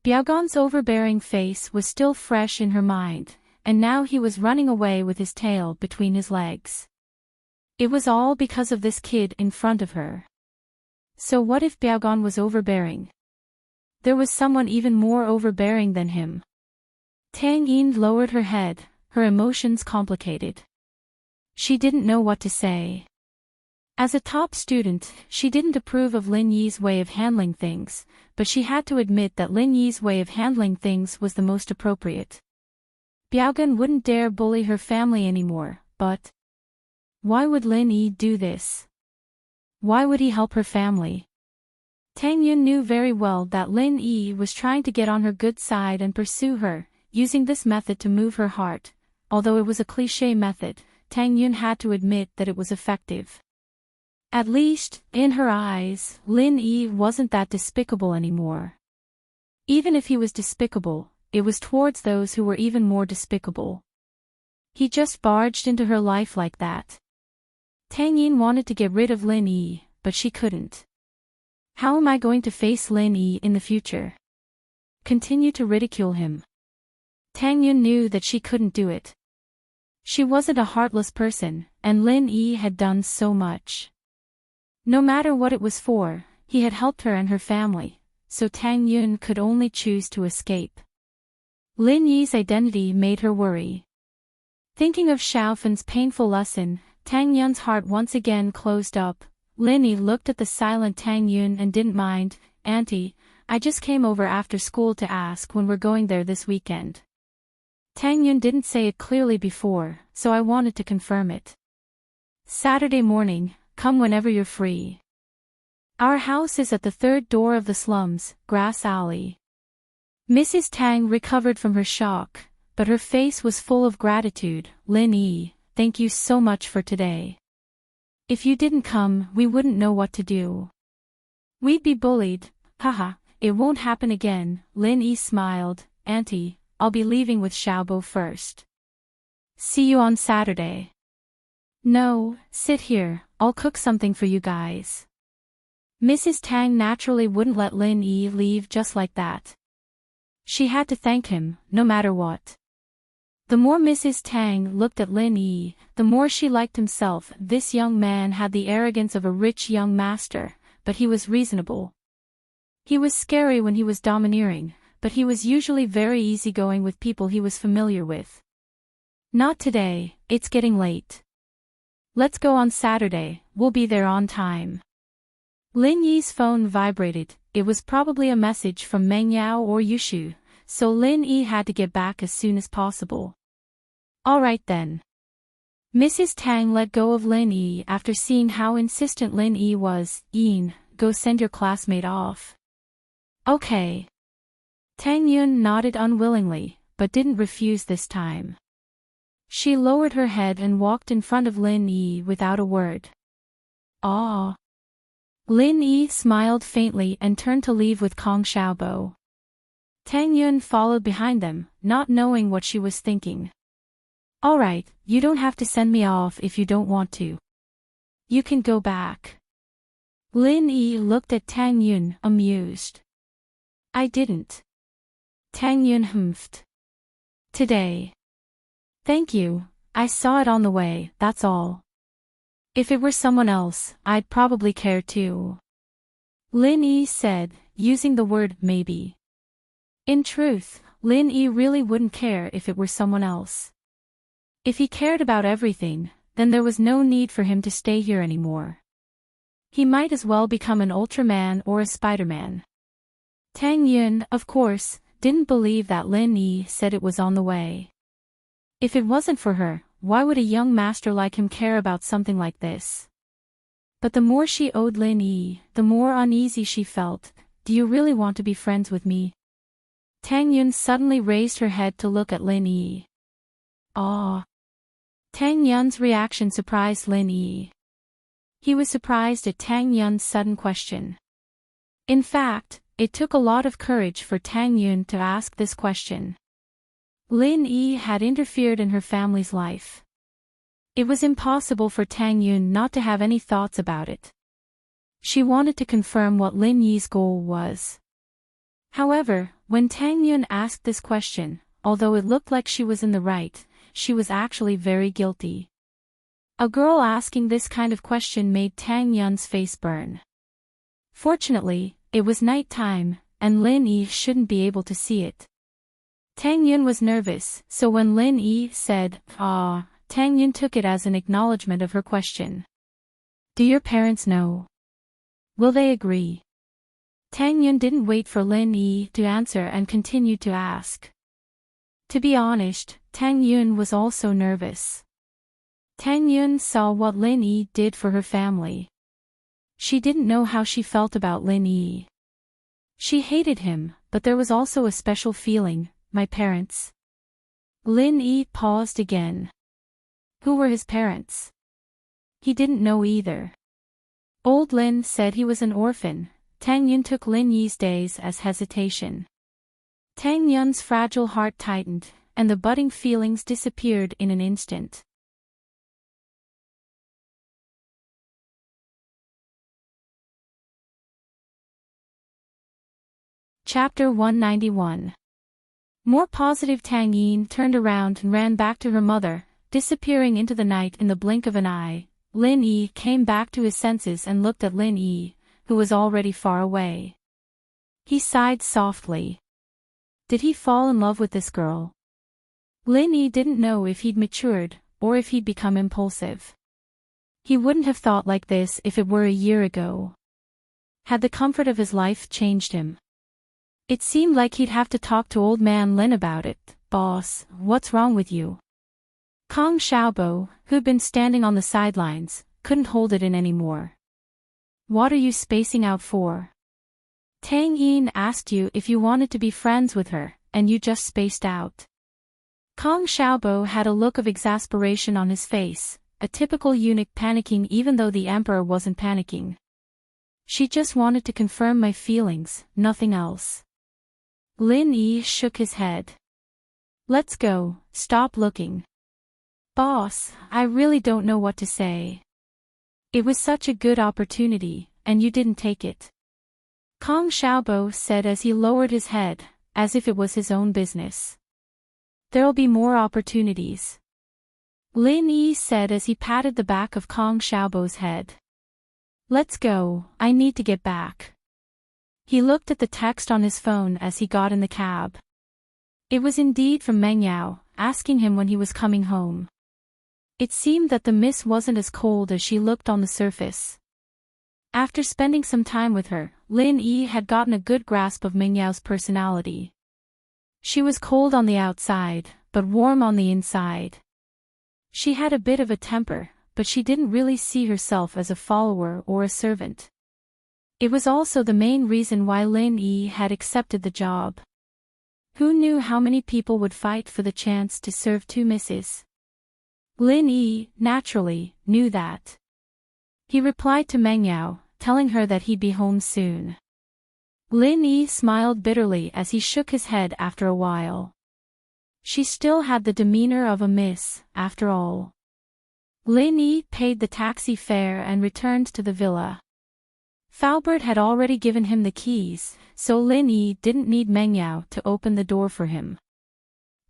Biaogan's overbearing face was still fresh in her mind, and now he was running away with his tail between his legs. It was all because of this kid in front of her. So what if Biaogan was overbearing? There was someone even more overbearing than him. Tang Yin lowered her head, her emotions complicated. She didn't know what to say. As a top student, she didn't approve of Lin Yi's way of handling things, but she had to admit that Lin Yi's way of handling things was the most appropriate. Biaogan wouldn't dare bully her family anymore, but why would Lin Yi do this? Why would he help her family? Tang Yun knew very well that Lin Yi was trying to get on her good side and pursue her, using this method to move her heart. Although it was a cliché method, Tang Yun had to admit that it was effective. At least, in her eyes, Lin Yi wasn't that despicable anymore. Even if he was despicable, it was towards those who were even more despicable. He just barged into her life like that. Tang Yin wanted to get rid of Lin Yi, but she couldn't. How am I going to face Lin Yi in the future? Continue to ridicule him? Tang Yun knew that she couldn't do it. She wasn't a heartless person, and Lin Yi had done so much. No matter what it was for, he had helped her and her family, so Tang Yun could only choose to escape. Lin Yi's identity made her worry. Thinking of Xiaofen's painful lesson, Tang Yun's heart once again closed up. Lin Yi looked at the silent Tang Yun and didn't mind. Auntie, I just came over after school to ask when we're going there this weekend. Tang Yun didn't say it clearly before, so I wanted to confirm it. Saturday morning, come whenever you're free. Our house is at the third door of the slums, Grass Alley. Mrs. Tang recovered from her shock, but her face was full of gratitude. Lin Yi, thank you so much for today. If you didn't come, we wouldn't know what to do. We'd be bullied. Haha, it won't happen again. Lin Yi smiled. Auntie, I'll be leaving with Xiaobo first. See you on Saturday. No, sit here, I'll cook something for you guys. Mrs. Tang naturally wouldn't let Lin Yi leave just like that. She had to thank him, no matter what. The more Mrs. Tang looked at Lin Yi, the more she liked himself. This young man had the arrogance of a rich young master, but he was reasonable. He was scary when he was domineering, but he was usually very easygoing with people he was familiar with. Not today, it's getting late. Let's go on Saturday, we'll be there on time. Lin Yi's phone vibrated. It was probably a message from Meng Yao or Yushu, so Lin Yi had to get back as soon as possible. Alright then. Mrs. Tang let go of Lin Yi after seeing how insistent Lin Yi was. Yin, go send your classmate off. Okay. Tang Yun nodded unwillingly, but didn't refuse this time. She lowered her head and walked in front of Lin Yi without a word. Ah. Lin Yi smiled faintly and turned to leave with Kong Xiaobo. Tang Yun followed behind them, not knowing what she was thinking. Alright, you don't have to send me off if you don't want to. You can go back. Lin Yi looked at Tang Yun, amused. I didn't. Tang Yun humphed. Today. Thank you, I saw it on the way, that's all. If it were someone else, I'd probably care too. Lin Yi said, using the word maybe. In truth, Lin Yi really wouldn't care if it were someone else. If he cared about everything, then there was no need for him to stay here anymore. He might as well become an Ultraman or a Spider-Man. Tang Yun, of course, didn't believe that Lin Yi said it was on the way. If it wasn't for her, why would a young master like him care about something like this? But the more she owed Lin Yi, the more uneasy she felt. Do you really want to be friends with me? Tang Yun suddenly raised her head to look at Lin Yi. Ah! Tang Yun's reaction surprised Lin Yi. He was surprised at Tang Yun's sudden question. In fact, it took a lot of courage for Tang Yun to ask this question. Lin Yi had interfered in her family's life. It was impossible for Tang Yun not to have any thoughts about it. She wanted to confirm what Lin Yi's goal was. However, when Tang Yun asked this question, although it looked like she was in the right, she was actually very guilty. A girl asking this kind of question made Tang Yun's face burn. Fortunately, it was night time, and Lin Yi shouldn't be able to see it. Tang Yun was nervous, so when Lin Yi said, "Ah," Tang Yun took it as an acknowledgement of her question. Do your parents know? Will they agree? Tang Yun didn't wait for Lin Yi to answer and continued to ask. To be honest, Tang Yun was also nervous. Tang Yun saw what Lin Yi did for her family. She didn't know how she felt about Lin Yi. She hated him, but there was also a special feeling, my parents. Lin Yi paused again. Who were his parents? He didn't know either. Old Lin said he was an orphan. Tang Yun took Lin Yi's days as hesitation. Tang Yun's fragile heart tightened, and the budding feelings disappeared in an instant. Chapter 191. More positive, Tang Yin turned around and ran back to her mother, disappearing into the night in the blink of an eye. Lin Yi came back to his senses and looked at Lin Yi, who was already far away. He sighed softly. Did he fall in love with this girl? Lin Yi didn't know if he'd matured, or if he'd become impulsive. He wouldn't have thought like this if it were a year ago. Had the comfort of his life changed him? It seemed like he'd have to talk to old man Lin about it. Boss, what's wrong with you? Kong Xiaobo, who'd been standing on the sidelines, couldn't hold it in anymore. What are you spacing out for? Tang Yin asked you if you wanted to be friends with her, and you just spaced out. Kong Xiaobo had a look of exasperation on his face, a typical eunuch panicking even though the emperor wasn't panicking. She just wanted to confirm my feelings, nothing else. Lin Yi shook his head. Let's go, stop looking. Boss, I really don't know what to say. It was such a good opportunity, and you didn't take it. Kong Xiaobo said as he lowered his head, as if it was his own business. There'll be more opportunities. Lin Yi said as he patted the back of Kong Xiaobo's head. Let's go, I need to get back. He looked at the text on his phone as he got in the cab. It was indeed from Meng Yao, asking him when he was coming home. It seemed that the miss wasn't as cold as she looked on the surface. After spending some time with her, Lin Yi had gotten a good grasp of Meng Yao's personality. She was cold on the outside, but warm on the inside. She had a bit of a temper, but she didn't really see herself as a follower or a servant. It was also the main reason why Lin Yi had accepted the job. Who knew how many people would fight for the chance to serve two misses? Lin Yi, naturally, knew that. He replied to Meng Yao, telling her that he'd be home soon. Lin Yi smiled bitterly as he shook his head after a while. She still had the demeanor of a miss, after all. Lin Yi paid the taxi fare and returned to the villa. Faubert had already given him the keys, so Lin Yi didn't need Meng Yao to open the door for him.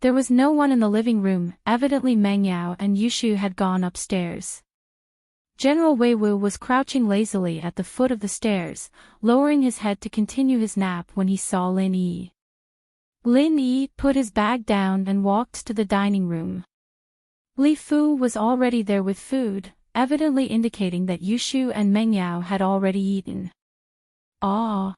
There was no one in the living room, evidently Meng Yao and Yushu had gone upstairs. General Wei Wu was crouching lazily at the foot of the stairs, lowering his head to continue his nap when he saw Lin Yi. Lin Yi put his bag down and walked to the dining room. Li Fu was already there with food, evidently indicating that Yushu and Mengyao had already eaten. Ah!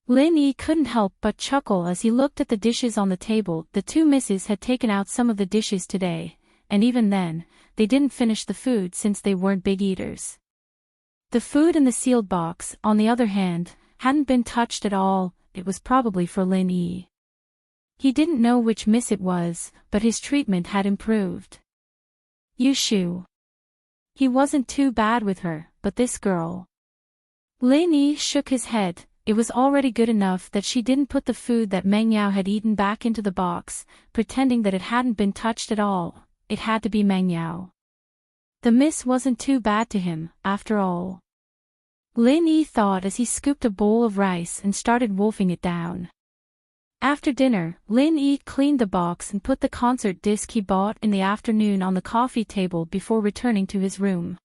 Lin Yi couldn't help but chuckle as he looked at the dishes on the table. The two misses had taken out some of the dishes today, and even then, they didn't finish the food since they weren't big eaters. The food in the sealed box, on the other hand, hadn't been touched at all. It was probably for Lin Yi. He didn't know which miss it was, but his treatment had improved. Yushu. He wasn't too bad with her, but this girl. Lin Yi shook his head. It was already good enough that she didn't put the food that Mengyao had eaten back into the box, pretending that it hadn't been touched at all. It had to be Mengyao. The miss wasn't too bad to him, after all. Lin Yi thought as he scooped a bowl of rice and started wolfing it down. After dinner, Lin Yi cleaned the box and put the concert disc he bought in the afternoon on the coffee table before returning to his room.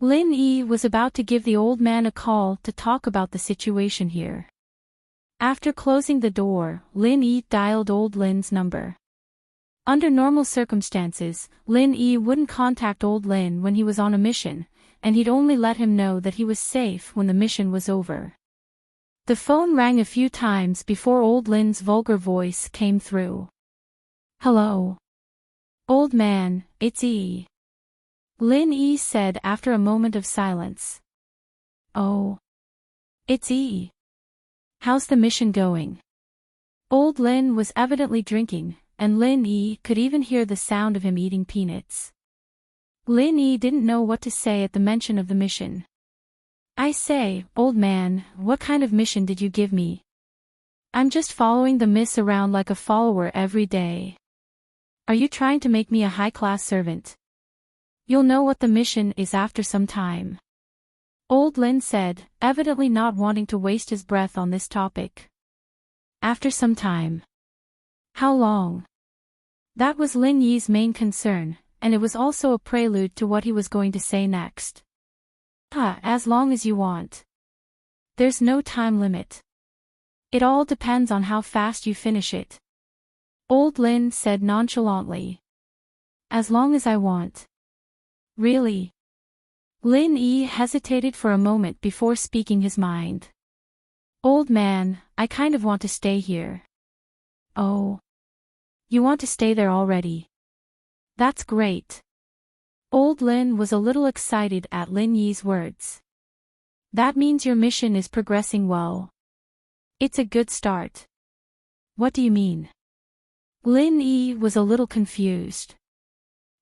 Lin Yi was about to give the old man a call to talk about the situation here. After closing the door, Lin Yi dialed old Lin's number. Under normal circumstances, Lin Yi wouldn't contact old Lin when he was on a mission, and he'd only let him know that he was safe when the mission was over. The phone rang a few times before old Lin's vulgar voice came through. "Hello. Old man, it's Yi." Lin Yi said after a moment of silence. "Oh. It's Yi. How's the mission going?" Old Lin was evidently drinking, and Lin Yi could even hear the sound of him eating peanuts. Lin Yi didn't know what to say at the mention of the mission. "I say, old man, what kind of mission did you give me? I'm just following the miss around like a follower every day. Are you trying to make me a high-class servant? You'll know what the mission is after some time." Old Lin said, evidently not wanting to waste his breath on this topic. After some time. How long? That was Lin Yi's main concern, and it was also a prelude to what he was going to say next. As long as you want. There's no time limit. It all depends on how fast you finish it. Old Lin said nonchalantly. As long as I want. Really? Lin Yi hesitated for a moment before speaking his mind. Old man, I kind of want to stay here. Oh. You want to stay there already? That's great. Old Lin was a little excited at Lin Yi's words. That means your mission is progressing well. It's a good start. What do you mean? Lin Yi was a little confused.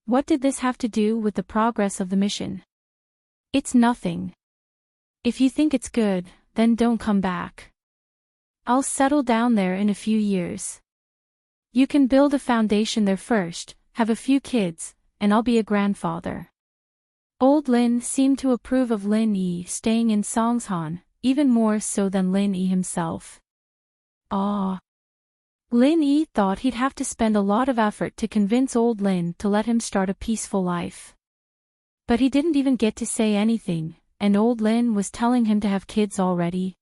What did this have to do with the progress of the mission? It's nothing. If you think it's good, then don't come back. I'll settle down there in a few years. You can build a foundation there first, have a few kids, and I'll be a grandfather. Old Lin seemed to approve of Lin Yi staying in Songshan, even more so than Lin Yi himself. Ah. Lin Yi thought he'd have to spend a lot of effort to convince old Lin to let him start a peaceful life. But he didn't even get to say anything, and old Lin was telling him to have kids already.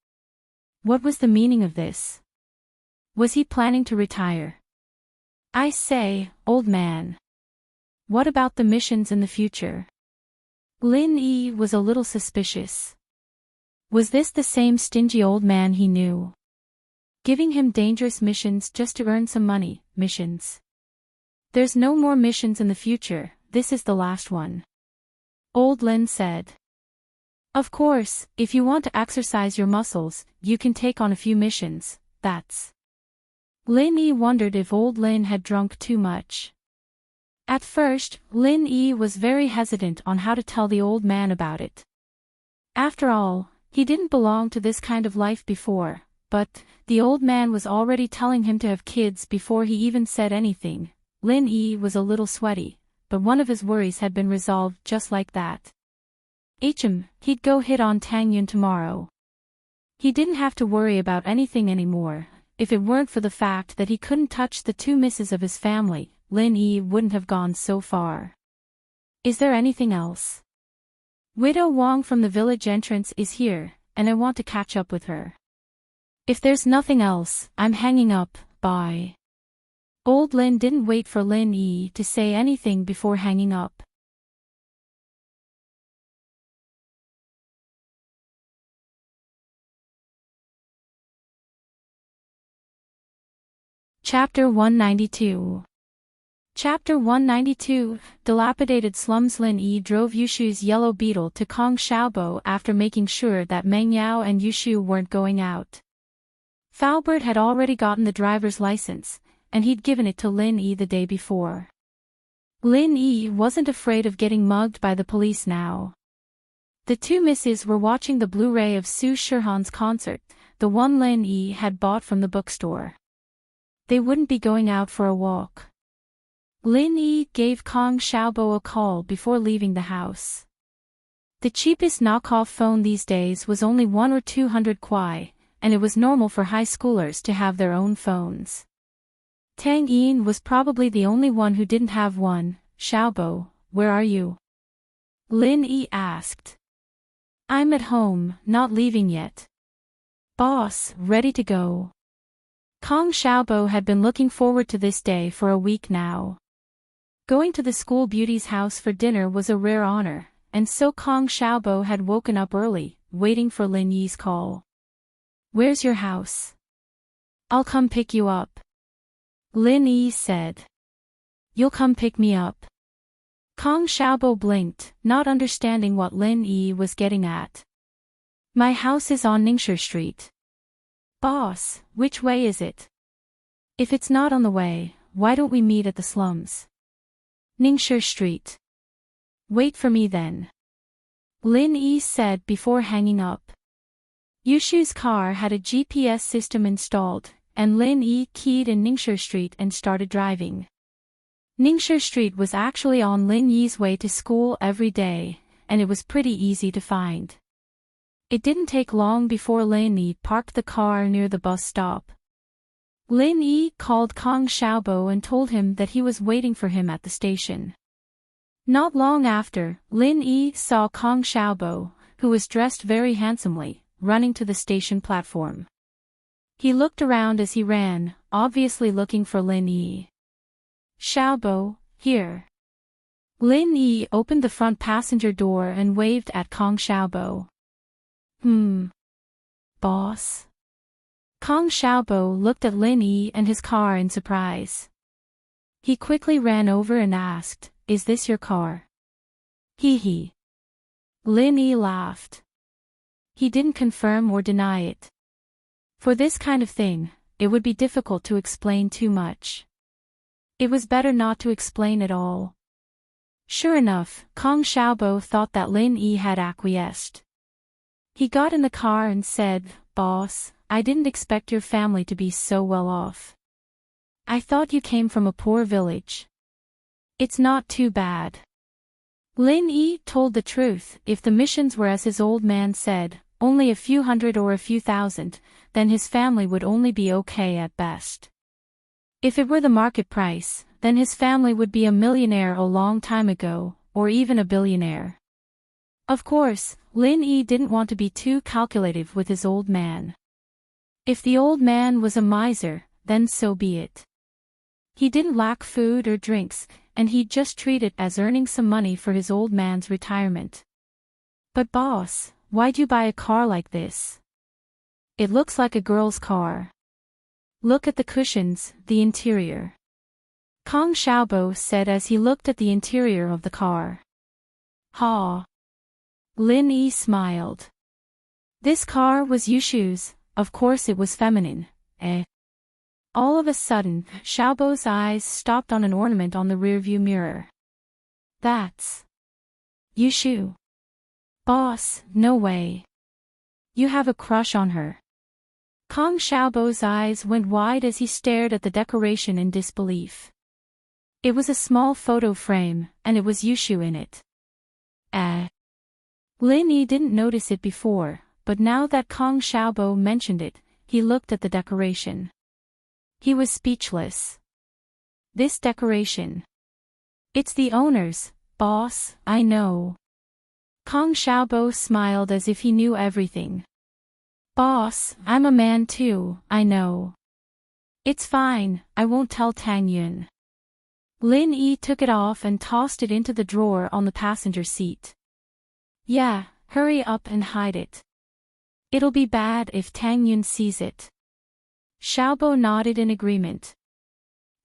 What was the meaning of this? Was he planning to retire? I say, old man. What about the missions in the future? Lin Yi was a little suspicious. Was this the same stingy old man he knew? Giving him dangerous missions just to earn some money, missions. There's no more missions in the future, this is the last one. Old Lin said. Of course, if you want to exercise your muscles, you can take on a few missions, that's. Lin Yi wondered if old Lin had drunk too much. At first, Lin Yi was very hesitant on how to tell the old man about it. After all, he didn't belong to this kind of life before, but the old man was already telling him to have kids before he even said anything. Lin Yi was a little sweaty, but one of his worries had been resolved just like that. He'd go hit on Tang Yun tomorrow. He didn't have to worry about anything anymore. If it weren't for the fact that he couldn't touch the two misses of his family, Lin Yi wouldn't have gone so far. Is there anything else? Widow Wang from the village entrance is here, and I want to catch up with her. If there's nothing else, I'm hanging up, bye. Old Lin didn't wait for Lin Yi to say anything before hanging up. Chapter 192. Chapter 192, Dilapidated Slums. Lin Yi drove Yushu's yellow beetle to Kong Xiaobo after making sure that Meng Yao and Yushu weren't going out. Faubert had already gotten the driver's license, and he'd given it to Lin Yi the day before. Lin Yi wasn't afraid of getting mugged by the police now. The two misses were watching the Blu-ray of Su Shihan's concert, the one Lin Yi had bought from the bookstore. They wouldn't be going out for a walk. Lin Yi gave Kong Xiaobo a call before leaving the house. The cheapest knockoff phone these days was only 100 or 200 kuai, and it was normal for high schoolers to have their own phones. Tang Yin was probably the only one who didn't have one. "Xiaobo, where are you?" Lin Yi asked. "I'm at home, not leaving yet." "Boss, ready to go." Kong Xiaobo had been looking forward to this day for a week now. Going to the school beauty's house for dinner was a rare honor, and so Kong Xiaobo had woken up early, waiting for Lin Yi's call. "Where's your house?" "I'll come pick you up." Lin Yi said. "You'll come pick me up?" Kong Xiaobo blinked, not understanding what Lin Yi was getting at. "My house is on Ningshi Street." "Boss, which way is it?" "If it's not on the way, why don't we meet at the slums?" "Ningshi Street." "Wait for me then," Lin Yi said before hanging up. Yushu's car had a GPS system installed, and Lin Yi keyed in Ningshi Street and started driving. Ningshi Street was actually on Lin Yi's way to school every day, and it was pretty easy to find. It didn't take long before Lin Yi parked the car near the bus stop. Lin Yi called Kong Xiaobo and told him that he was waiting for him at the station. Not long after, Lin Yi saw Kong Xiaobo, who was dressed very handsomely, running to the station platform. He looked around as he ran, obviously looking for Lin Yi. "Xiaobo, here." Lin Yi opened the front passenger door and waved at Kong Xiaobo. Boss?" Kong Xiaobo looked at Lin Yi and his car in surprise. He quickly ran over and asked, "Is this your car?" Hee. Lin Yi laughed. He didn't confirm or deny it. For this kind of thing, it would be difficult to explain too much. It was better not to explain at all. Sure enough, Kong Xiaobo thought that Lin Yi had acquiesced. He got in the car and said, "Boss, I didn't expect your family to be so well off. I thought you came from a poor village." "It's not too bad." Lin Yi told the truth. If the missions were as his old man said, only a few hundred or a few thousand, then his family would only be okay at best. If it were the market price, then his family would be a millionaire a long time ago, or even a billionaire. Of course, Lin Yi didn't want to be too calculative with his old man. If the old man was a miser, then so be it. He didn't lack food or drinks, and he'd just treat it as earning some money for his old man's retirement. "But boss, why'd you buy a car like this? It looks like a girl's car. Look at the cushions, the interior." Kong Xiaobo said as he looked at the interior of the car. "Ha." Lin Yi smiled. This car was Yushu's, of course it was feminine, eh? All of a sudden, Xiaobo's eyes stopped on an ornament on the rearview mirror. "That's Yushu." "Boss, no way. You have a crush on her." Kong Xiaobo's eyes went wide as he stared at the decoration in disbelief. It was a small photo frame, and it was Yushu in it. Lin Yi didn't notice it before, but now that Kong Xiaobo mentioned it, he looked at the decoration. He was speechless. "This decoration. It's the owner's, boss, I know." Kong Xiaobo smiled as if he knew everything. "Boss, I'm a man too, I know." "It's fine, I won't tell Tang Yun." Lin Yi took it off and tossed it into the drawer on the passenger seat. "Yeah, hurry up and hide it. It'll be bad if Tang Yun sees it." Xiaobo nodded in agreement.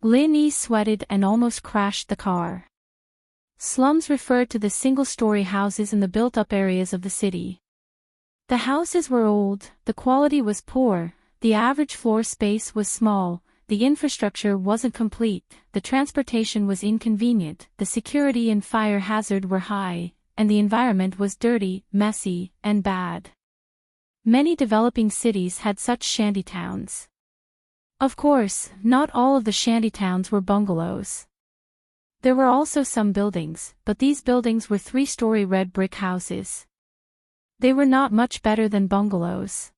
Lin Yi sweated and almost crashed the car. Slums referred to the single-story houses in the built-up areas of the city. The houses were old, the quality was poor, the average floor space was small, the infrastructure wasn't complete, the transportation was inconvenient, the security and fire hazard were high, and the environment was dirty, messy, and bad. Many developing cities had such shantytowns. Of course, not all of the shantytowns were bungalows. There were also some buildings, but these buildings were three-story red brick houses. They were not much better than bungalows.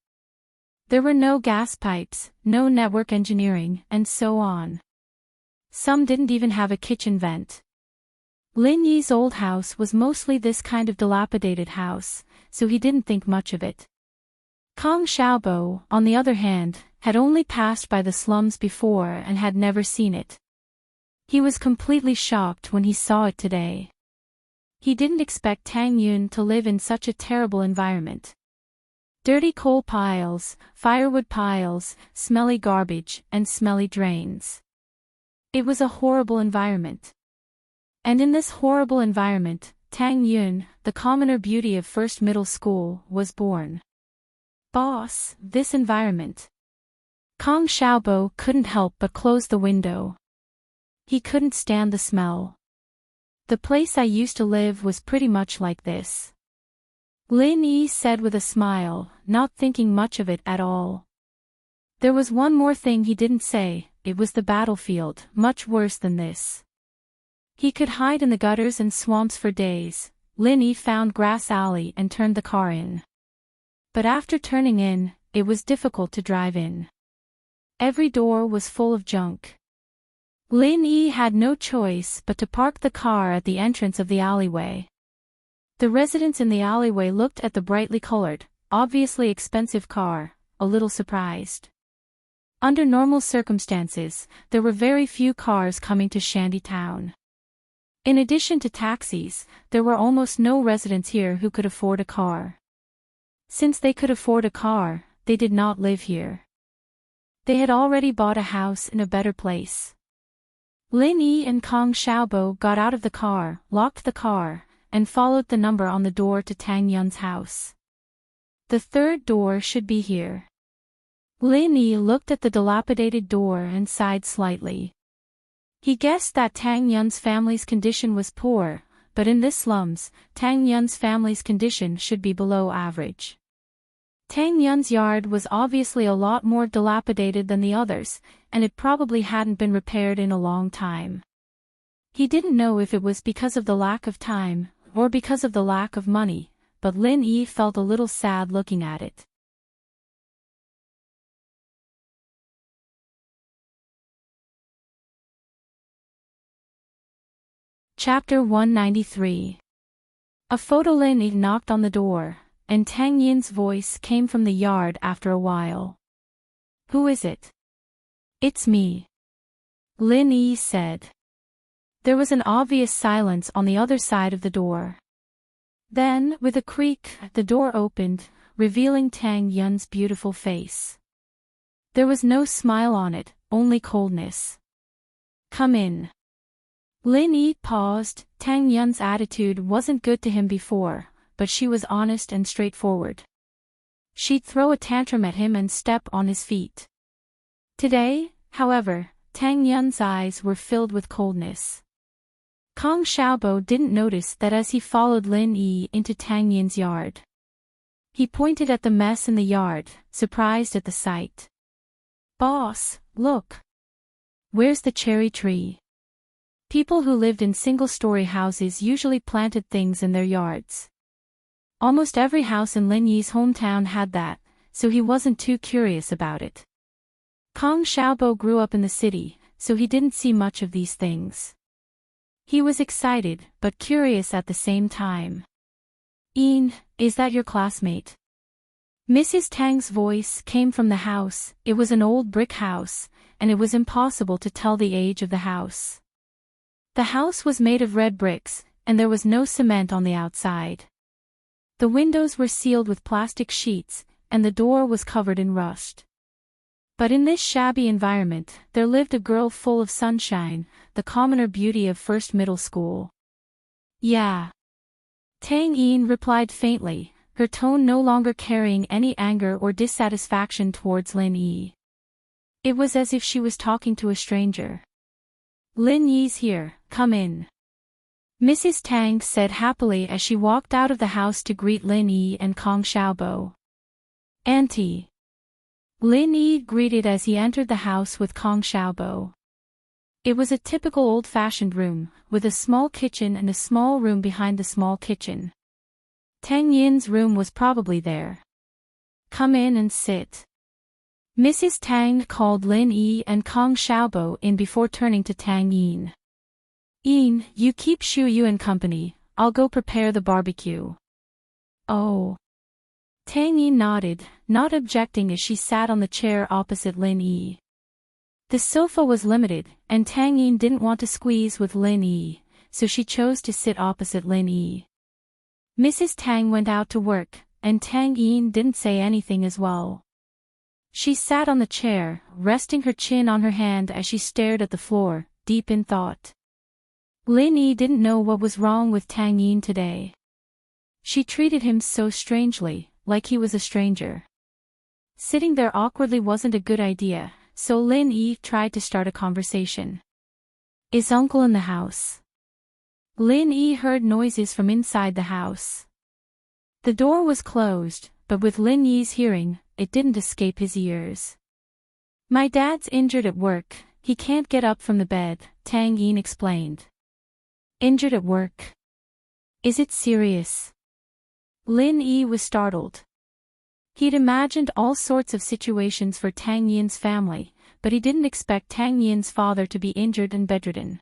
There were no gas pipes, no network engineering, and so on. Some didn't even have a kitchen vent. Lin Yi's old house was mostly this kind of dilapidated house, so he didn't think much of it. Kang Xiaobo, on the other hand, had only passed by the slums before and had never seen it. He was completely shocked when he saw it today. He didn't expect Tang Yun to live in such a terrible environment. Dirty coal piles, firewood piles, smelly garbage, and smelly drains. It was a horrible environment. And in this horrible environment, Tang Yun, the commoner beauty of first middle school, was born. Boss, this environment. Kang Xiaobo couldn't help but close the window. He couldn't stand the smell. The place I used to live was pretty much like this. Lin Yi said with a smile, not thinking much of it at all. There was one more thing he didn't say, it was the battlefield, much worse than this. He could hide in the gutters and swamps for days. Lin Yi found grass alley and turned the car in. But after turning in, it was difficult to drive in. Every door was full of junk. Lin Yi had no choice but to park the car at the entrance of the alleyway. The residents in the alleyway looked at the brightly colored, obviously expensive car, a little surprised. Under normal circumstances, there were very few cars coming to Shantytown. In addition to taxis, there were almost no residents here who could afford a car. Since they could afford a car, they did not live here. They had already bought a house in a better place. Lin Yi and Kang Xiaobo got out of the car, locked the car, and followed the number on the door to Tang Yun's house. The third door should be here. Lin Yi looked at the dilapidated door and sighed slightly. He guessed that Tang Yun's family's condition was poor, but in this slums, Tang Yun's family's condition should be below average. Tang Yun's yard was obviously a lot more dilapidated than the others, and it probably hadn't been repaired in a long time. He didn't know if it was because of the lack of time, or because of the lack of money, but Lin Yi felt a little sad looking at it. Chapter 193. A photo. Lin Yi knocked on the door, and Tang Yin's voice came from the yard after a while. Who is it? It's me. Lin Yi said. There was an obvious silence on the other side of the door. Then, with a creak, the door opened, revealing Tang Yun's beautiful face. There was no smile on it, only coldness. Come in. Lin Yi paused. Tang Yun's attitude wasn't good to him before, but she was honest and straightforward. She'd throw a tantrum at him and step on his feet. Today, however, Tang Yun's eyes were filled with coldness. Kang Xiaobo didn't notice that as he followed Lin Yi into Tang Yun's yard. He pointed at the mess in the yard, surprised at the sight. Boss, look. Where's the cherry tree? People who lived in single-story houses usually planted things in their yards. Almost every house in Lin Yi's hometown had that, so he wasn't too curious about it. Kang Xiaobo grew up in the city, so he didn't see much of these things. He was excited, but curious at the same time. Ian, is that your classmate? Mrs. Tang's voice came from the house. It was an old brick house, and it was impossible to tell the age of the house. The house was made of red bricks, and there was no cement on the outside. The windows were sealed with plastic sheets, and the door was covered in rust. But in this shabby environment, there lived a girl full of sunshine, the commoner beauty of first middle school. Yeah. Tang Yin replied faintly, her tone no longer carrying any anger or dissatisfaction towards Lin Yi. It was as if she was talking to a stranger. Lin Yi's here, come in. Mrs. Tang said happily as she walked out of the house to greet Lin Yi and Kong Xiaobo. Auntie. Lin Yi greeted as he entered the house with Kong Xiaobo. It was a typical old-fashioned room, with a small kitchen and a small room behind the small kitchen. Tang Yin's room was probably there. Come in and sit. Mrs. Tang called Lin Yi and Kong Xiaobo in before turning to Tang Yin. Yin, you keep Shu Yuan company, I'll go prepare the barbecue. Oh. Tang Yin nodded, not objecting as she sat on the chair opposite Lin Yi. The sofa was limited, and Tang Yin didn't want to squeeze with Lin Yi, so she chose to sit opposite Lin Yi. Mrs. Tang went out to work, and Tang Yin didn't say anything as well. She sat on the chair, resting her chin on her hand as she stared at the floor, deep in thought. Lin Yi didn't know what was wrong with Tang Yin today. She treated him so strangely, like he was a stranger. Sitting there awkwardly wasn't a good idea, so Lin Yi tried to start a conversation. Is uncle in the house? Lin Yi heard noises from inside the house. The door was closed, but with Lin Yi's hearing, it didn't escape his ears. My dad's injured at work, he can't get up from the bed, Tang Yin explained. Injured at work? Is it serious? Lin Yi was startled. He'd imagined all sorts of situations for Tang Yin's family, but he didn't expect Tang Yin's father to be injured and bedridden.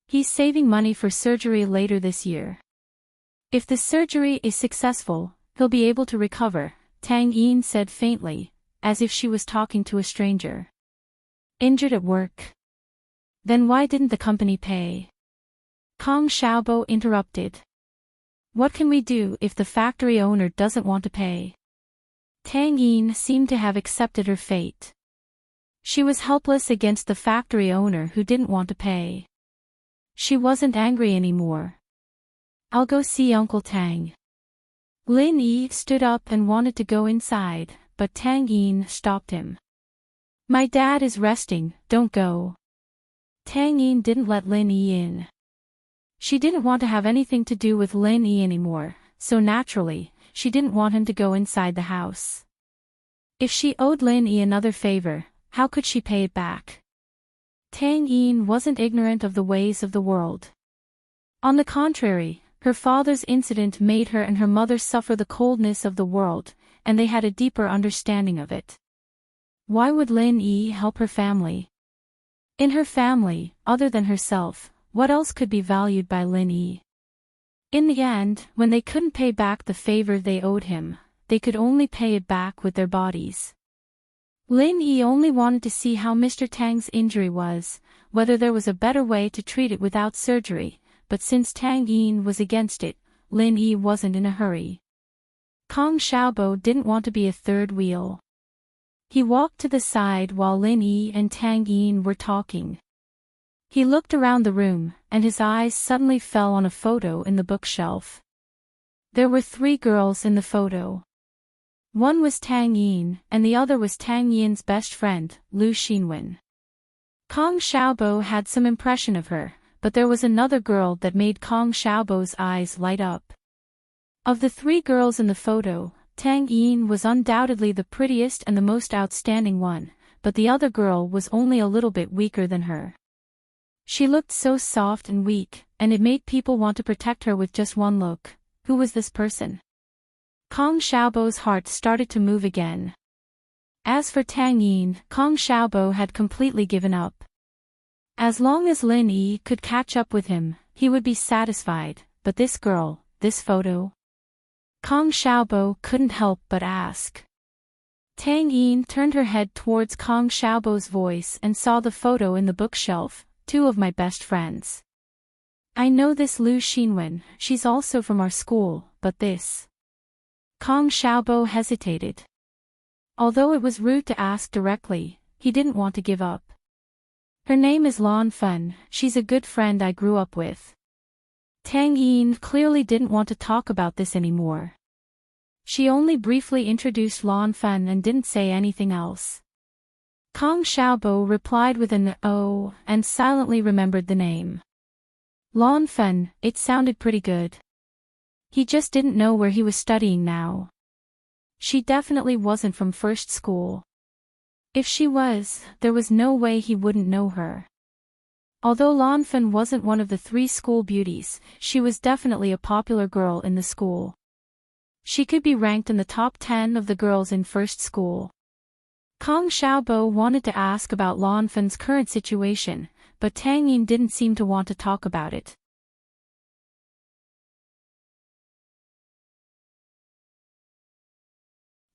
He's saving money for surgery later this year. If the surgery is successful, he'll be able to recover, Tang Yin said faintly, as if she was talking to a stranger. Injured at work? Then why didn't the company pay? Kong Xiaobo interrupted. What can we do if the factory owner doesn't want to pay? Tang Yin seemed to have accepted her fate. She was helpless against the factory owner who didn't want to pay. She wasn't angry anymore. I'll go see Uncle Tang. Lin Yi stood up and wanted to go inside, but Tang Yin stopped him. My dad is resting, don't go. Tang Yin didn't let Lin Yi in. She didn't want to have anything to do with Lin Yi anymore, so naturally, she didn't want him to go inside the house. If she owed Lin Yi another favor, how could she pay it back? Tang Yin wasn't ignorant of the ways of the world. On the contrary, her father's incident made her and her mother suffer the coldness of the world, and they had a deeper understanding of it. Why would Lin Yi help her family? In her family, other than herself, what else could be valued by Lin Yi? In the end, when they couldn't pay back the favor they owed him, they could only pay it back with their bodies. Lin Yi only wanted to see how Mr. Tang's injury was, whether there was a better way to treat it without surgery, but since Tang Yin was against it, Lin Yi wasn't in a hurry. Kong Xiaobo didn't want to be a third wheel. He walked to the side while Lin Yi and Tang Yin were talking. He looked around the room, and his eyes suddenly fell on a photo in the bookshelf. There were 3 girls in the photo. One was Tang Yin, and the other was Tang Yin's best friend, Lu Xinwen. Kong Xiaobo had some impression of her, but there was another girl that made Kong Xiaobo's eyes light up. Of the 3 girls in the photo, Tang Yin was undoubtedly the prettiest and the most outstanding one, but the other girl was only a little bit weaker than her. She looked so soft and weak, and it made people want to protect her with just one look. Who was this person? Kong Xiaobo's heart started to move again. As for Tang Yin, Kong Xiaobo had completely given up. As long as Lin Yi could catch up with him, he would be satisfied, but this girl, this photo? Kong Xiaobo couldn't help but ask. Tang Yin turned her head towards Kong Xiaobo's voice and saw the photo in the bookshelf, 2 of my best friends. I know this Lu Xinwen, she's also from our school, but this. Kong Xiaobo hesitated. Although it was rude to ask directly, he didn't want to give up. Her name is Lan Fun, she's a good friend I grew up with. Tang Yin clearly didn't want to talk about this anymore. She only briefly introduced Lan Fun and didn't say anything else. Kong Xiaobo replied with an "oh" and silently remembered the name. Lan Fun, it sounded pretty good. He just didn't know where he was studying now. She definitely wasn't from first school. If she was, there was no way he wouldn't know her. Although Lan Fun wasn't one of the 3 school beauties, she was definitely a popular girl in the school. She could be ranked in the top 10 of the girls in first school. Kong Xiaobo wanted to ask about Lan Fun's current situation, but Tang Yin didn't seem to want to talk about it.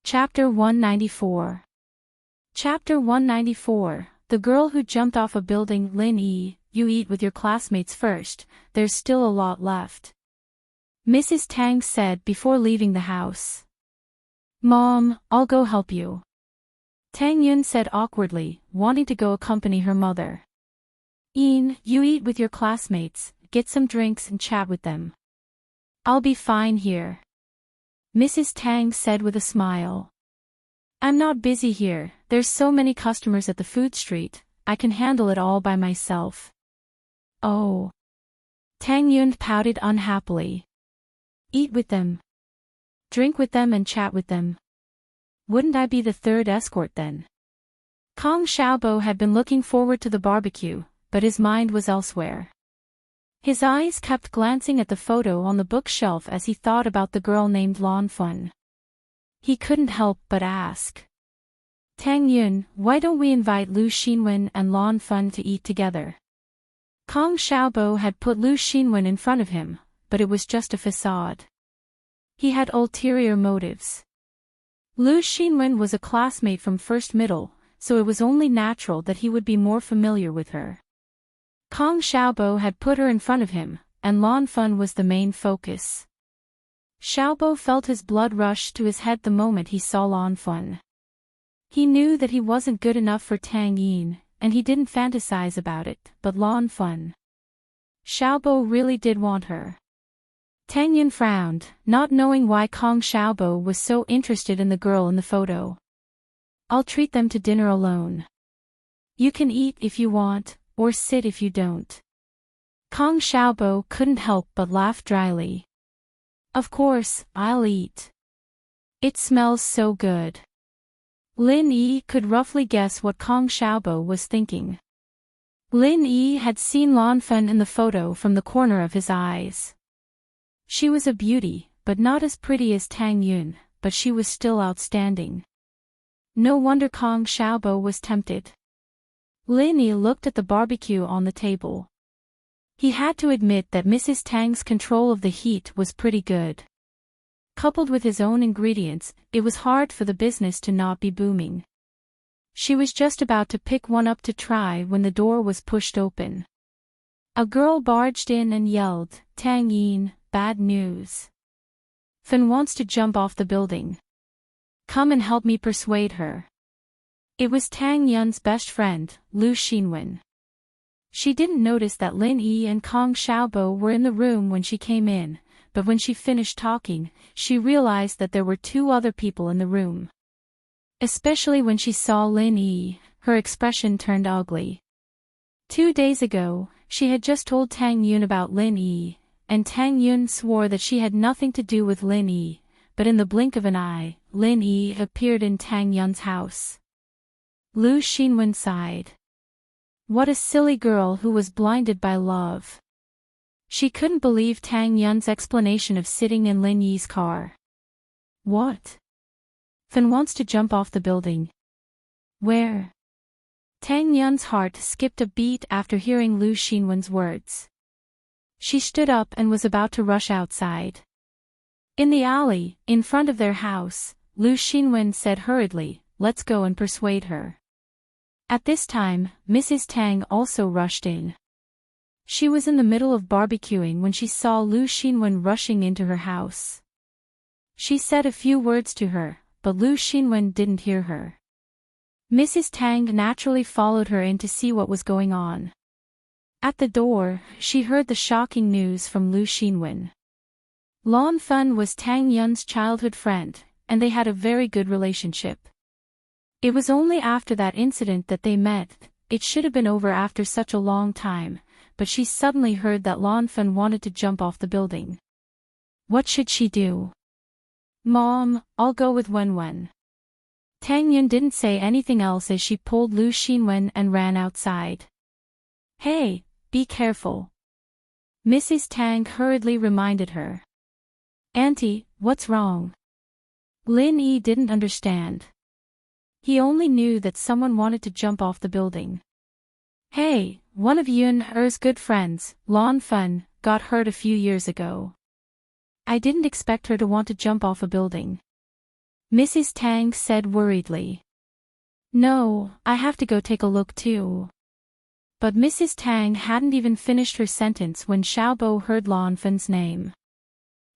Chapter 194. Chapter 194, The Girl Who Jumped Off a Building. Lin Yi, you eat with your classmates first, there's still a lot left. Mrs. Tang said before leaving the house. Mom, I'll go help you. Tang Yun said awkwardly, wanting to go accompany her mother. Yin, you eat with your classmates, get some drinks and chat with them. I'll be fine here. Mrs. Tang said with a smile. I'm not busy here, there's so many customers at the food street, I can handle it all by myself. Oh. Tang Yun pouted unhappily. Eat with them. Drink with them and chat with them. Wouldn't I be the 3rd escort then? Kong Xiaobo had been looking forward to the barbecue, but his mind was elsewhere. His eyes kept glancing at the photo on the bookshelf as he thought about the girl named Lan Fun. He couldn't help but ask. Tang Yun, why don't we invite Lu Xinwen and Lan Fun to eat together? Kong Xiaobo had put Lu Xinwen in front of him, but it was just a facade. He had ulterior motives. Lu Xinwen was a classmate from first middle, so it was only natural that he would be more familiar with her. Kong Xiaobo had put her in front of him, and Lan Fun was the main focus. Xiaobo felt his blood rush to his head the moment he saw Lan Fun. He knew that he wasn't good enough for Tang Yin, and he didn't fantasize about it, but Lan Fun. Xiaobo really did want her. Tang Yin frowned, not knowing why Kong Xiaobo was so interested in the girl in the photo. I'll treat them to dinner alone. You can eat if you want, or sit if you don't. Kong Xiaobo couldn't help but laugh dryly. Of course, I'll eat. It smells so good. Lin Yi could roughly guess what Kong Xiaobo was thinking. Lin Yi had seen Lan Fun in the photo from the corner of his eyes. She was a beauty, but not as pretty as Tang Yun, but she was still outstanding. No wonder Kong Xiaobo was tempted. Lin Yi looked at the barbecue on the table. He had to admit that Mrs. Tang's control of the heat was pretty good. Coupled with his own ingredients, it was hard for the business to not be booming. She was just about to pick one up to try when the door was pushed open. A girl barged in and yelled, Tang Yin, bad news. Fun wants to jump off the building. Come and help me persuade her. It was Tang Yun's best friend, Lu Xinwen. She didn't notice that Lin Yi and Kong Xiaobo were in the room when she came in, but when she finished talking, she realized that there were 2 other people in the room. Especially when she saw Lin Yi, her expression turned ugly. 2 days ago, she had just told Tang Yun about Lin Yi, and Tang Yun swore that she had nothing to do with Lin Yi, but in the blink of an eye, Lin Yi appeared in Tang Yun's house. Lu Xinwen sighed. What a silly girl who was blinded by love. She couldn't believe Tang Yun's explanation of sitting in Lin Yi's car. What? Fun wants to jump off the building. Where? Tang Yun's heart skipped a beat after hearing Lu Xinwen's words. She stood up and was about to rush outside. In the alley, in front of their house, Lu Xinwen said hurriedly, let's go and persuade her. At this time, Mrs. Tang also rushed in. She was in the middle of barbecuing when she saw Lu Xinwen rushing into her house. She said a few words to her, but Lu Xinwen didn't hear her. Mrs. Tang naturally followed her in to see what was going on. At the door, she heard the shocking news from Lu Xinwen. Lan Fun was Tang Yun's childhood friend, and they had a very good relationship. It was only after that incident that they met. It should have been over after such a long time, but she suddenly heard that Lan Fun wanted to jump off the building. What should she do? Mom, I'll go with Wenwen. Tang Yun didn't say anything else as she pulled Lu Xinwen and ran outside. Hey, be careful. Mrs. Tang hurriedly reminded her. Auntie, what's wrong? Lin Yi didn't understand. He only knew that someone wanted to jump off the building. Hey, one of Yun Er's good friends, Lan Fun, got hurt a few years ago. I didn't expect her to want to jump off a building. Mrs. Tang said worriedly. No, I have to go take a look too. But Mrs. Tang hadn't even finished her sentence when Xiaobo heard Lan Fun's name.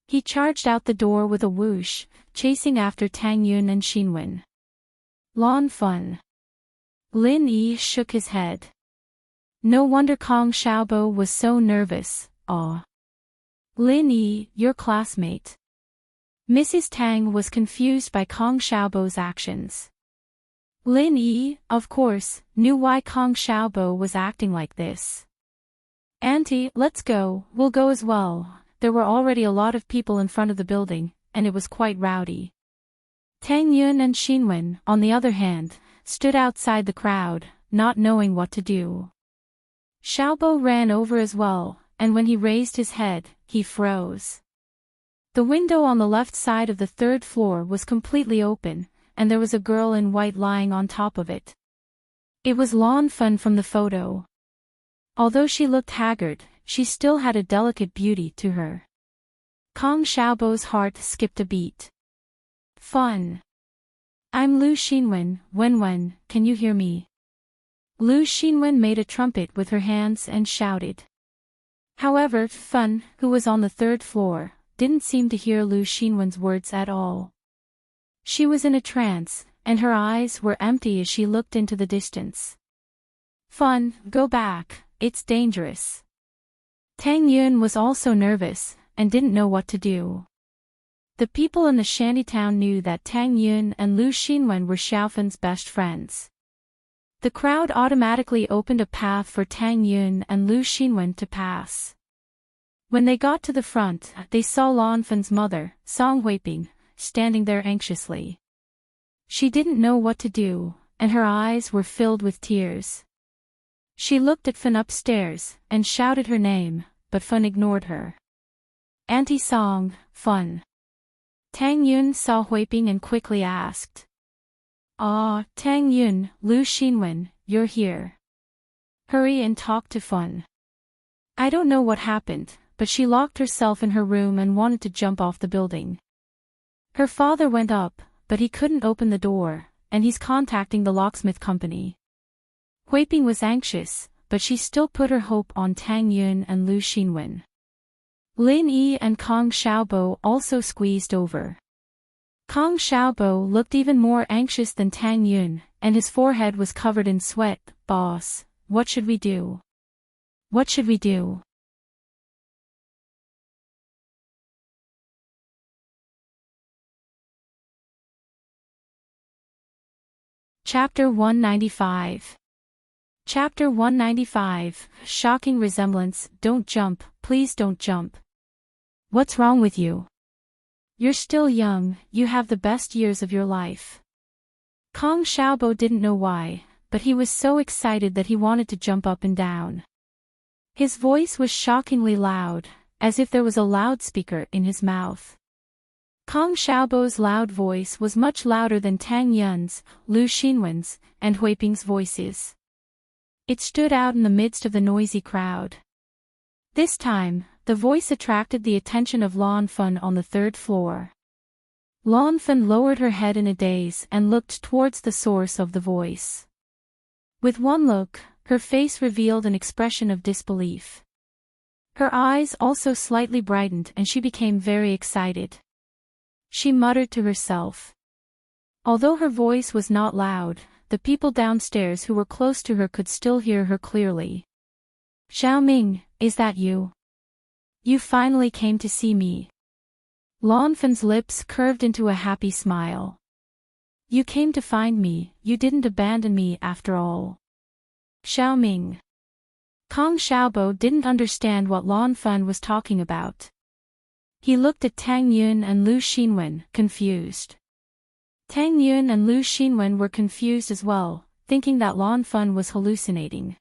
He charged out the door with a whoosh, chasing after Tang Yun and Xinwen. Lan Fun. Lin Yi shook his head. No wonder Kong Xiaobo was so nervous. Aw. Lin Yi, your classmate. Mrs. Tang was confused by Kong Xiaobo's actions. Lin Yi, of course, knew why Kong Xiaobo was acting like this. Auntie, let's go, we'll go as well. There were already a lot of people in front of the building, and it was quite rowdy. Tang Yun and Xinwen, on the other hand, stood outside the crowd, not knowing what to do. Xiaobo ran over as well, and when he raised his head, he froze. The window on the left side of the third floor was completely open, and there was a girl in white lying on top of it. It was Lan Fun from the photo. Although she looked haggard, she still had a delicate beauty to her. Kong Xiaobo's heart skipped a beat. Fun. I'm Lu Xinwen, Wenwen, can you hear me? Lu Xinwen made a trumpet with her hands and shouted. However, Fun, who was on the third floor, didn't seem to hear Lu Xinwen's words at all. She was in a trance, and her eyes were empty as she looked into the distance. Fun, go back, it's dangerous. Tang Yun was also nervous, and didn't know what to do. The people in the shantytown knew that Tang Yun and Lu Xinwen were Xiaofan's best friends. The crowd automatically opened a path for Tang Yun and Lu Xinwen to pass. When they got to the front, they saw Lan Fan's mother, Song Huiping, standing there anxiously. She didn't know what to do, and her eyes were filled with tears. She looked at Fun upstairs, and shouted her name, but Fun ignored her. Auntie Song, Fun. Tang Yun saw Huiping and quickly asked. Ah, Tang Yun, Lu Xinwen, you're here. Hurry and talk to Fun. I don't know what happened, but she locked herself in her room and wanted to jump off the building. Her father went up, but he couldn't open the door, and he's contacting the locksmith company. Huiping was anxious, but she still put her hope on Tang Yun and Lu Xinwen. Lin Yi and Kong Xiaobo also squeezed over. Kong Xiaobo looked even more anxious than Tang Yun, and his forehead was covered in sweat. Boss, what should we do? What should we do? Chapter 195. Chapter 195, Shocking Resemblance. Don't jump, please don't jump. What's wrong with you? You're still young, you have the best years of your life. Kong Xiaobo didn't know why, but he was so excited that he wanted to jump up and down. His voice was shockingly loud, as if there was a loudspeaker in his mouth. Kong Xiaobo's loud voice was much louder than Tang Yun's, Lu Xinwen's, and Huiping's voices. It stood out in the midst of the noisy crowd. This time, the voice attracted the attention of Lan Fun on the third floor. Lan Fun lowered her head in a daze and looked towards the source of the voice. With one look, her face revealed an expression of disbelief. Her eyes also slightly brightened and she became very excited. She muttered to herself. Although her voice was not loud, the people downstairs who were close to her could still hear her clearly. Xiaoming, is that you? You finally came to see me. Lan Fan's lips curved into a happy smile. You came to find me, you didn't abandon me after all. Xiaoming. Kong Xiaobo didn't understand what Lan Fan was talking about. He looked at Tang Yun and Lu Xinwen, confused. Tang Yun and Lu Xinwen were confused as well, thinking that Lan Fan was hallucinating.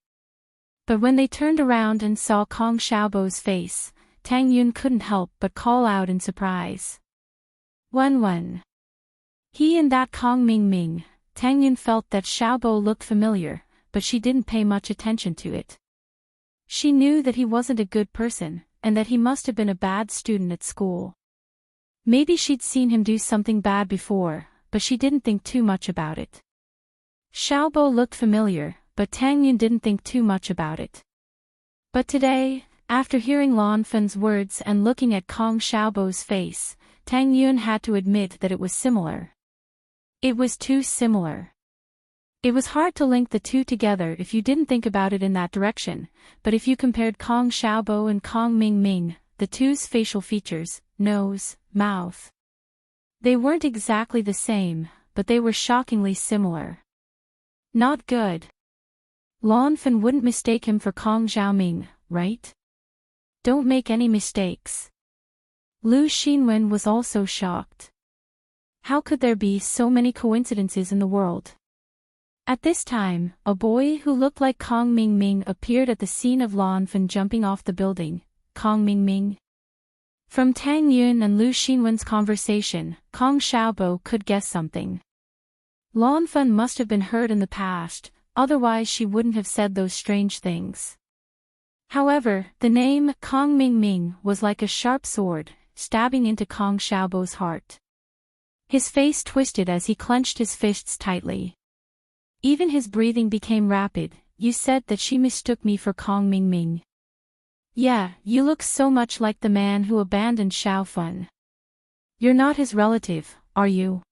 But when they turned around and saw Kong Xiaobo's face, Tang Yun couldn't help but call out in surprise. Wen. He and that Kong Ming. Tang Yun felt that Xiaobo looked familiar, but she didn't pay much attention to it. She knew that he wasn't a good person, and that he must have been a bad student at school. Maybe she'd seen him do something bad before, but she didn't think too much about it. Xiaobo looked familiar, but Tang Yun didn't think too much about it. But today, after hearing Lan Fan's words and looking at Kong Xiaobo's face, Tang Yun had to admit that it was similar. It was too similar. It was hard to link the two together if you didn't think about it in that direction, but if you compared Kong Xiaobo and Kong Ming, the two's facial features, nose, mouth. They weren't exactly the same, but they were shockingly similar. Not good. Lan Fan wouldn't mistake him for Kong Xiaoming, right? Don't make any mistakes. Lu Xinwen was also shocked. How could there be so many coincidences in the world? At this time, a boy who looked like Kong Ming appeared at the scene of Lan Fan jumping off the building. Kong Ming. From Tang Yun and Lu Xinwen's conversation, Kong Xiaobo could guess something. Lan Fan must have been hurt in the past, otherwise she wouldn't have said those strange things. However, the name Kong Ming was like a sharp sword, stabbing into Kong Xiaobo's heart. His face twisted as he clenched his fists tightly. Even his breathing became rapid. You said that she mistook me for Kong Ming. Yeah, you look so much like the man who abandoned Xiao Fan. You're not his relative, are you?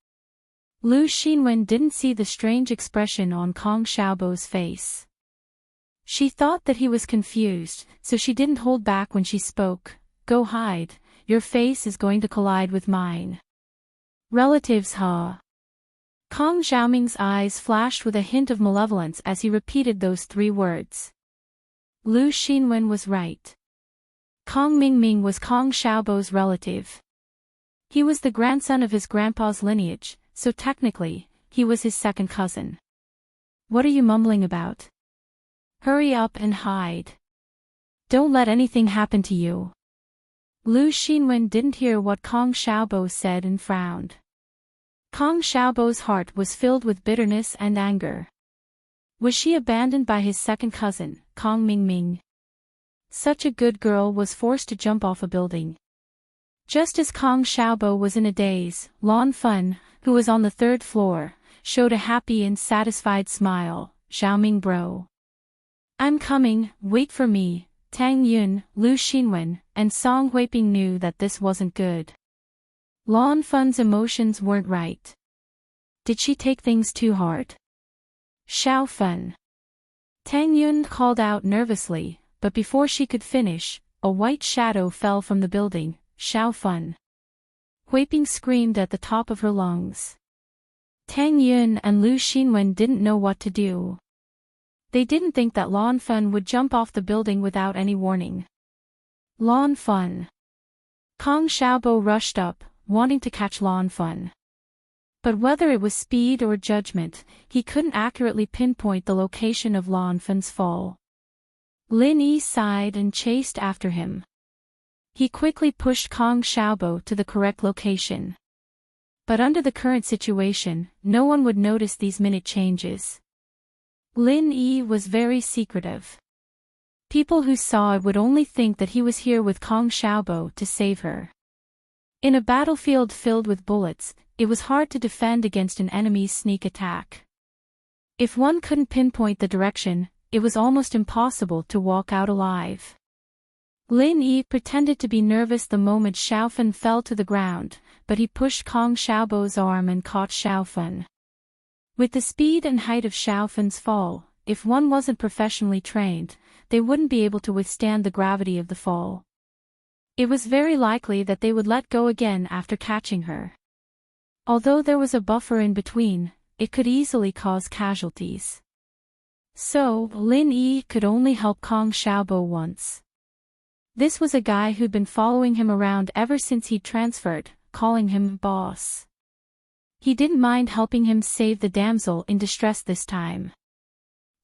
Lu Xinwen didn't see the strange expression on Kong Xiaobo's face. She thought that he was confused, so she didn't hold back when she spoke. Go hide, your face is going to collide with mine. Relatives, huh? Kong Xiaoming's eyes flashed with a hint of malevolence as he repeated those three words. Lu Xinwen was right. Kong Ming was Kong Xiaobo's relative. He was the grandson of his grandpa's lineage, so technically, he was his second cousin. What are you mumbling about? Hurry up and hide. Don't let anything happen to you. Lu Xinwen didn't hear what Kong Xiaobo said and frowned. Kong Xiaobo's heart was filled with bitterness and anger. Was she abandoned by his second cousin, Kong Ming? Such a good girl was forced to jump off a building. Just as Kong Xiaobo was in a daze, Lan Fan, who was on the third floor, showed a happy and satisfied smile. Xiaoming bro. I'm coming, wait for me. Tang Yun, Lu Xinwen, and Song Huiping knew that this wasn't good. Lan Fan's emotions weren't right. Did she take things too hard? Xiao Fan. Tang Yun called out nervously, but before she could finish, a white shadow fell from the building. Xiao Fan. Huiping screamed at the top of her lungs. Tang Yun and Lu Xinwen didn't know what to do. They didn't think that Lan Fan would jump off the building without any warning. Lan Fan. Kong Xiaobo rushed up, wanting to catch Lan Fan. But whether it was speed or judgment, he couldn't accurately pinpoint the location of Lan Fan's fall. Lin Yi sighed and chased after him. He quickly pushed Kong Xiaobo to the correct location. But under the current situation, no one would notice these minute changes. Lin Yi was very secretive. People who saw it would only think that he was here with Kong Xiaobo to save her. In a battlefield filled with bullets, it was hard to defend against an enemy's sneak attack. If one couldn't pinpoint the direction, it was almost impossible to walk out alive. Lin Yi pretended to be nervous the moment Xiaofan fell to the ground, but he pushed Kong Xiaobo's arm and caught Xiaofan. With the speed and height of Xiaofan's fall, if one wasn't professionally trained, they wouldn't be able to withstand the gravity of the fall. It was very likely that they would let go again after catching her. Although there was a buffer in between, it could easily cause casualties. So, Lin Yi could only help Kong Xiaobo once. This was a guy who'd been following him around ever since he'd transferred, calling him boss. He didn't mind helping him save the damsel in distress this time.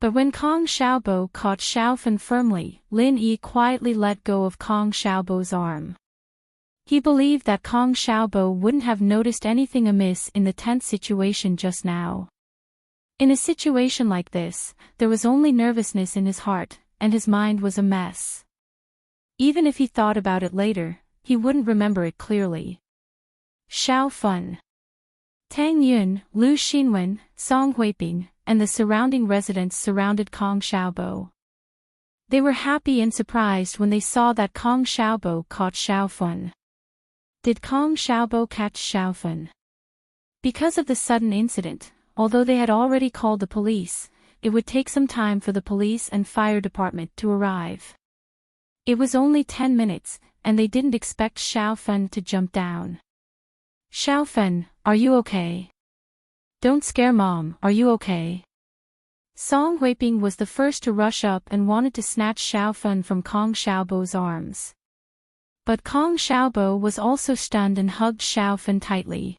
But when Kong Xiaobo caught Xiaofan firmly, Lin Yi quietly let go of Kong Xiaobo's arm. He believed that Kong Xiaobo wouldn't have noticed anything amiss in the tense situation just now. In a situation like this, there was only nervousness in his heart, and his mind was a mess. Even if he thought about it later, he wouldn't remember it clearly. Xiaofan, Tang Yun, Lu Xinwen, Song Huiping, and the surrounding residents surrounded Kong Xiaobo. They were happy and surprised when they saw that Kong Xiaobo caught Xiaofan. Did Kong Xiaobo catch Xiaofan? Because of the sudden incident, although they had already called the police, it would take some time for the police and fire department to arrive. It was only 10 minutes, and they didn't expect Xiaofan to jump down. Xiaofan, are you okay? Don't scare Mom, are you okay? Song Huiping was the first to rush up and wanted to snatch Xiaofan from Kong Xiaobo's arms. But Kong Xiaobo was also stunned and hugged Xiaofan tightly.